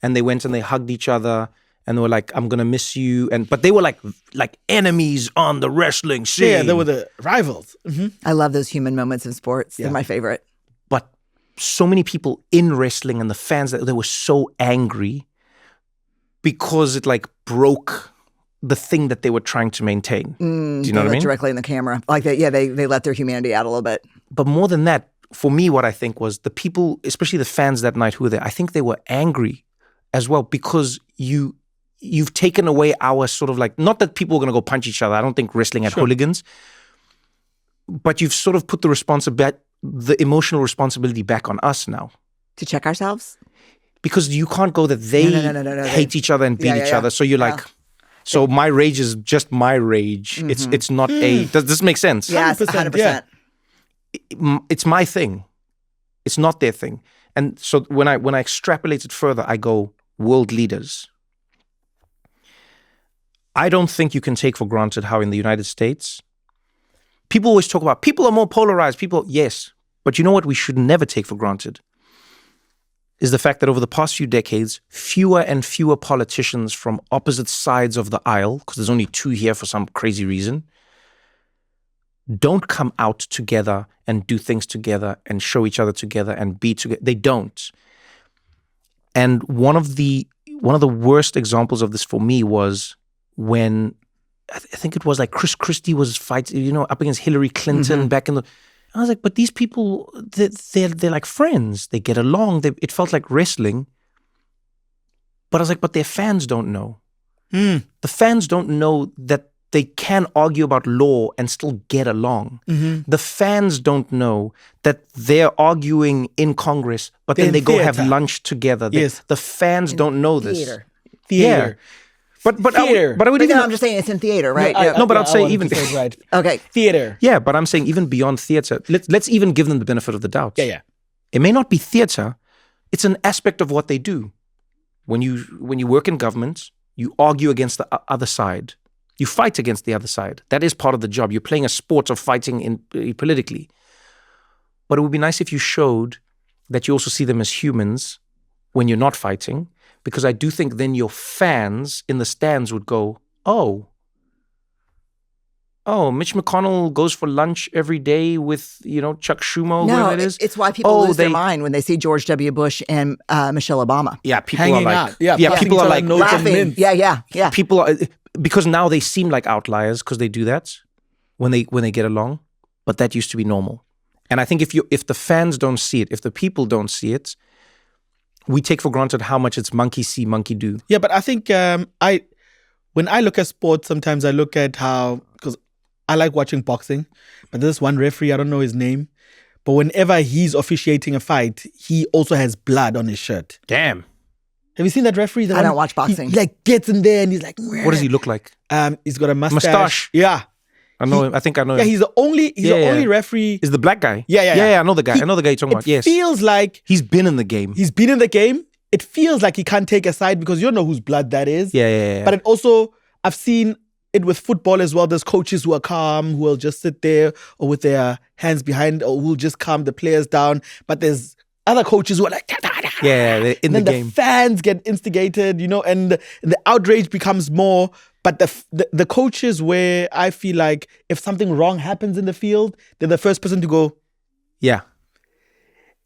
Speaker 2: and they went and they hugged each other and they were like, I'm going to miss you. But they were like enemies on the wrestling scene.
Speaker 3: Yeah, they were the rivals.
Speaker 1: I love those human moments in sports. They're my favorite.
Speaker 2: But so many people in wrestling and the fans, they were so angry because it like broke the thing that they were trying to maintain. Do you know what I mean?
Speaker 1: Directly in the camera. Like they let their humanity out a little bit.
Speaker 2: But more than that, for me, what I think was the people, especially the fans that night who were there, I think they were angry as well because you've taken away our sort of like, not that people were going to go punch each other. I don't think wrestling had hooligans, but you've sort of put the emotional responsibility back on us now.
Speaker 1: To check ourselves?
Speaker 2: Because you can't go that they
Speaker 1: No.
Speaker 2: hate each other and beat each other. So you're like, so my rage is just my rage. It's not a, does this make sense?
Speaker 1: Yes,
Speaker 3: 100%,
Speaker 1: 100%.
Speaker 3: yeah.
Speaker 2: it's my thing. It's not their thing. And so when I extrapolate it further, I go world leaders. I don't think you can take for granted how in the United States, people always talk about people are more polarized. Yes. But you know what we should never take for granted is the fact that over the past few decades, fewer and fewer politicians from opposite sides of the aisle, because there's only two here for some crazy reason, don't come out together and do things together and show each other together and be together. They don't. And one of the worst examples of this for me was when I think it was like Chris Christie was fighting, up against Hillary Clinton back in the. I was like, but these people, they're like friends. They get along. It felt like wrestling. But I was like, but their fans don't know. The fans don't know that they can argue about law and still get along. The fans don't know that they're arguing in Congress, but then they go have lunch together.
Speaker 3: Yes.
Speaker 2: The fans don't know this.
Speaker 1: Theater.
Speaker 2: Yeah. But I would even.
Speaker 1: I'm just saying it's in theater, right?
Speaker 2: But I'd say even.
Speaker 3: Right.
Speaker 1: Okay.
Speaker 3: Theater.
Speaker 2: Yeah, but I'm saying even beyond theater, let's even give them the benefit of the doubt.
Speaker 3: Yeah.
Speaker 2: It may not be theater, it's an aspect of what they do. When you work in government, you argue against the other side. You fight against the other side. That is part of the job. You're playing a sport of fighting politically. But it would be nice if you showed that you also see them as humans when you're not fighting, because I do think then your fans in the stands would go, oh, Mitch McConnell goes for lunch every day with, Chuck Schumer, whoever it is.
Speaker 1: It's why people lose their mind when they see George W. Bush and Michelle Obama.
Speaker 2: Yeah, people
Speaker 3: Hanging
Speaker 2: are
Speaker 3: out.
Speaker 2: like, people are like
Speaker 1: laughing. Yeah.
Speaker 2: People are, because now they seem like outliers because they do that when they get along, but that used to be normal. And I think if the fans don't see it, if the people don't see it, we take for granted how much it's monkey see, monkey do.
Speaker 3: Yeah, but I think when I look at sports, sometimes I look at how, because I like watching boxing, but there's one referee, I don't know his name, but whenever he's officiating a fight, he also has blood on his shirt.
Speaker 2: Damn.
Speaker 3: Have you seen that referee?
Speaker 1: I don't watch boxing.
Speaker 3: He gets in there and he's like, Meh.
Speaker 2: What does he look like?
Speaker 3: He's got a mustache. Yeah.
Speaker 2: I know him. I think I know him.
Speaker 3: Yeah, he's the only referee.
Speaker 2: Is the black guy?
Speaker 3: Yeah.
Speaker 2: I know the guy. I know the guy you're talking about. Yes.
Speaker 3: It feels like
Speaker 2: he's been in the game.
Speaker 3: It feels like he can't take a side because you don't know whose blood that is.
Speaker 2: Yeah.
Speaker 3: But it also, I've seen it with football as well. There's coaches who are calm, who will just sit there or with their hands behind, or who will just calm the players down. But there's other coaches who are like,
Speaker 2: they're in the game.
Speaker 3: The fans get instigated, and the outrage becomes more. But the coaches, where I feel like if something wrong happens in the field, they're the first person to go.
Speaker 2: Yeah.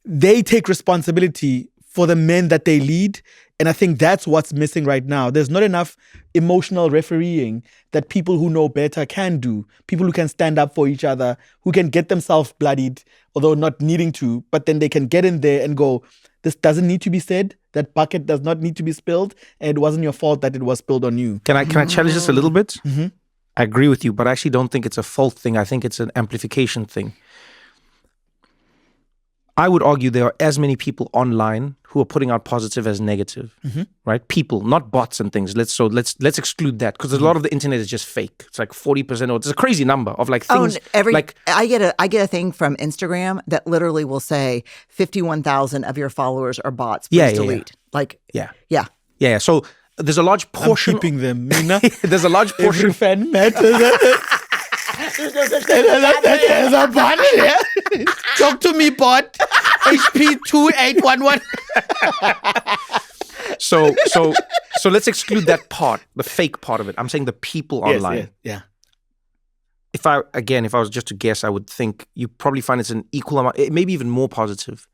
Speaker 3: They take responsibility for the men that they lead. And I think that's what's missing right now. There's not enough emotional refereeing that people who know better can do. People who can stand up for each other, who can get themselves bloodied, although not needing to, but then they can get in there and go, this doesn't need to be said. That bucket does not need to be spilled. And it wasn't your fault that it was spilled on you.
Speaker 2: Can I challenge this a little bit?
Speaker 3: Mm-hmm.
Speaker 2: I agree with you, but I actually don't think it's a fault thing. I think it's an amplification thing. I would argue there are as many people online who are putting out positive as negative, right? People, not bots and things. Let's exclude that, because a lot of the internet is just fake. It's like 40%, or it's a crazy number of like things.
Speaker 1: I get a thing from Instagram that literally will say 51,000 of your followers are bots. Please delete.
Speaker 2: Yeah. So there's a large portion.
Speaker 3: I'm keeping them, Mina.
Speaker 2: There's a large portion.
Speaker 3: Every fan matters. There's a bot here. Talk to me, bot. HP 2811.
Speaker 2: So let's exclude that part, the fake part of it. I'm saying the people online.
Speaker 3: Yeah.
Speaker 2: If I was just to guess, I would think you probably find it's an equal amount, maybe even more positive.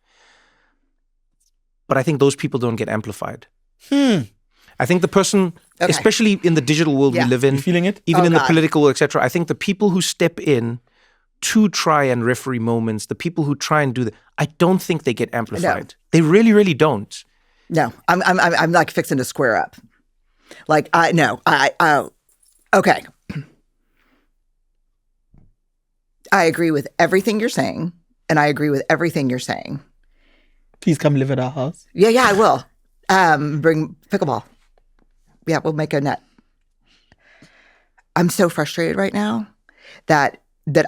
Speaker 2: But I think those people don't get amplified. I think the person, especially in the digital world we live in,
Speaker 3: you feeling it?
Speaker 2: Even in the political world, etc., I think the people who step in to try and referee moments, the people who try and do that, I don't think they get amplified. No. They really, really don't.
Speaker 1: No, I'm like fixing to square up. Okay. I agree with everything you're saying, and I agree with everything you're saying.
Speaker 3: Please come live at our house.
Speaker 1: Yeah, I will. Bring pickleball. Yeah, we'll make a net. I'm so frustrated right now that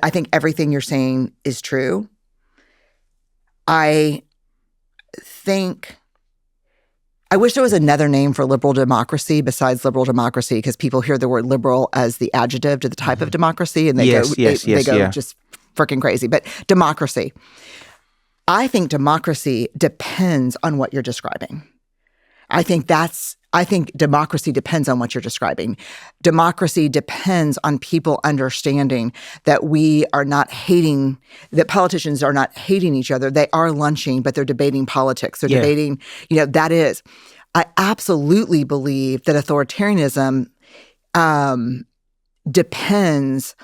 Speaker 1: I think everything you're saying is true, I think I wish there was another name for liberal democracy besides liberal democracy, because people hear the word liberal as the adjective to the type of democracy, and they go just freaking crazy. But democracy. I think democracy depends on what you're describing. I think democracy depends on what you're describing. Democracy depends on people understanding that that politicians are not hating each other. They are lunching, but they're debating politics. They're debating, that is. I absolutely believe that authoritarianism depends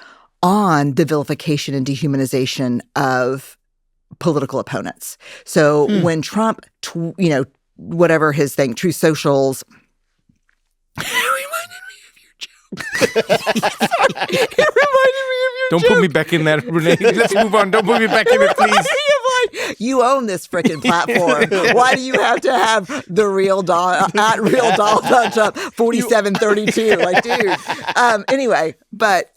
Speaker 1: on the vilification and dehumanization of political opponents. So when Trump, whatever his thing, True Socials, it reminded me of your joke. Sorry, it reminded me of your
Speaker 2: Don't
Speaker 1: joke.
Speaker 2: put me back in that, Brené. Let's move on. Don't put me back in it, please.
Speaker 1: You own this freaking platform. Why do you have to have the real doll at real doll touch up 4732? Like, dude. Anyway, but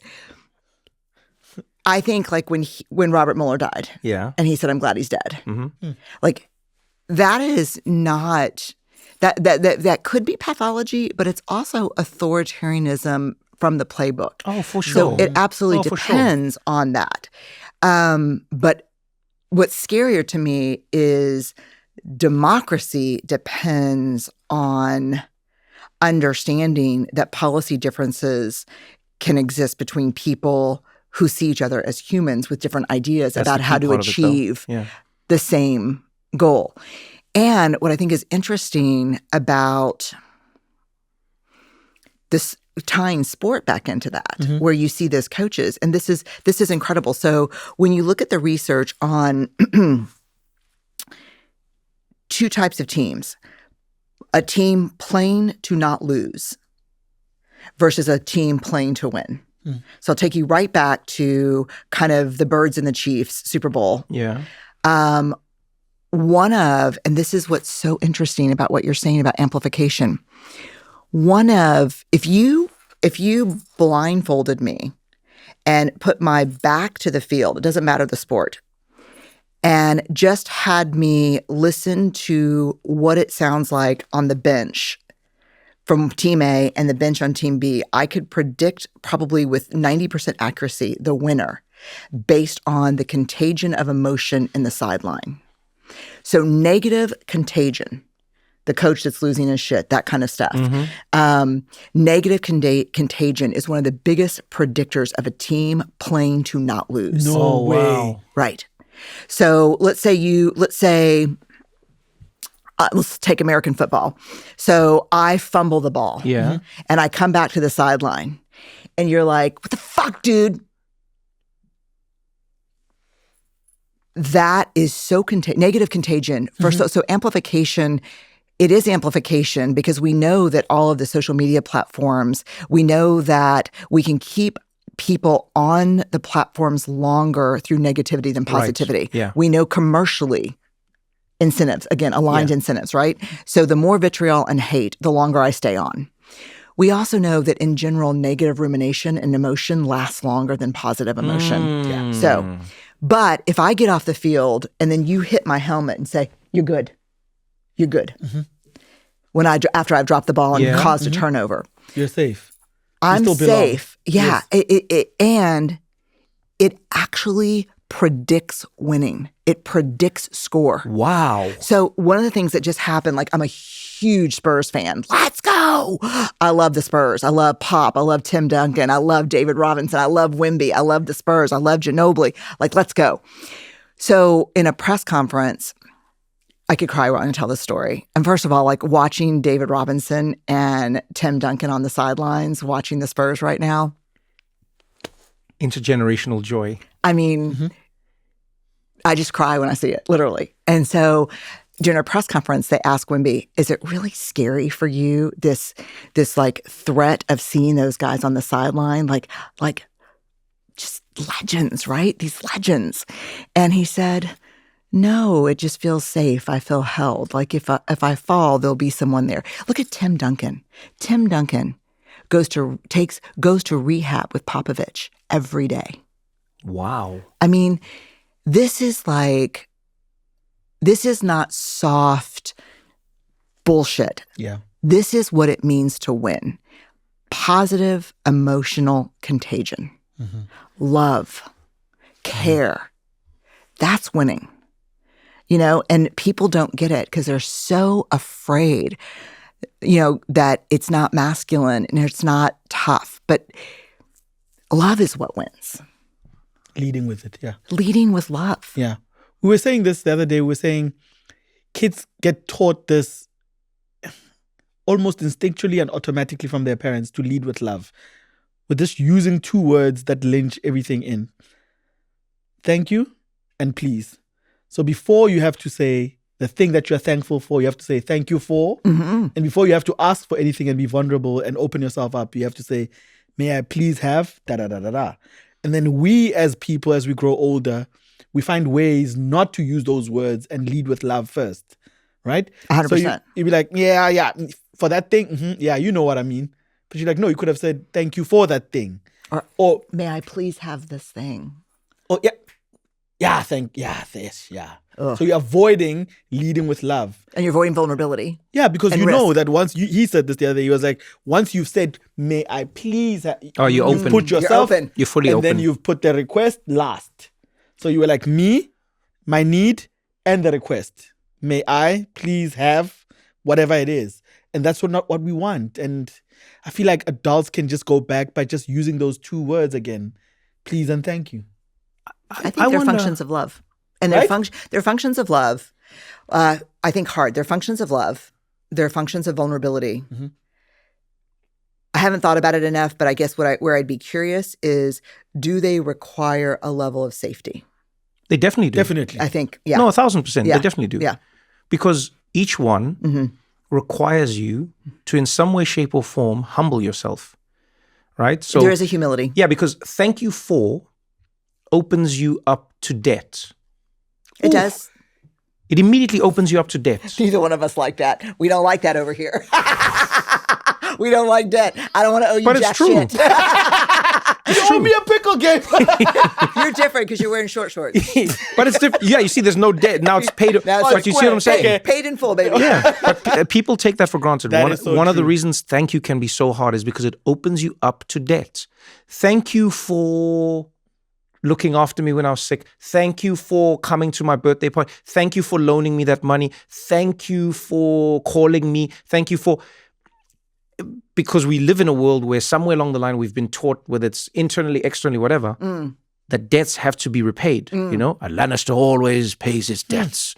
Speaker 1: I think like when Robert Mueller died, and he said, "I'm glad he's dead." Like, that is not that could be pathology, but it's also authoritarianism from the playbook.
Speaker 2: Oh, for sure.
Speaker 1: So it absolutely depends on that. But what's scarier to me is democracy depends on understanding that policy differences can exist between people who see each other as humans with different ideas about how to achieve the same goal. And what I think is interesting about this, tying sport back into that, where you see those coaches, and this is incredible. So when you look at the research on two types of teams, a team playing to not lose versus a team playing to win. So I'll take you right back to kind of the Birds and the Chiefs Super Bowl. And this is what's so interesting about what you're saying about amplification. If you blindfolded me and put my back to the field, it doesn't matter the sport, and just had me listen to what it sounds like on the bench from Team A and the bench on Team B, I could predict probably with 90% accuracy the winner based on the contagion of emotion in the sideline. So negative contagion, the coach that's losing his shit, that kind of stuff. Negative contagion is one of the biggest predictors of a team playing to not lose.
Speaker 3: No way. Wow.
Speaker 1: Right. So let's take American football. So I fumble the ball. And I come back to the sideline. And you're like, what the fuck, dude? That is so negative contagion. So amplification, it is amplification because we know that all of the social media platforms, we know that we can keep people on the platforms longer through negativity than positivity. We know commercially incentives, again, aligned incentives, right? So the more vitriol and hate, the longer I stay on. We also know that in general, negative rumination and emotion lasts longer than positive emotion. So, but if I get off the field and then you hit my helmet and say, "You're good. You're good." After I've dropped the ball and caused a turnover.
Speaker 3: You're safe.
Speaker 1: I'm safe. Yeah. And it actually predicts winning. It predicts score.
Speaker 2: Wow.
Speaker 1: So one of the things that just happened, like I'm a huge Spurs fan. Let's go. I love the Spurs. I love Pop. I love Tim Duncan. I love David Robinson. I love Wemby. I love the Spurs. I love Ginobili. Like, let's go. So in a press conference, I could cry while I tell this story. And first of all, like watching David Robinson and Tim Duncan on the sidelines, watching the Spurs right now.
Speaker 2: Intergenerational joy.
Speaker 1: I mean, I just cry when I see it, literally. And so during a press conference, they asked Wemby, "Is it really scary for you, this like threat of seeing those guys on the sideline? Like just legends, right? These legends." And he said, "No, it just feels safe. I feel held. Like if I fall, there'll be someone there." Look at Tim Duncan. Tim Duncan goes to rehab with Popovich every day.
Speaker 2: Wow.
Speaker 1: I mean, this is like This is not soft bullshit.
Speaker 3: Yeah.
Speaker 1: This is what it means to win. Positive emotional contagion. Love, care. That's winning. And people don't get it because they're so afraid, that it's not masculine and it's not tough. But love is what wins.
Speaker 3: Leading with it, yeah.
Speaker 1: Leading with love.
Speaker 3: Yeah. We were saying this the other day. We were saying kids get taught this almost instinctually and automatically from their parents to lead with love. We're just using two words that lynch everything in. Thank you and please. So before you have to say the thing that you're thankful for, you have to say thank you for. And before you have to ask for anything and be vulnerable and open yourself up, you have to say, may I please have da-da-da-da-da. And then we as people, as we grow older, we find ways not to use those words and lead with love first, right?
Speaker 1: 100%.
Speaker 3: So you'd be like, yeah, for that thing, yeah, you know what I mean. But you're like, no, you could have said thank you for that thing.
Speaker 1: Or may I please have this thing?
Speaker 3: Oh, yeah. Yeah, this. So you're avoiding leading with love.
Speaker 1: And you're avoiding vulnerability.
Speaker 3: Yeah, because
Speaker 1: and
Speaker 3: you know
Speaker 1: risk.
Speaker 3: that once he said this the other day, he was like, once you've said, may I please,
Speaker 2: you're
Speaker 3: you've
Speaker 2: open.
Speaker 3: put yourself,
Speaker 1: You're open.
Speaker 2: You're fully
Speaker 3: and
Speaker 2: open.
Speaker 3: then you've put the request last. So you were like, me, my need, and the request. May I please have whatever it is. And that's not what we want. And I feel like adults can just go back by just using those two words again. Please and thank you.
Speaker 1: I think they're functions of love. And
Speaker 3: Right?
Speaker 1: they're functions of love. I think hard. They're functions of love. They're functions of vulnerability. I haven't thought about it enough, but I guess where I'd be curious is, do they require a level of safety?
Speaker 2: They definitely do.
Speaker 3: Definitely.
Speaker 1: I think, yeah.
Speaker 2: No, 1,000%.
Speaker 1: Yeah.
Speaker 2: They definitely do.
Speaker 1: Yeah.
Speaker 2: Because each one requires you to, in some way, shape, or form, humble yourself. Right? So
Speaker 1: There is a humility.
Speaker 2: yeah, because thank you for opens you up to debt.
Speaker 1: It does.
Speaker 2: It immediately opens you up to debt.
Speaker 1: Neither one of us like that. We don't like that over here. We don't like debt. I don't want to owe you
Speaker 2: But it's
Speaker 1: jack
Speaker 2: true.
Speaker 1: shit.
Speaker 3: You owe me a pickle game.
Speaker 1: You're different because you're wearing short shorts.
Speaker 2: But it's different. Yeah, you see, there's no debt. Now it's paid.
Speaker 1: Now
Speaker 2: But you see what I'm saying?
Speaker 1: Paid in full, baby.
Speaker 2: Yeah, but people take that for granted.
Speaker 3: That
Speaker 2: One
Speaker 3: is so
Speaker 2: of the
Speaker 3: true.
Speaker 2: reasons thank you can be so hard is because it opens you up to debt. Thank you for looking after me when I was sick. Thank you for coming to my birthday party. Thank you for loaning me that money. Thank you for calling me. Thank you for... Because we live in a world where somewhere along the line we've been taught, whether it's internally, externally, whatever, that debts have to be repaid. You know, a Lannister always pays his debts.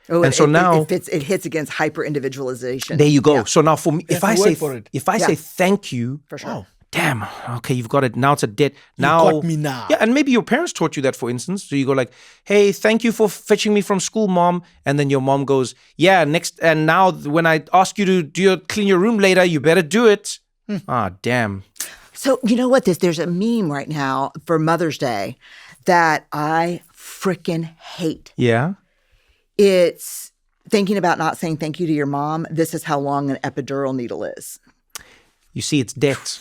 Speaker 1: Oh,
Speaker 2: And so now-
Speaker 1: it hits against hyper individualization.
Speaker 2: There you go.
Speaker 1: Yeah.
Speaker 2: So now for me, if
Speaker 3: That's
Speaker 2: I
Speaker 3: the
Speaker 2: say
Speaker 3: word for it.
Speaker 2: if I
Speaker 1: Yeah.
Speaker 2: say thank you,
Speaker 1: For sure.
Speaker 2: damn, okay, you've got it. Now it's a debt. Now
Speaker 3: got me now.
Speaker 2: Yeah, and maybe your parents taught you that, for instance. So you go like, hey, thank you for fetching me from school, mom. And then your mom goes, yeah, next. And now when I ask you to clean your room later, you better do it. Ah, damn.
Speaker 1: So you know what? There's a meme right now for Mother's Day that I freaking hate.
Speaker 2: Yeah.
Speaker 1: It's thinking about not saying thank you to your mom. This is how long an epidural needle is.
Speaker 2: You see, it's debt.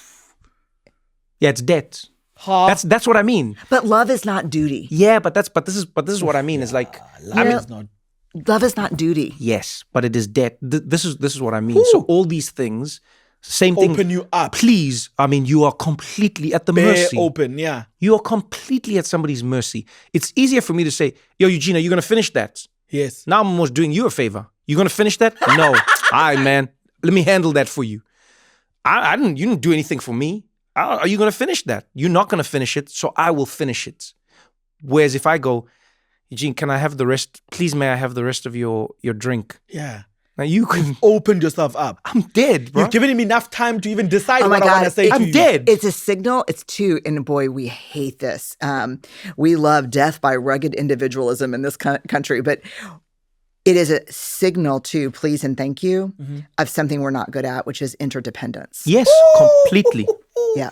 Speaker 2: Yeah, it's debt.
Speaker 3: Huh?
Speaker 2: That's what I mean.
Speaker 1: But love is not duty.
Speaker 2: Yeah, but this is what I mean. It's like
Speaker 3: Love is not.
Speaker 1: Love is not duty.
Speaker 2: yes, but it is debt. This is what I mean. So all these things, same thing.
Speaker 3: Open you up.
Speaker 2: Please, I mean, you are completely at the
Speaker 3: Bare
Speaker 2: mercy.
Speaker 3: open, yeah.
Speaker 2: You are completely at somebody's mercy. It's easier for me to say, yo, Eugene, are you going to finish that?
Speaker 3: Yes.
Speaker 2: Now I'm almost doing you a favor. You going to finish that? No. All right, man. Let me handle that for you. You didn't do anything for me. Are you going to finish that? You're not going to finish it, so I will finish it. Whereas if I go, Eugene, can I have the rest? Please, may I have the rest of your drink?
Speaker 3: Yeah.
Speaker 2: Now you can...
Speaker 3: Opened yourself up.
Speaker 2: I'm dead, bro.
Speaker 3: You've given him enough time to even decide
Speaker 1: Oh my
Speaker 3: what I
Speaker 1: God,
Speaker 3: want to say to
Speaker 2: I'm
Speaker 3: you.
Speaker 2: dead.
Speaker 1: It's a signal. It's two. And boy, we hate this. We love death by rugged individualism in this country. But it is a signal to please and thank you of something we're not good at, which is interdependence.
Speaker 2: Yes, completely.
Speaker 1: Yeah.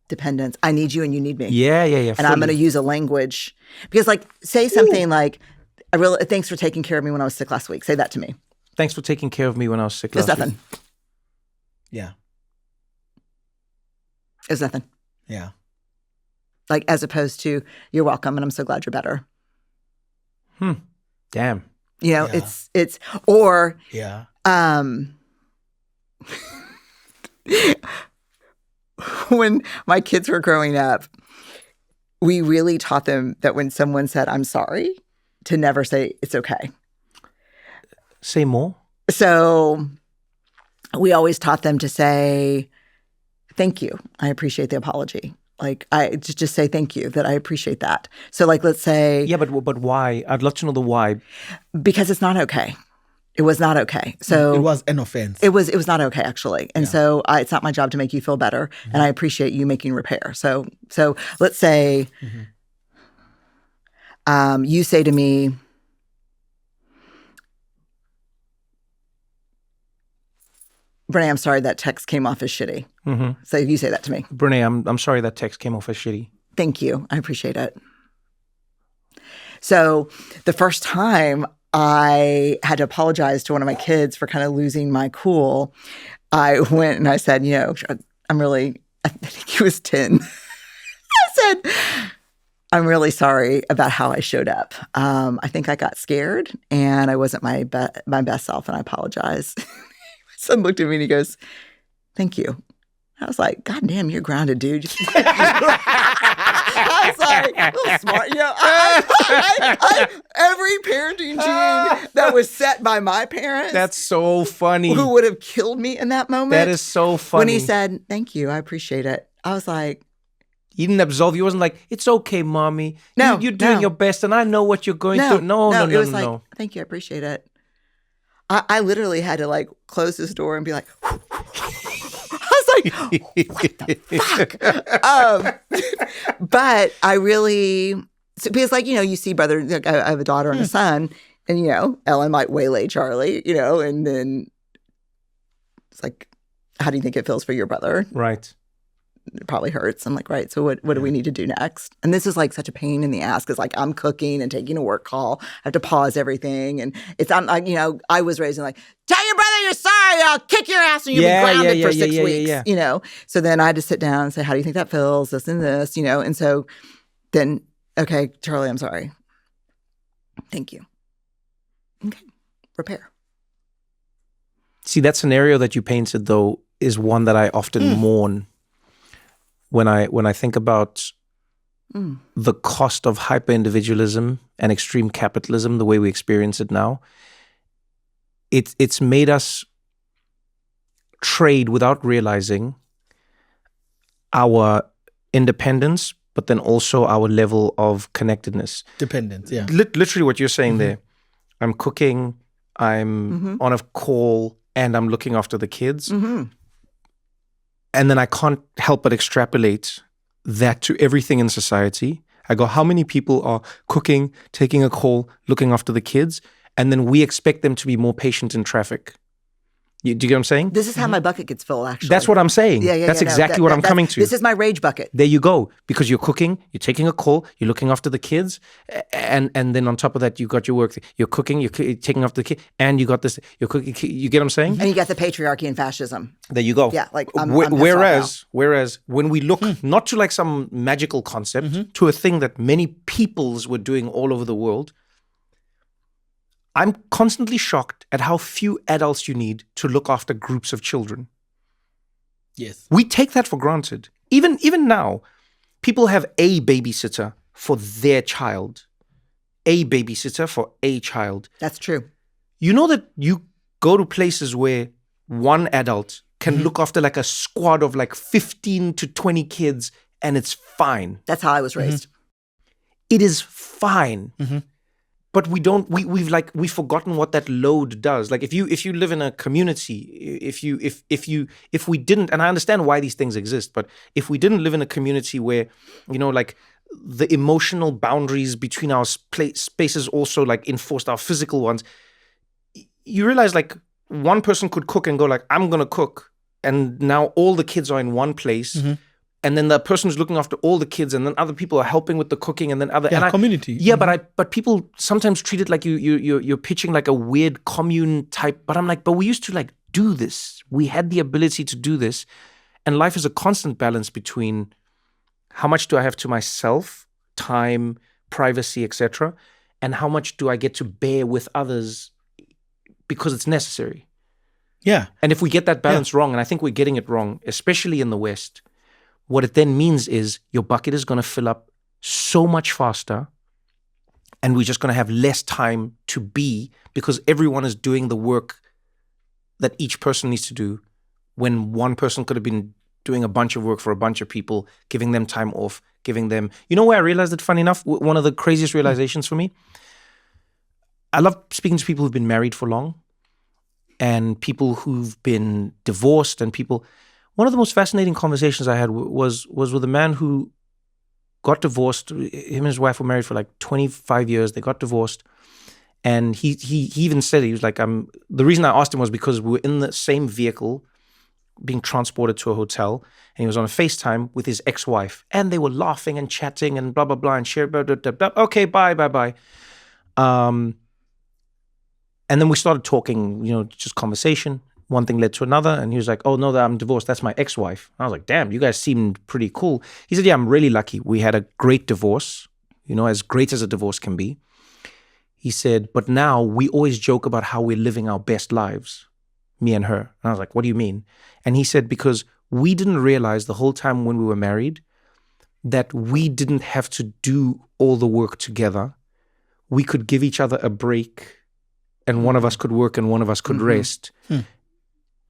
Speaker 1: Dependence. I need you and you need me.
Speaker 2: Yeah.
Speaker 1: And I'm going to use a language because, like, say something like, thanks for taking care of me when I was sick last week. Say that to me.
Speaker 2: Thanks for taking care of me when I was sick
Speaker 1: It's
Speaker 2: last
Speaker 1: nothing.
Speaker 2: week.
Speaker 3: Yeah.
Speaker 1: It's nothing.
Speaker 3: Yeah.
Speaker 1: Like, as opposed to, you're welcome and I'm so glad you're better.
Speaker 2: Damn.
Speaker 1: You know,
Speaker 3: Yeah.
Speaker 1: it's or
Speaker 3: Yeah.
Speaker 1: when my kids were growing up, we really taught them that when someone said, I'm sorry, to never say it's okay.
Speaker 2: Say more.
Speaker 1: So we always taught them to say, thank you. I appreciate the apology. Like, I just say thank you, that I appreciate that. So, like, let's say...
Speaker 2: Yeah, but why? I'd love to know the why.
Speaker 1: Because it's not okay. It was not okay. So
Speaker 3: It was an offense.
Speaker 1: It was not okay, actually. And so it's not my job to make you feel better. And I appreciate you making repair. So let's say you say to me, Brené, I'm sorry that text came off as shitty. So you say that to me.
Speaker 2: Brené, I'm sorry that text came off as shitty.
Speaker 1: Thank you. I appreciate it. So the first time I had to apologize to one of my kids for kind of losing my cool, I went and I said, you know, I think he was 10. I said, I'm really sorry about how I showed up. I think I got scared and I wasn't my best self, and I apologize. My son looked at me and he goes, thank you. I was like, God damn, you're grounded, dude. I was like, a little smart. You know, I every parenting gene that was set by my parents.
Speaker 2: That's so funny.
Speaker 1: Who would have killed me in that moment.
Speaker 2: That is so funny.
Speaker 1: When he said, thank you, I appreciate it. I was like,
Speaker 2: he didn't absolve you. He wasn't like, it's okay, mommy.
Speaker 1: No,
Speaker 2: you're doing your best and I know what you're going through. No.
Speaker 1: It was like, thank you, I appreciate it. I literally had to like close this door and be like, I was like, what the fuck? But I really, because like, you know, you see brother, like, I have a daughter and a son, and, you know, Ellen might waylay Charlie, you know, and then it's like, how do you think it feels for your brother?
Speaker 2: Right.
Speaker 1: It probably hurts. I'm like, right, so what do we need to do next? And this is like such a pain in the ass because like I'm cooking and taking a work call. I have to pause everything. And I'm like, you know, I was raised in like, tell your brother you're sorry, I'll kick your ass and you'll be grounded for 6 weeks. You know? So then I had to sit down and say, how do you think that feels? This and this, you know? And so then, okay, Charlie, I'm sorry. Thank you. Okay, repair.
Speaker 2: See, that scenario that you painted though is one that I often mourn. When I think about the cost of hyper-individualism and extreme capitalism, the way we experience it now, it's made us trade without realizing our independence, but then also our level of connectedness.
Speaker 3: Dependence, yeah.
Speaker 2: Literally what you're saying there. I'm cooking, I'm on a call, and I'm looking after the kids. And then I can't help but extrapolate that to everything in society. I go, how many people are cooking, taking a call, looking after the kids, and then we expect them to be more patient in traffic? Do you get what I'm saying?
Speaker 1: This is how my bucket gets full, actually.
Speaker 2: That's what I'm saying. That's exactly what I'm coming to.
Speaker 1: This is my rage bucket.
Speaker 2: There you go. Because you're cooking, you're taking a call, you're looking after the kids, and then on top of that, you got your work. You're cooking, you're taking after the kid, and you got this. You're cooking. You get what I'm saying?
Speaker 1: And you got the patriarchy and fascism.
Speaker 2: There you go.
Speaker 1: Yeah, like
Speaker 2: whereas when we look not to like some magical concept, to a thing that many peoples were doing all over the world, I'm constantly shocked at how few adults you need to look after groups of children.
Speaker 3: Yes.
Speaker 2: We take that for granted. Even now, people have a babysitter for their child. A babysitter for a child.
Speaker 1: That's true.
Speaker 2: You know that you go to places where one adult can look after like a squad of like 15 to 20 kids and it's fine.
Speaker 1: That's how I was raised.
Speaker 2: It is fine. But we've forgotten what that load does. Like if you live in a community, if we didn't, and I understand why these things exist, but if we didn't live in a community where, you know, like the emotional boundaries between our spaces also like enforced our physical ones, you realize like one person could cook and go like, I'm gonna cook, and now all the kids are in one place. And then the person who's looking after all the kids, and then other people are helping with the cooking, and then other
Speaker 3: community.
Speaker 2: Yeah, but people sometimes treat it like you're pitching like a weird commune type. But I'm like, but we used to like do this. We had the ability to do this, and life is a constant balance between how much do I have to myself, time, privacy, etc., and how much do I get to bear with others because it's necessary.
Speaker 3: Yeah.
Speaker 2: And if we get that balance wrong, and I think we're getting it wrong, especially in the West, what it then means is your bucket is going to fill up so much faster, and we're just going to have less time to be, because everyone is doing the work that each person needs to do, when one person could have been doing a bunch of work for a bunch of people, giving them time off, giving them... You know where I realized it, funny enough? One of the craziest realizations for me? I love speaking to people who've been married for long, and people who've been divorced, and people... One of the most fascinating conversations I had was with a man who got divorced. Him and his wife were married for like 25 years. They got divorced. And he even said, he was like, the reason I asked him was because we were in the same vehicle being transported to a hotel, and he was on a FaceTime with his ex-wife, and they were laughing and chatting and blah, blah, blah, and share, blah, blah, blah, blah. Okay, bye. And then we started talking, just conversation. One thing led to another, and he was like, oh, no, I'm divorced. That's my ex-wife. I was like, damn, you guys seemed pretty cool. He said, yeah, I'm really lucky. We had a great divorce, as great as a divorce can be. He said, but now we always joke about how we're living our best lives, me and her. And I was like, what do you mean? And he said, because we didn't realize the whole time when we were married that we didn't have to do all the work together. We could give each other a break, and one of us could work and one of us could rest.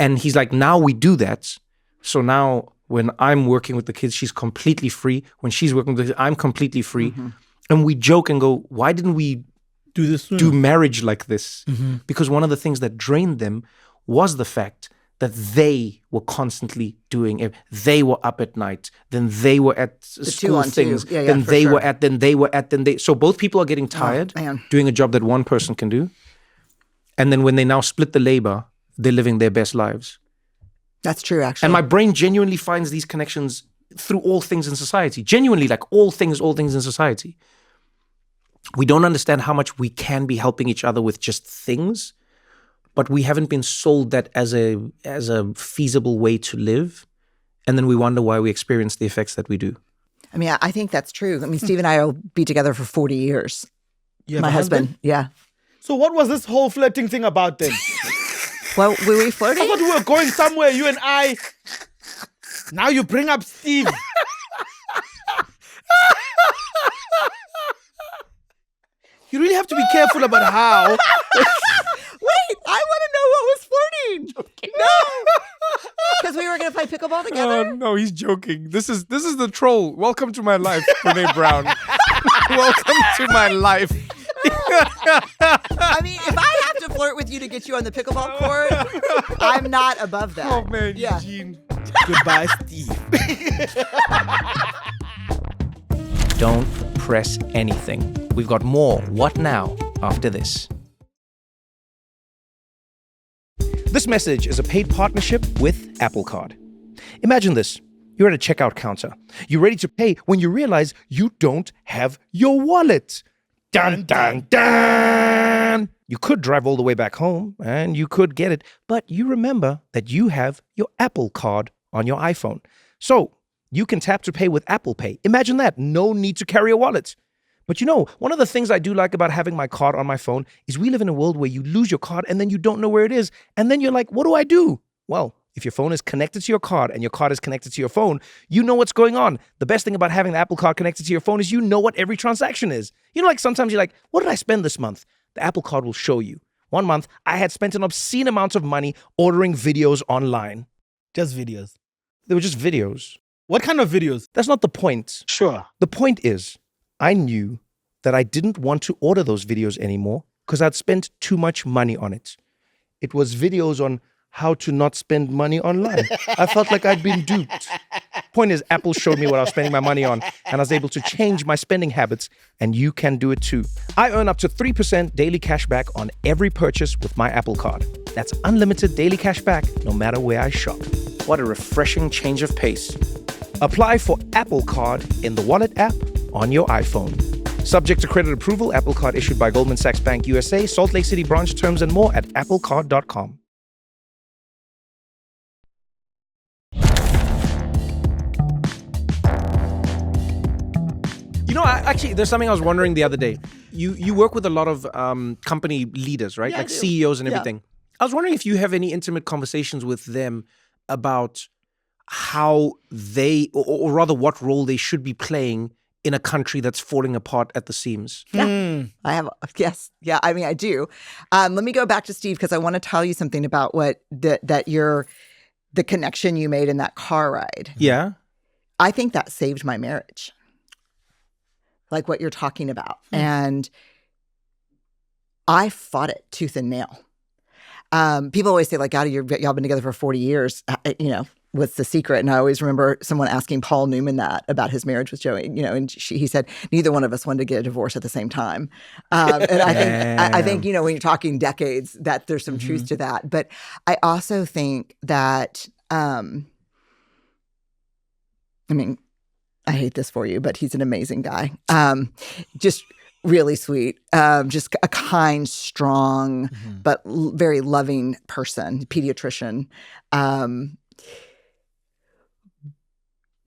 Speaker 2: And he's like, now we do that. So now when I'm working with the kids, she's completely free. When she's working with the kids, I'm completely free. And we joke and go, why didn't we do marriage like this? Because one of the things that drained them was the fact that they were constantly doing it. They were up at night. Then they were at school things. Then they were at, then they were at, then they... So both people are getting tired doing a job that one person can do. And then when they now split the labor, they're living their best lives.
Speaker 1: That's true, actually.
Speaker 2: And my brain genuinely finds these connections through all things in society. Genuinely, like all things in society. We don't understand how much we can be helping each other with just things, but we haven't been sold that as a feasible way to live. And then we wonder why we experience the effects that we do.
Speaker 1: I mean, I think that's true. I mean, Steve and I will be together for 40 years.
Speaker 3: My husband?
Speaker 1: Yeah.
Speaker 3: So what was this whole flirting thing about then?
Speaker 1: Well, were we flirting?
Speaker 3: I thought we were going somewhere, you and I. Now you bring up Steve. You really have to be careful about how.
Speaker 1: Wait, I want to know what was flirting. No, because we were going to play pickleball together.
Speaker 2: Oh no, he's joking. This is the troll. Welcome to my life, Brené Brown. Welcome to my life.
Speaker 1: I mean, if I have to flirt with you to get you on the pickleball court, I'm not above that.
Speaker 2: Oh man, Eugene.
Speaker 3: Goodbye, Steve.
Speaker 2: Don't press anything. We've got more What Now after this. This message is a paid partnership with Apple Card. Imagine this. You're at a checkout counter. You're ready to pay when you realize you don't have your wallet. Dun, dun, dun! You could drive all the way back home and you could get it, but you remember that you have your Apple Card on your iPhone. So you can tap to pay with Apple Pay. Imagine that. No need to carry a wallet. But one of the things I do like about having my card on my phone is we live in a world where you lose your card and then you don't know where it is. And then you're like, what do I do? Well, if your phone is connected to your card and your card is connected to your phone, you know what's going on. The best thing about having the Apple Card connected to your phone is you know what every transaction is. Like sometimes you're like, what did I spend this month? The Apple Card will show you. One month, I had spent an obscene amount of money ordering videos online.
Speaker 3: Just videos.
Speaker 2: They were just videos.
Speaker 3: What kind of videos?
Speaker 2: That's not the point.
Speaker 3: Sure.
Speaker 2: The point is, I knew that I didn't want to order those videos anymore because I'd spent too much money on it. It was videos on how to not spend money online. I felt like I'd been duped. Point is, Apple showed me what I was spending my money on, and I was able to change my spending habits, and you can do it too. I earn up to 3% daily cash back on every purchase with my Apple Card. That's unlimited daily cash back, no matter where I shop. What a refreshing change of pace. Apply for Apple Card in the Wallet app on your iPhone. Subject to credit approval, Apple Card issued by Goldman Sachs Bank USA, Salt Lake City branch. Terms and more at applecard.com. Actually, there's something I was wondering the other day. You work with a lot of company leaders, right?
Speaker 1: Yeah,
Speaker 2: like
Speaker 1: I do.
Speaker 2: CEOs and
Speaker 1: Yeah.
Speaker 2: everything. I was wondering if you have any intimate conversations with them about how they, or rather what role they should be playing in a country that's falling apart at the seams.
Speaker 1: Yeah, I have. Yes, yeah. I mean, I do. Let me go back to Steve because I want to tell you something about the connection you made in that car ride.
Speaker 2: Yeah.
Speaker 1: I think that saved my marriage. Like what you're talking about, and I fought it tooth and nail. People always say, like, God, y'all been together for 40 years. What's the secret? And I always remember someone asking Paul Newman that about his marriage with Joey, and he said, neither one of us wanted to get a divorce at the same time. And I think, when you're talking decades, that there's some truth to that. But I also think that, I hate this for you, but he's an amazing guy. Just really sweet, just a kind, strong, but very loving person, pediatrician.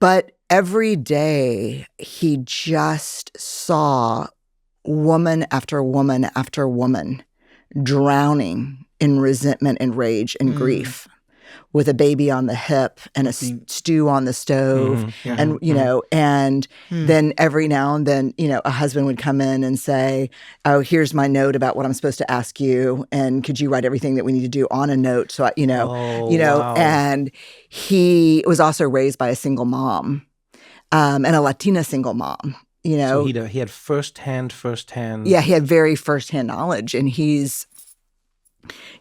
Speaker 1: But every day he just saw woman after woman after woman drowning in resentment and rage and grief, with a baby on the hip and a stew on the stove. And, then every now and then, a husband would come in and say, oh, here's my note about what I'm supposed to ask you. And could you write everything that we need to do on a note? So,
Speaker 2: wow.
Speaker 1: And he was also raised by a single mom, and a Latina single mom,
Speaker 2: So he had firsthand.
Speaker 1: Yeah, he had very firsthand knowledge. And he's,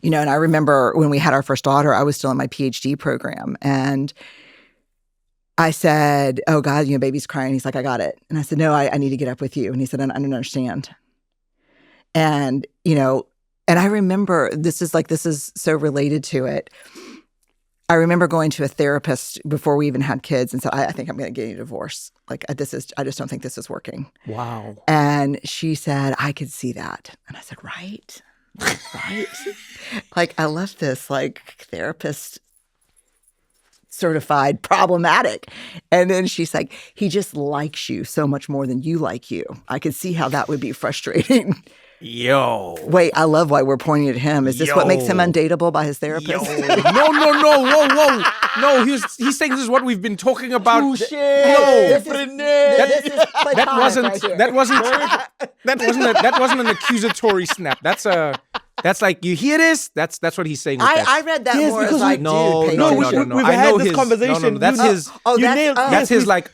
Speaker 1: and I remember when we had our first daughter, I was still in my PhD program. And I said, oh, God, baby's crying. He's like, I got it. And I said, no, I need to get up with you. And he said, I don't understand. And, and I remember, this is so related to it. I remember going to a therapist before we even had kids and said, I think I'm going to get a divorce. Like, I just don't think this is working.
Speaker 2: Wow.
Speaker 1: And she said, I could see that. And I said, right? Like, I left this therapist certified problematic. And then she's like, he just likes you so much more than you like you. I could see how that would be frustrating.
Speaker 2: Yo.
Speaker 1: Wait, I love why we're pointing at him. Is this what makes him undateable by his therapist?
Speaker 2: No, whoa. No, he's saying this is what we've been talking about.
Speaker 1: Touché.
Speaker 2: No. That wasn't an accusatory snap. That's like, you hear this? That's what he's saying. With
Speaker 1: I read that more as like,
Speaker 2: no.
Speaker 3: We've had this conversation.
Speaker 2: No, that's his.
Speaker 3: That's
Speaker 2: his like.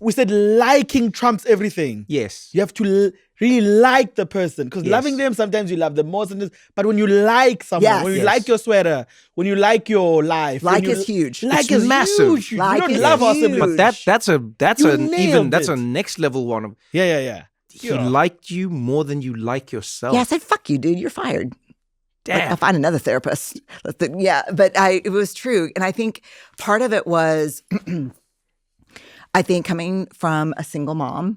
Speaker 3: We said liking trumps everything.
Speaker 2: Yes.
Speaker 3: You have to really like the person, because
Speaker 2: Yes.
Speaker 3: loving them, sometimes you love them more than this. But when you like someone, when you like your sweater, when you like your life,
Speaker 1: is huge.
Speaker 3: Like
Speaker 2: It's
Speaker 3: is
Speaker 2: massive.
Speaker 3: Huge.
Speaker 1: Like
Speaker 3: we don't
Speaker 1: is
Speaker 3: love our
Speaker 1: huge.
Speaker 3: siblings.
Speaker 2: But that's
Speaker 3: nailed
Speaker 2: a
Speaker 3: it.
Speaker 2: next level one.
Speaker 3: Yeah.
Speaker 2: He liked you more than you like yourself.
Speaker 1: Yeah, I said, fuck you, dude. You're fired.
Speaker 2: Damn.
Speaker 1: I'll find another therapist. But it was true. And I think part of it was, I think coming from a single mom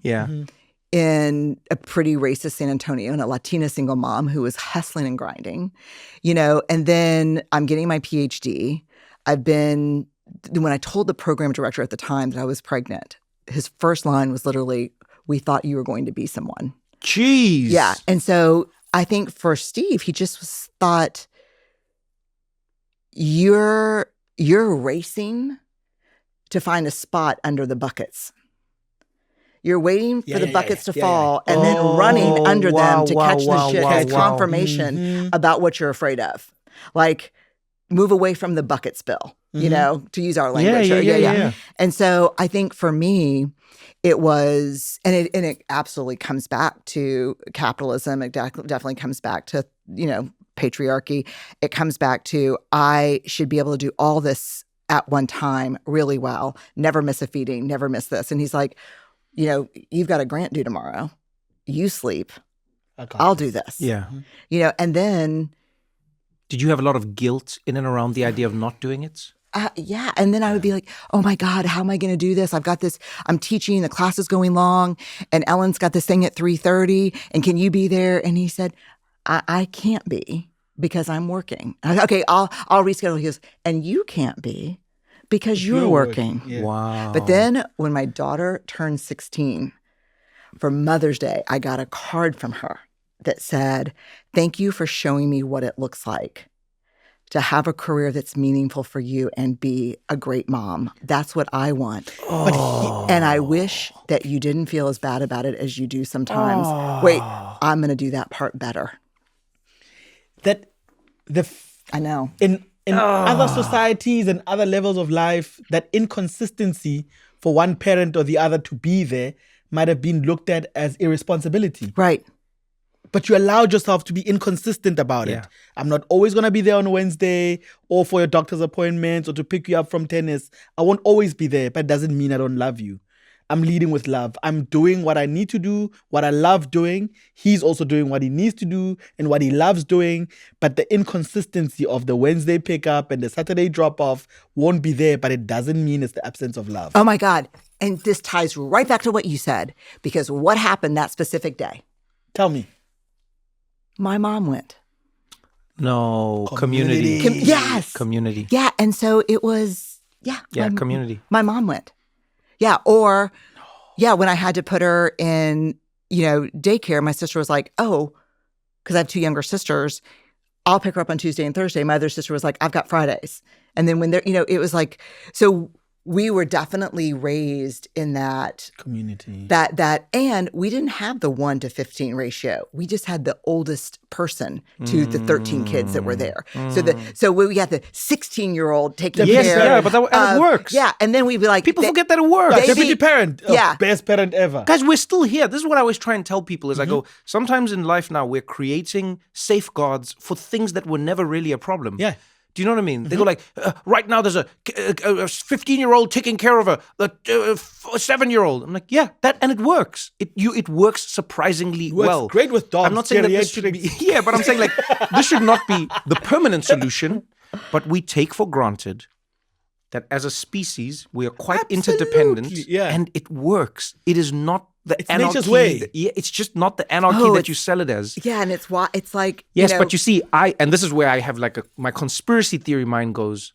Speaker 1: in a pretty racist San Antonio, and a Latina single mom who was hustling and grinding, and then I'm getting my PhD. When I told the program director at the time that I was pregnant, his first line was literally, we thought you were going to be someone.
Speaker 2: Jeez.
Speaker 1: Yeah. And so I think for Steve, he just thought, you're racing to find a spot under the buckets. You're waiting for the buckets to fall and then running under them to catch the shit as confirmation about what you're afraid of. Like, move away from the bucket spill, to use our language.
Speaker 2: Yeah.
Speaker 1: And so I think for me, it was, and it absolutely comes back to capitalism. It definitely comes back to, patriarchy. It comes back to, I should be able to do all this at one time really well, never miss a feeding, never miss this. And he's like, you've got a grant due tomorrow. You sleep. I'll do this.
Speaker 2: Yeah.
Speaker 1: And then.
Speaker 2: Did you have a lot of guilt in and around the idea of not doing it?
Speaker 1: Yeah. And then I would be like, oh my God, how am I going to do this? I've got this, I'm teaching, the class is going long, and Ellen's got this thing at 3:30, and can you be there? And he said, I can't be because I'm working. I said, okay, I'll reschedule. He goes, and you can't be because you're working.
Speaker 3: Yeah.
Speaker 2: Wow.
Speaker 1: But then when my daughter turned 16, For Mother's Day, I got a card from her that said, "Thank you for showing me what it looks like to have a career that's meaningful for you and be a great mom. That's what I want. And I wish that you didn't feel as bad about it as you do sometimes. Wait, I'm going to do that part better." I know.
Speaker 3: In other societies and other levels of life, that inconsistency for one parent or the other to be there might have been looked at as irresponsibility.
Speaker 1: Right.
Speaker 3: But you allowed yourself to be inconsistent about it. I'm not always going to be there on Wednesday or for your doctor's appointments or to pick you up from tennis. I won't always be there, but it doesn't mean I don't love you. I'm leading with love. I'm doing what I need to do, what I love doing. He's also doing what he needs to do and what he loves doing. But the inconsistency of the Wednesday pickup and the Saturday drop-off won't be there, but it doesn't mean it's the absence of love.
Speaker 1: Oh, my God. And this ties right back to what you said, because what happened that specific day?
Speaker 3: Tell me.
Speaker 1: My mom went.
Speaker 2: No, community.
Speaker 1: Yes.
Speaker 2: Community.
Speaker 1: Yeah. And so it was,
Speaker 2: community.
Speaker 1: My mom went. Yeah. Or, when I had to put her in, daycare, my sister was like, oh, because I have two younger sisters, I'll pick her up on Tuesday and Thursday. My other sister was like, I've got Fridays. And then when they're, it was like, so we were definitely raised in that
Speaker 3: community.
Speaker 1: And we didn't have the 1-15 ratio. We just had the oldest person to the 13 kids that were there. So we got the 16-year-old taking care.
Speaker 2: Yeah, but and it works.
Speaker 1: Yeah, and then we'd be like,
Speaker 2: people forget that it works.
Speaker 3: Deputy parent, best parent ever.
Speaker 2: Guys, we're still here. This is what I always try and tell people is I go, sometimes in life now we're creating safeguards for things that were never really a problem.
Speaker 3: Yeah.
Speaker 2: Do you know what I mean? They go like, right now there's a 15-year-old taking care of a 7-year-old. I'm like, yeah, and it works. It works surprisingly well.
Speaker 3: Great with dogs.
Speaker 2: I'm not saying that this should be, but I'm saying like this should not be the permanent solution. But we take for granted that as a species we are quite interdependent, and it works. It is not the anarchy.
Speaker 3: Nature's way.
Speaker 2: It's just not the anarchy that you sell it as.
Speaker 1: Yeah, and it's why it's like
Speaker 2: but you see, and this is where I have like my conspiracy theory mind goes.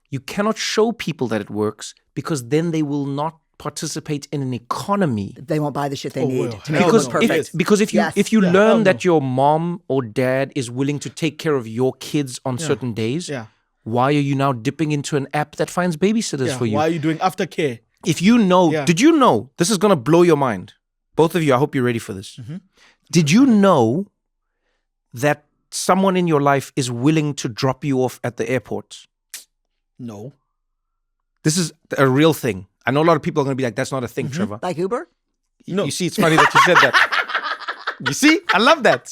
Speaker 2: You cannot show people that it works because then they will not participate in an economy.
Speaker 1: They won't buy the shit they need to make it look perfect.
Speaker 2: Because if you learn that your mom or dad is willing to take care of your kids on certain days, why are you now dipping into an app that finds babysitters for you?
Speaker 3: Why are you doing aftercare?
Speaker 2: If you know, did you know, this is going to blow your mind. Both of you, I hope you're ready for this. Did you know that someone in your life is willing to drop you off at the airport?
Speaker 3: No.
Speaker 2: This is a real thing. I know a lot of people are going to be like, that's not a thing, Trevor.
Speaker 1: Like Uber?
Speaker 2: No. You see, it's funny that you said that. You see? I love that.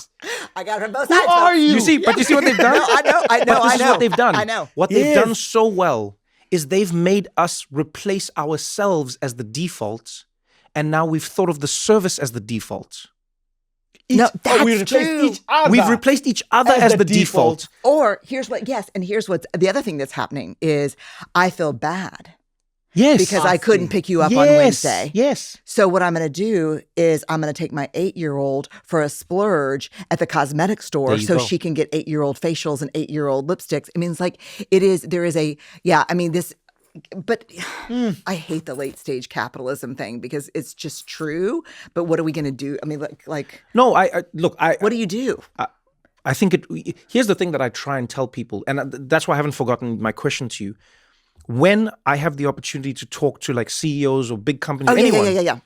Speaker 1: I got it from both sides.
Speaker 3: Who are you?
Speaker 2: You see, but you see what they've done?
Speaker 1: No, I know.
Speaker 2: But this is what they've done.
Speaker 1: I know.
Speaker 2: What they've done so well is they've made us replace ourselves as the default, and now we've thought of the service as the default.
Speaker 1: That's true.
Speaker 2: We've replaced each other as the default.
Speaker 1: Or here's what's the other thing that's happening is I feel bad.
Speaker 2: Yes.
Speaker 1: Because I couldn't pick you up on Wednesday.
Speaker 2: Yes.
Speaker 1: So what I'm going to do is I'm going to take my 8-year-old for a splurge at the cosmetic store so she can get 8-year-old facials and 8-year-old lipsticks. I mean, it's like but I hate the late stage capitalism thing because it's just true. But what are we going to do? I mean,
Speaker 2: no,
Speaker 1: what do you do?
Speaker 2: I think here's the thing that I try and tell people, and that's why I haven't forgotten my question to you. When I have the opportunity to talk to like CEOs or big companies, anyone,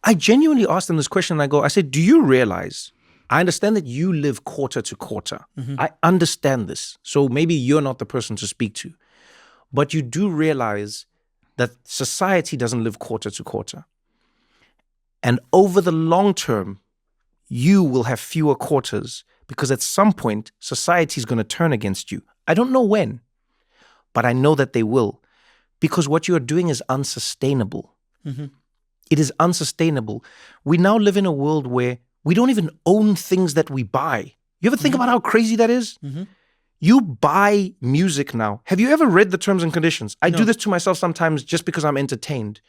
Speaker 2: I genuinely ask them this question and I say, do you realize, I understand that you live quarter to quarter. I understand this. So maybe you're not the person to speak to, but you do realize that society doesn't live quarter to quarter. And over the long term, you will have fewer quarters because at some point, society is going to turn against you. I don't know when. But I know that they will, because what you're doing is unsustainable. It is unsustainable. We now live in a world where we don't even own things that we buy. You ever think about how crazy that is? You buy music now. Have you ever read the terms and conditions? I do this to myself sometimes just because I'm entertained.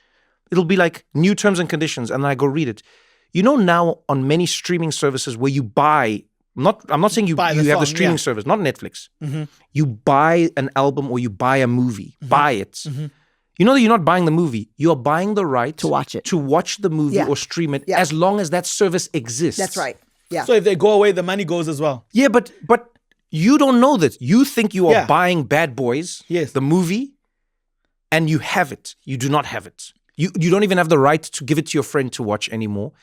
Speaker 2: It'll be like new terms and conditions, and then I go read it. You know now on many streaming services where you buy... I'm not saying you have the streaming service, not Netflix. You buy an album or you buy a movie, buy it. You know that you're not buying the movie. You're buying the right
Speaker 1: To watch it.
Speaker 2: To watch the movie or stream it as long as that service exists.
Speaker 1: That's right. Yeah.
Speaker 3: So if they go away, the money goes as well.
Speaker 2: Yeah, but you don't know that. You think you are buying Bad Boys, the movie, and you have it. You do not have it. You don't even have the right to give it to your friend to watch anymore.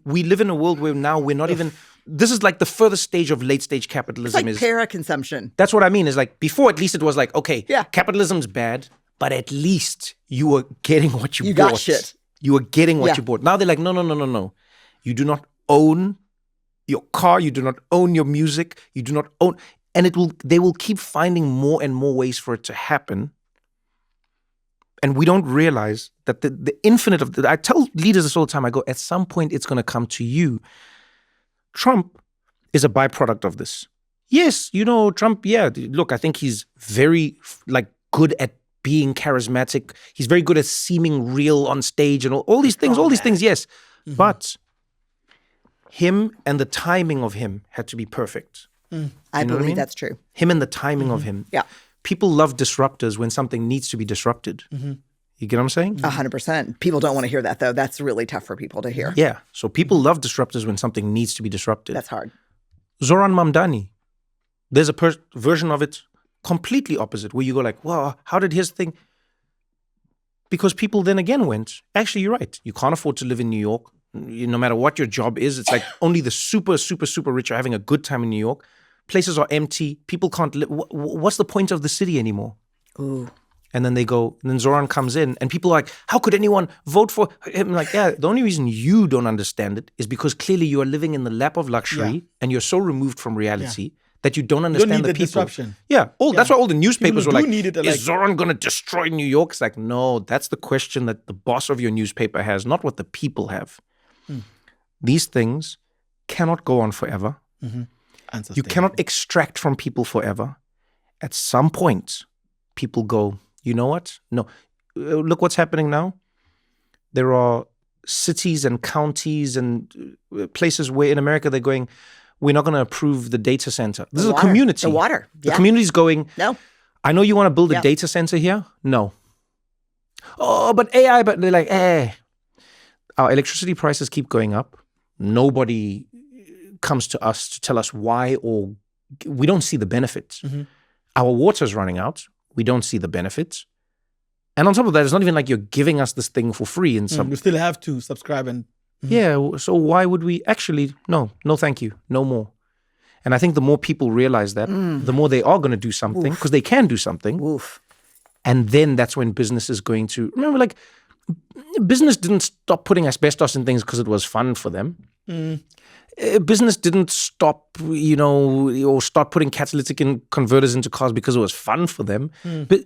Speaker 2: We live in a world where now we're not even... This is like the furthest stage of late-stage capitalism.
Speaker 1: It's like para-consumption.
Speaker 2: That's what I mean. Is like before, at least it was like, okay, capitalism's bad, but at least you were getting what you bought.
Speaker 1: You got shit.
Speaker 2: You were getting what you bought. Now they're like, no. You do not own your car. You do not own your music. You do not own... And they will keep finding more and more ways for it to happen. And we don't realize that the infinite of... I tell leaders this all the time. I go, at some point, it's going to come to you. Trump is a byproduct of this. Yes, Trump, look, I think he's very good at being charismatic. He's very good at seeming real on stage and all these things, yes. Mm-hmm. But him and the timing of him had to be perfect.
Speaker 1: I believe that's true.
Speaker 2: Him and the timing of him.
Speaker 1: Yeah.
Speaker 2: People love disruptors when something needs to be disrupted. Mm-hmm. You get what I'm saying?
Speaker 1: 100%. People don't want to hear that, though. That's really tough for people to hear.
Speaker 2: Yeah. So people love disruptors when something needs to be disrupted.
Speaker 1: That's hard.
Speaker 2: Zoran Mamdani. There's a version of it completely opposite, where you go like, well, how did his thing... Because people then again went, actually, you're right. You can't afford to live in New York. No matter what your job is, it's like only the super, super, super rich are having a good time in New York. Places are empty. People can't live. What's the point of the city anymore?
Speaker 1: Ooh.
Speaker 2: And then then Zoran comes in and people are like, how could anyone vote for him? Like, the only reason you don't understand it is because clearly you are living in the lap of luxury and you're so removed from reality that you don't understand
Speaker 3: you don't need
Speaker 2: the people.
Speaker 3: Disruption.
Speaker 2: Yeah. That's why all the newspapers were like,
Speaker 3: is
Speaker 2: Zoran going to destroy New York? It's like, no, that's the question that the boss of your newspaper has, not what the people have. These things cannot go on forever.
Speaker 3: Mm-hmm.
Speaker 2: You cannot extract from people forever. At some point, people go, you know what? No. Look what's happening now. There are cities and counties and places where in America they're going, we're not going to approve the data center. This is a community.
Speaker 1: The water.
Speaker 2: The community's going,
Speaker 1: no.
Speaker 2: I know you want to build a data center here. No. Oh, but AI, but they're like, our electricity prices keep going up. Nobody comes to us to tell us why, or we don't see the benefits. Mm-hmm. Our water's running out. We don't see the benefits. And on top of that, it's not even like you're giving us this thing for free. And
Speaker 3: you still have to subscribe and...
Speaker 2: Yeah, so why would we actually... No, thank you. No more. And I think the more people realize that, the more they are going to do something, because they can do something.
Speaker 1: Oof.
Speaker 2: And then that's when business is going to... Remember, like, business didn't stop putting asbestos in things because it was fun for them. Business didn't stop, or start putting catalytic converters into cars because it was fun for them. But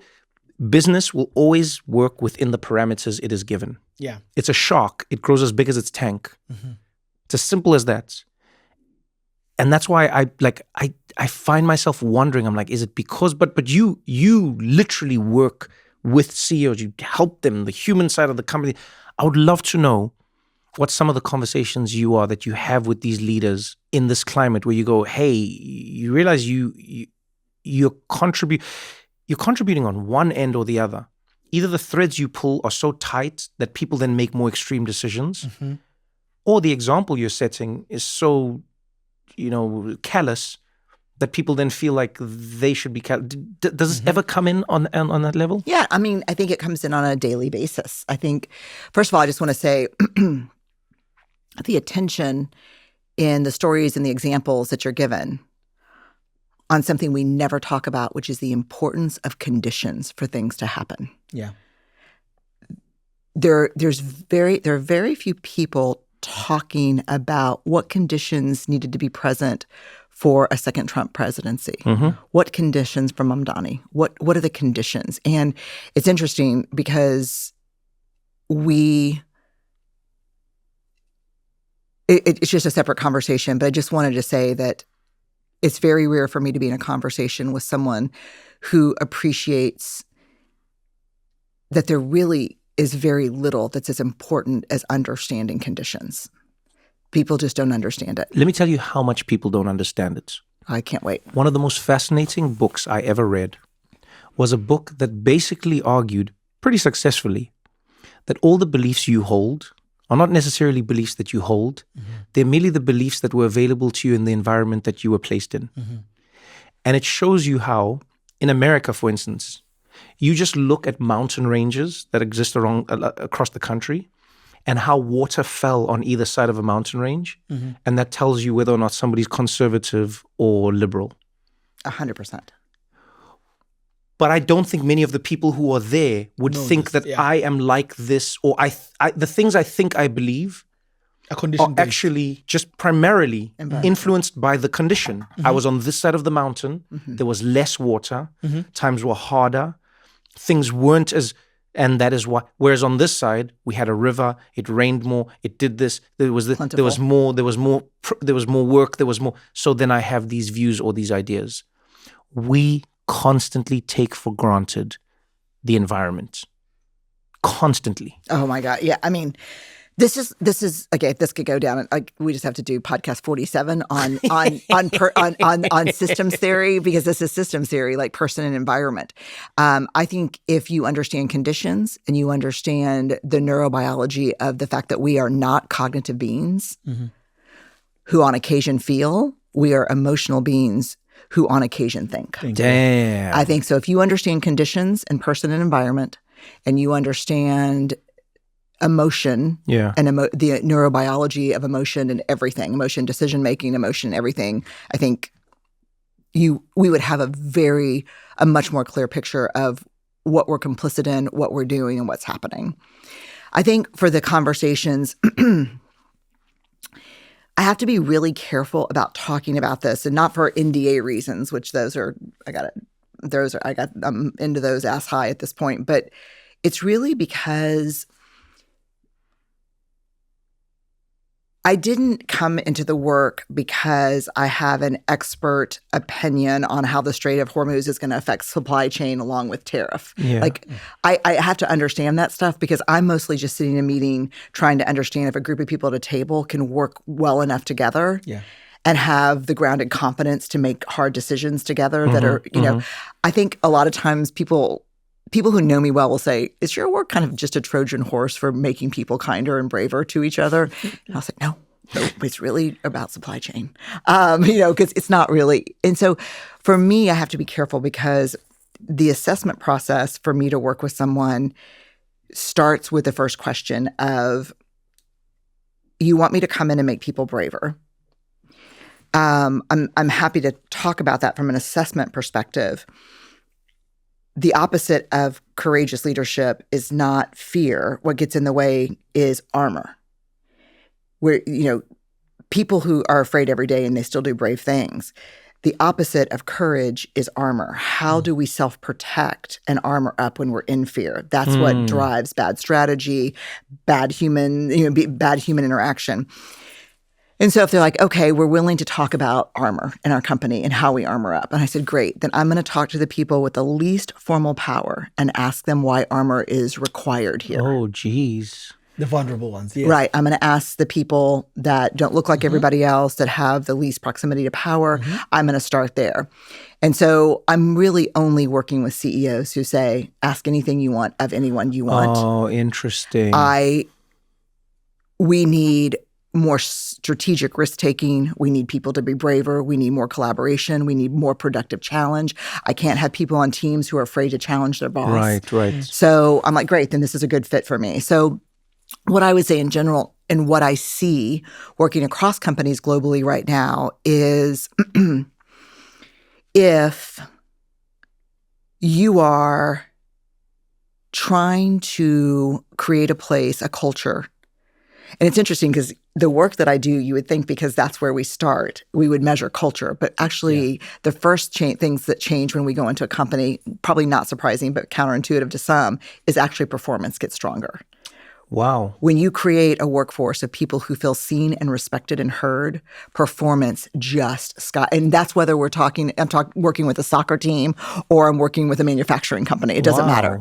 Speaker 2: business will always work within the parameters it is given.
Speaker 3: Yeah.
Speaker 2: It's a shark. It grows as big as its tank. Mm-hmm. It's as simple as that. And that's why I find myself wondering, I'm like, is it because, but you literally work with CEOs, you help them, the human side of the company. I would love to know what some of the conversations that you have with these leaders in this climate where you go, hey, you realize you're contributing on one end or the other. Either the threads you pull are so tight that people then make more extreme decisions, or the example you're setting is so, callous that people then feel like they should be callous. Does this ever come in on that level?
Speaker 1: Yeah, I mean, I think it comes in on a daily basis. I think, first of all, I just want to say the attention in the stories and the examples that you're given on something we never talk about, which is the importance of conditions for things to happen.
Speaker 3: Yeah.
Speaker 1: There are very few people talking about what conditions needed to be present for a second Trump presidency. Mm-hmm. What conditions for Mamdani? What are the conditions? And it's interesting because it's just a separate conversation, but I just wanted to say that it's very rare for me to be in a conversation with someone who appreciates that there really is very little that's as important as understanding conditions. People just don't understand it.
Speaker 2: Let me tell you how much people don't understand it.
Speaker 1: I can't wait.
Speaker 2: One of the most fascinating books I ever read was a book that basically argued pretty successfully that all the beliefs you hold are not necessarily beliefs that you hold. They're merely the beliefs that were available to you in the environment that you were placed in. And it shows you how, in America, for instance, you just look at mountain ranges that exist across the country and how water fell on either side of a mountain range. And that tells you whether or not somebody's conservative or liberal.
Speaker 1: 100%.
Speaker 2: But I don't think many of the people who are there would think that I am like this, or the things I think I believe are actually just primarily influenced by the condition. I was on this side of the mountain. There was less water. Times were harder. Things weren't as, and that is why. Whereas on this side, we had a river. It rained more. It did this. There was more. There was more work. There was more. So then I have these views or these ideas. We constantly take for granted the environment. Constantly.
Speaker 1: Oh my God. Yeah. I mean, this is okay. This could go down. We just have to do podcast 47 on systems theory, because this is systems theory, like person and environment. I think if you understand conditions and you understand the neurobiology of the fact that we are not cognitive beings who on occasion feel, we are emotional beings who on occasion think.
Speaker 2: Damn.
Speaker 1: I think so. If you understand conditions and person and environment, and you understand emotion and the neurobiology of emotion and everything, emotion, decision-making, emotion, everything, I think we would have a much more clear picture of what we're complicit in, what we're doing, and what's happening. I think for the conversations, I have to be really careful about talking about this, and not for NDA reasons, which I'm into those ass high at this point, but it's really because I didn't come into the work because I have an expert opinion on how the Strait of Hormuz is going to affect supply chain along with tariff.
Speaker 2: Yeah.
Speaker 1: I have to understand that stuff because I'm mostly just sitting in a meeting trying to understand if a group of people at a table can work well enough together and have the grounded competence to make hard decisions together that are, I think a lot of times people who know me well will say, is your work kind of just a Trojan horse for making people kinder and braver to each other? And I'll say, no, it's really about supply chain, because it's not really. And so for me, I have to be careful because the assessment process for me to work with someone starts with the first question of, you want me to come in and make people braver? I'm happy to talk about that from an assessment perspective. The opposite of courageous leadership is not fear. What gets in the way is armor. Where, people who are afraid every day and they still do brave things. The opposite of courage is armor. How do we self-protect and armor up when we're in fear? That's what drives bad strategy, bad human interaction. And so if they're like, okay, we're willing to talk about armor in our company and how we armor up. And I said, great, then I'm going to talk to the people with the least formal power and ask them why armor is required here.
Speaker 2: Oh, geez.
Speaker 3: The vulnerable ones, yes.
Speaker 1: Right. I'm going to ask the people that don't look like everybody else, that have the least proximity to power. I'm going to start there. And so I'm really only working with CEOs who say, ask anything you want of anyone you want.
Speaker 2: Oh, interesting.
Speaker 1: We need more strategic risk-taking. We need people to be braver. We need more collaboration. We need more productive challenge. I can't have people on teams who are afraid to challenge their boss.
Speaker 2: Right.
Speaker 1: So I'm like, great, then this is a good fit for me. So what I would say in general and what I see working across companies globally right now is if you are trying to create a place, a culture. And it's interesting because the work that I do, you would think because that's where we start, we would measure culture. But actually, the first things that change when we go into a company, probably not surprising, but counterintuitive to some, is actually performance gets stronger.
Speaker 2: Wow.
Speaker 1: When you create a workforce of people who feel seen and respected and heard, performance just sky. And that's whether I'm working with a soccer team or I'm working with a manufacturing company. It doesn't matter.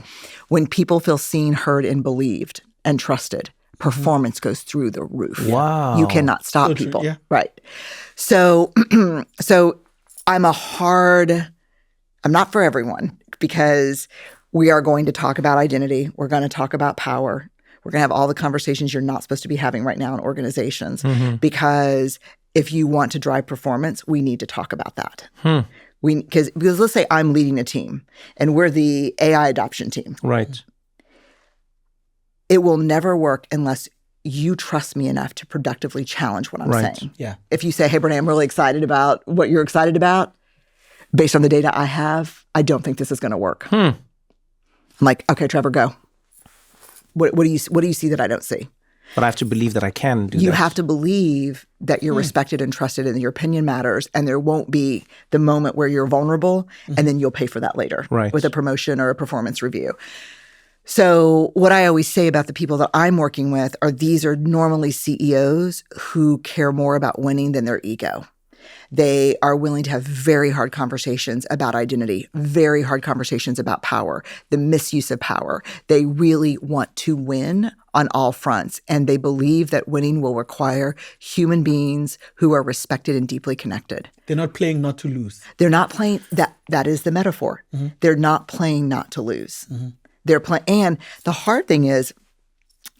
Speaker 1: When people feel seen, heard, and believed and trusted, performance goes through the roof.
Speaker 2: Wow.
Speaker 1: You cannot stop
Speaker 3: true,
Speaker 1: people.
Speaker 3: yeah.
Speaker 1: Right. So I'm not for everyone because We are going to talk about identity. We're going to talk about power. We're going to have all the conversations you're not supposed to be having right now in organizations. Because if you want to drive performance, we need to talk about that. Because let's say I'm leading a team and we're the AI adoption team.
Speaker 2: Right.
Speaker 1: It will never work unless you trust me enough to productively challenge what I'm saying.
Speaker 3: Yeah.
Speaker 1: If you say, hey, Brené, I'm really excited about what you're excited about, based on the data I have, I don't think this is going to work. I'm like, okay, Trevor, go. What do you see that I don't see?
Speaker 2: But I have to believe that I can do that.
Speaker 1: You have to believe that you're respected and trusted and that your opinion matters, and there won't be the moment where you're vulnerable and then you'll pay for that later with a promotion or a performance review. So what I always say about the people that I'm working with are these are normally CEOs who care more about winning than their ego. They are willing to have very hard conversations about identity, very hard conversations about power, the misuse of power. They really want to win on all fronts, and they believe that winning will require human beings who are respected and deeply connected.
Speaker 3: They're not playing not to lose.
Speaker 1: They're not playing that is the metaphor. They're not playing not to lose. They're playing, and the hard thing is,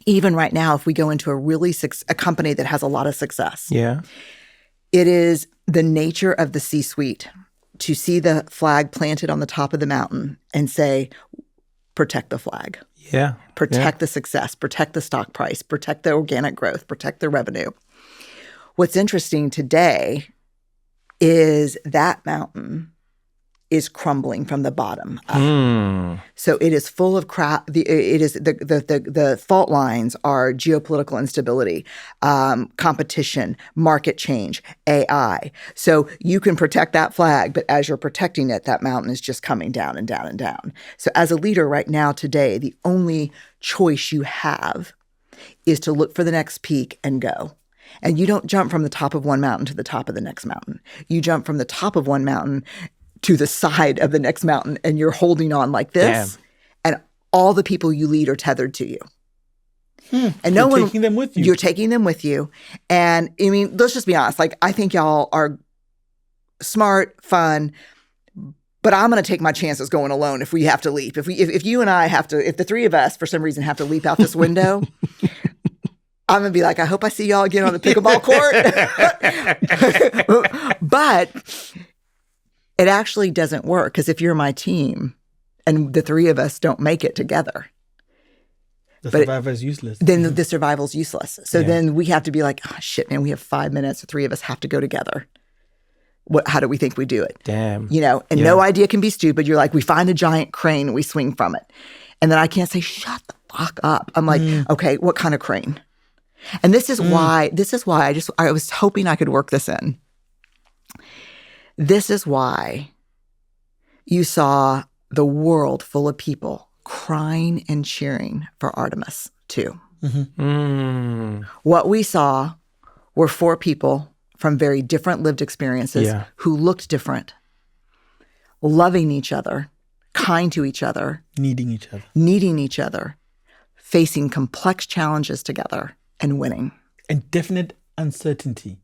Speaker 1: even right now, if we go into a company that has a lot of success, it is the nature of the C-suite to see the flag planted on the top of the mountain and say, protect the flag. Protect the success, protect the stock price, protect the organic growth, protect the revenue. What's interesting today is that mountain is crumbling from the bottom up. So it is full of crap. The fault lines are geopolitical instability, competition, market change, AI. So you can protect that flag, but as you're protecting it, that mountain is just coming down and down and down. So as a leader right now today, the only choice you have is to look for the next peak and go. And you don't jump from the top of one mountain to the top of the next mountain. You jump from the top of one mountain to the side of the next mountain, and you're holding on like this. And all the people you lead are tethered to you. And
Speaker 3: You're taking them with you.
Speaker 1: You're taking them with you. And I mean, let's just be honest. Like, I think y'all are smart, fun, but I'm going to take my chances going alone if we have to leap. If you and I have to, if the three of us for some reason have to leap out this window, I'm going to be like, I hope I see y'all again on the pickleball court. But it actually doesn't work, because if you're my team and the three of us don't make it together,
Speaker 3: the survivor is useless.
Speaker 1: Then the survival's useless. So then we have to be like, oh, shit, man, we have 5 minutes. The three of us have to go together. How do we think we do it?
Speaker 2: Damn.
Speaker 1: You know, and no idea can be stupid. You're like, we find a giant crane and we swing from it. And then I can't say, shut the fuck up. I'm like, okay, what kind of crane? And this is why I was hoping I could work this in. This is why you saw the world full of people crying and cheering for Artemis too. What we saw were 4 people from very different lived experiences who looked different, loving each other, kind to each other,
Speaker 3: needing each other,
Speaker 1: facing complex challenges together and winning.
Speaker 3: And definite uncertainty.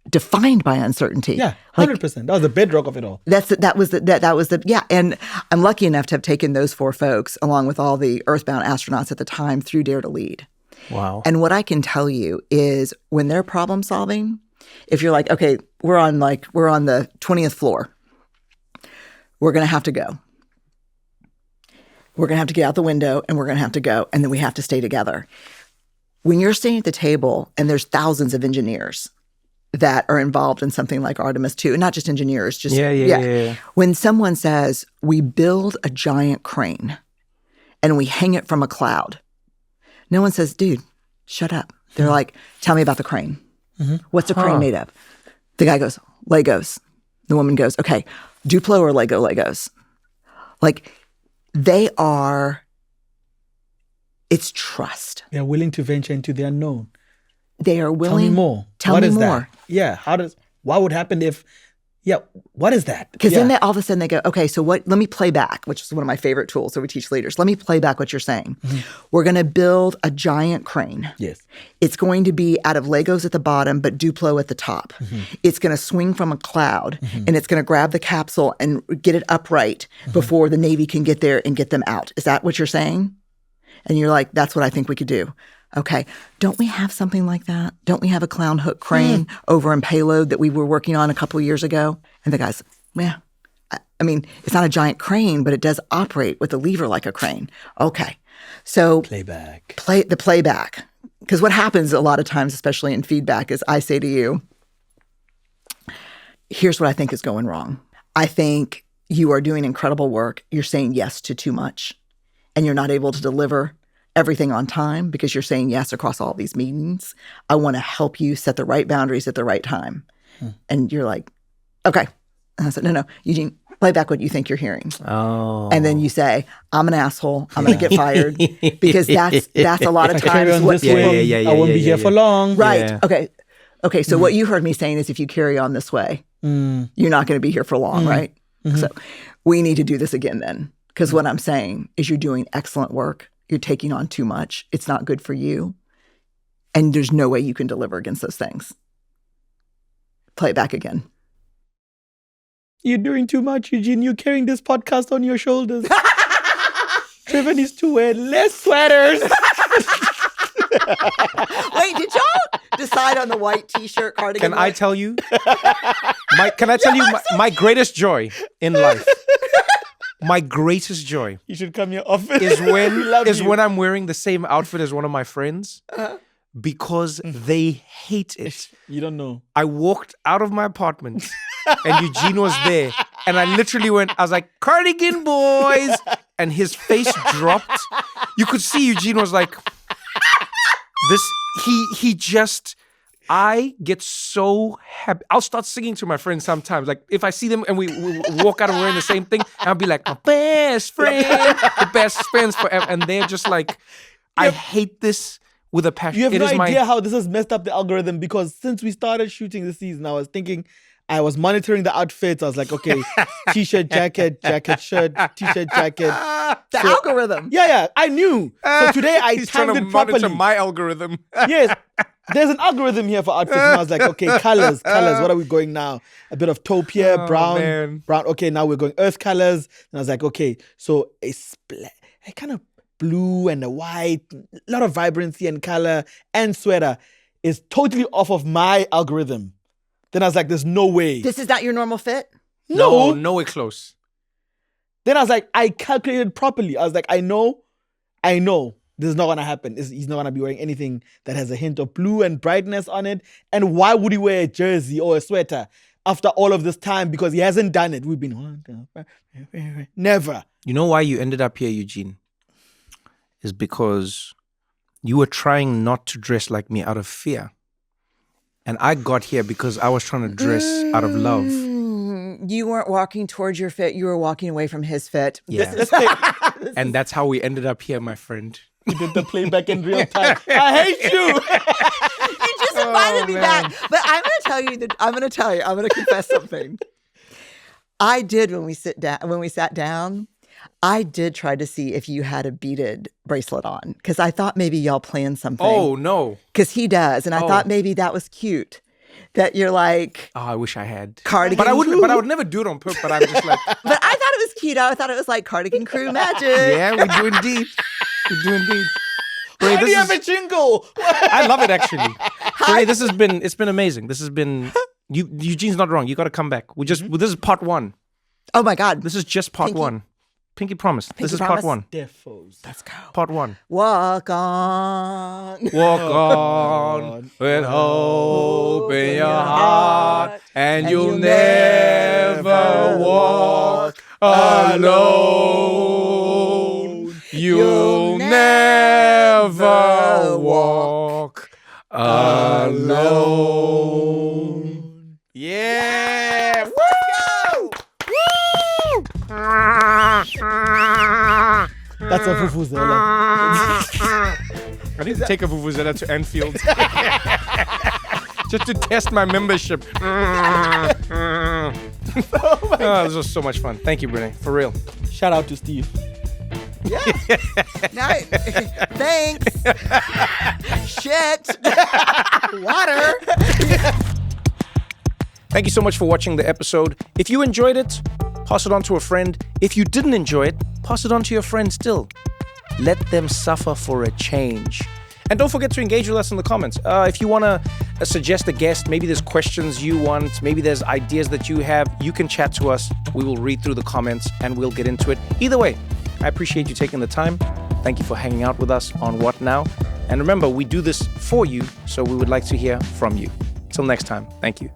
Speaker 1: Defined by uncertainty.
Speaker 3: Yeah, 100%. That was the bedrock of it all.
Speaker 1: That was the And I'm lucky enough to have taken those 4 folks, along with all the Earthbound astronauts at the time, through Dare to Lead.
Speaker 2: Wow.
Speaker 1: And what I can tell you is, when they're problem solving, if you're like, okay, we're on the 20th floor, we're going to have to go. We're going to have to get out the window, and we're going to have to go, and then we have to stay together. When you're sitting at the table and there's thousands of engineers that are involved in something like Artemis 2, and not just engineers, just When someone says, we build a giant crane and we hang it from a cloud, no one says, dude, shut up. They're like, tell me about the crane. What's the crane made of? The guy goes, Legos. The woman goes, okay, Duplo or Legos? Like, it's trust.
Speaker 3: They're willing to venture into the unknown.
Speaker 1: They are willing.
Speaker 3: Tell me more.
Speaker 1: Tell me more.
Speaker 3: That? Yeah. What would happen if, Yeah, what is that?
Speaker 1: Because then all of a sudden they go, okay, so what? Let me play back, which is one of my favorite tools that we teach leaders. Let me play back what you're saying. We're going to build a giant crane.
Speaker 3: Yes.
Speaker 1: It's going to be out of Legos at the bottom, but Duplo at the top. It's going to swing from a cloud, and it's going to grab the capsule and get it upright before the Navy can get there and get them out. Is that what you're saying? And you're like, that's what I think we could do. Okay. Don't we have something like that? Don't we have a clown hook crane over in Payload that we were working on a couple of years ago? And the guy's, yeah. I mean, it's not a giant crane, but it does operate with a lever like a crane. Okay. So
Speaker 3: Playback.
Speaker 1: Playback. Because what happens a lot of times, especially in feedback, is I say to you, here's what I think is going wrong. I think you are doing incredible work. You're saying yes to too much, and you're not able to deliver everything on time because you're saying yes across all these meetings. I want to help you set the right boundaries at the right time. And you're like, okay. And I said, no, Eugene, play back what you think you're hearing.
Speaker 2: Oh.
Speaker 1: And then you say, I'm an asshole. I'm going to get fired. Because that's a lot of times what people...
Speaker 3: I won't be here for long.
Speaker 1: Right.
Speaker 2: Yeah.
Speaker 1: Okay. So what you heard me saying is if you carry on this way, you're not going to be here for long, right? So we need to do this again then. Because what I'm saying is you're doing excellent work. You're taking on too much. It's not good for you. And there's no way you can deliver against those things. Play it back again.
Speaker 3: You're doing too much, Eugene. You're carrying this podcast on your shoulders. Trevor needs to wear less sweaters.
Speaker 1: Wait, did y'all decide on the white T-shirt cardigan?
Speaker 2: Can I tell you? My greatest joy in life? My greatest joy
Speaker 3: You should come to your office.
Speaker 2: is when I'm wearing the same outfit as one of my friends because they hate it.
Speaker 3: You don't know.
Speaker 2: I walked out of my apartment and Eugene was there, and I literally I was like, cardigan boys, and his face dropped. You could see Eugene was like, I get so happy. I'll start singing to my friends sometimes. Like if I see them and we walk out and wearing the same thing, I'll be like, my best friend, the best friends forever. And they're just like, I hate this with a passion.
Speaker 3: You have no idea how this has messed up the algorithm, because since we started shooting this season, I was monitoring the outfits. I was like, okay, t-shirt, jacket, shirt, t-shirt, jacket.
Speaker 1: The algorithm.
Speaker 3: Yeah, I knew. So today I timed it properly.
Speaker 2: Monitor my algorithm.
Speaker 3: Yes. There's an algorithm here for outfits. And I was like, okay, colors. What are we going now? A bit of taupe here, brown. Okay, now we're going earth colors. And I was like, okay, so a kind of blue and a white, a lot of vibrancy and color and sweater is totally off of my algorithm. Then I was like, there's no way.
Speaker 1: This is not your normal fit?
Speaker 2: No, nowhere close.
Speaker 3: Then I was like, I calculated properly. I was like, I know this is not going to happen. He's not going to be wearing anything that has a hint of blue and brightness on it. And why would he wear a jersey or a sweater after all of this time? Because he hasn't done it. We've been, never.
Speaker 2: You know why you ended up here, Eugene? Is because you were trying not to dress like me out of fear. And I got here because I was trying to dress out of love.
Speaker 1: You weren't walking towards your fit. You were walking away from his fit.
Speaker 2: Yeah. And that's how we ended up here, my friend.
Speaker 3: We did the playback in real time. I hate you.
Speaker 1: You just invited me back. But I'm going to tell you I'm going to confess something. I did when we sat down, I did try to see if you had a beaded bracelet on, because I thought maybe y'all planned something.
Speaker 2: Oh, no.
Speaker 1: Because he does. And I thought maybe that was cute. That you're like...
Speaker 2: Oh, I wish I had.
Speaker 1: Cardigan
Speaker 2: But I would never do it on purpose, but I'm just like...
Speaker 1: But I thought it was cute. I thought it was like cardigan crew magic.
Speaker 2: Yeah, we do indeed.
Speaker 3: Why do you have a jingle?
Speaker 2: I love it, actually. Brené, it's been amazing. This has been... Eugene's not wrong. You got to come back. This is part one.
Speaker 1: Oh my God.
Speaker 2: This is just part one. Pinky promise. This is
Speaker 1: promise?
Speaker 2: part one.
Speaker 3: Defos.
Speaker 1: Let's go.
Speaker 2: Part one.
Speaker 1: Walk on.
Speaker 2: Walk on with hope in your heart, and you'll never walk alone. You'll never walk alone. Yeah. Let's go. Woo!
Speaker 3: That's a vuvuzela.
Speaker 2: I need to take a vuvuzela to Anfield just to test my membership. Oh, this was so much fun. Thank you, Brené. For real.
Speaker 3: Shout out to Steve.
Speaker 1: Yeah. Thanks. Shit. Water.
Speaker 2: Thank you so much for watching the episode. If you enjoyed it, pass it on to a friend. If you didn't enjoy it, pass it on to your friend still. Let them suffer for a change. And don't forget to engage with us in the comments. If you want to suggest a guest, maybe there's questions you want, maybe there's ideas that you have, you can chat to us. We will read through the comments and we'll get into it. Either way, I appreciate you taking the time. Thank you for hanging out with us on What Now? And remember, we do this for you, so we would like to hear from you. Till next time, thank you.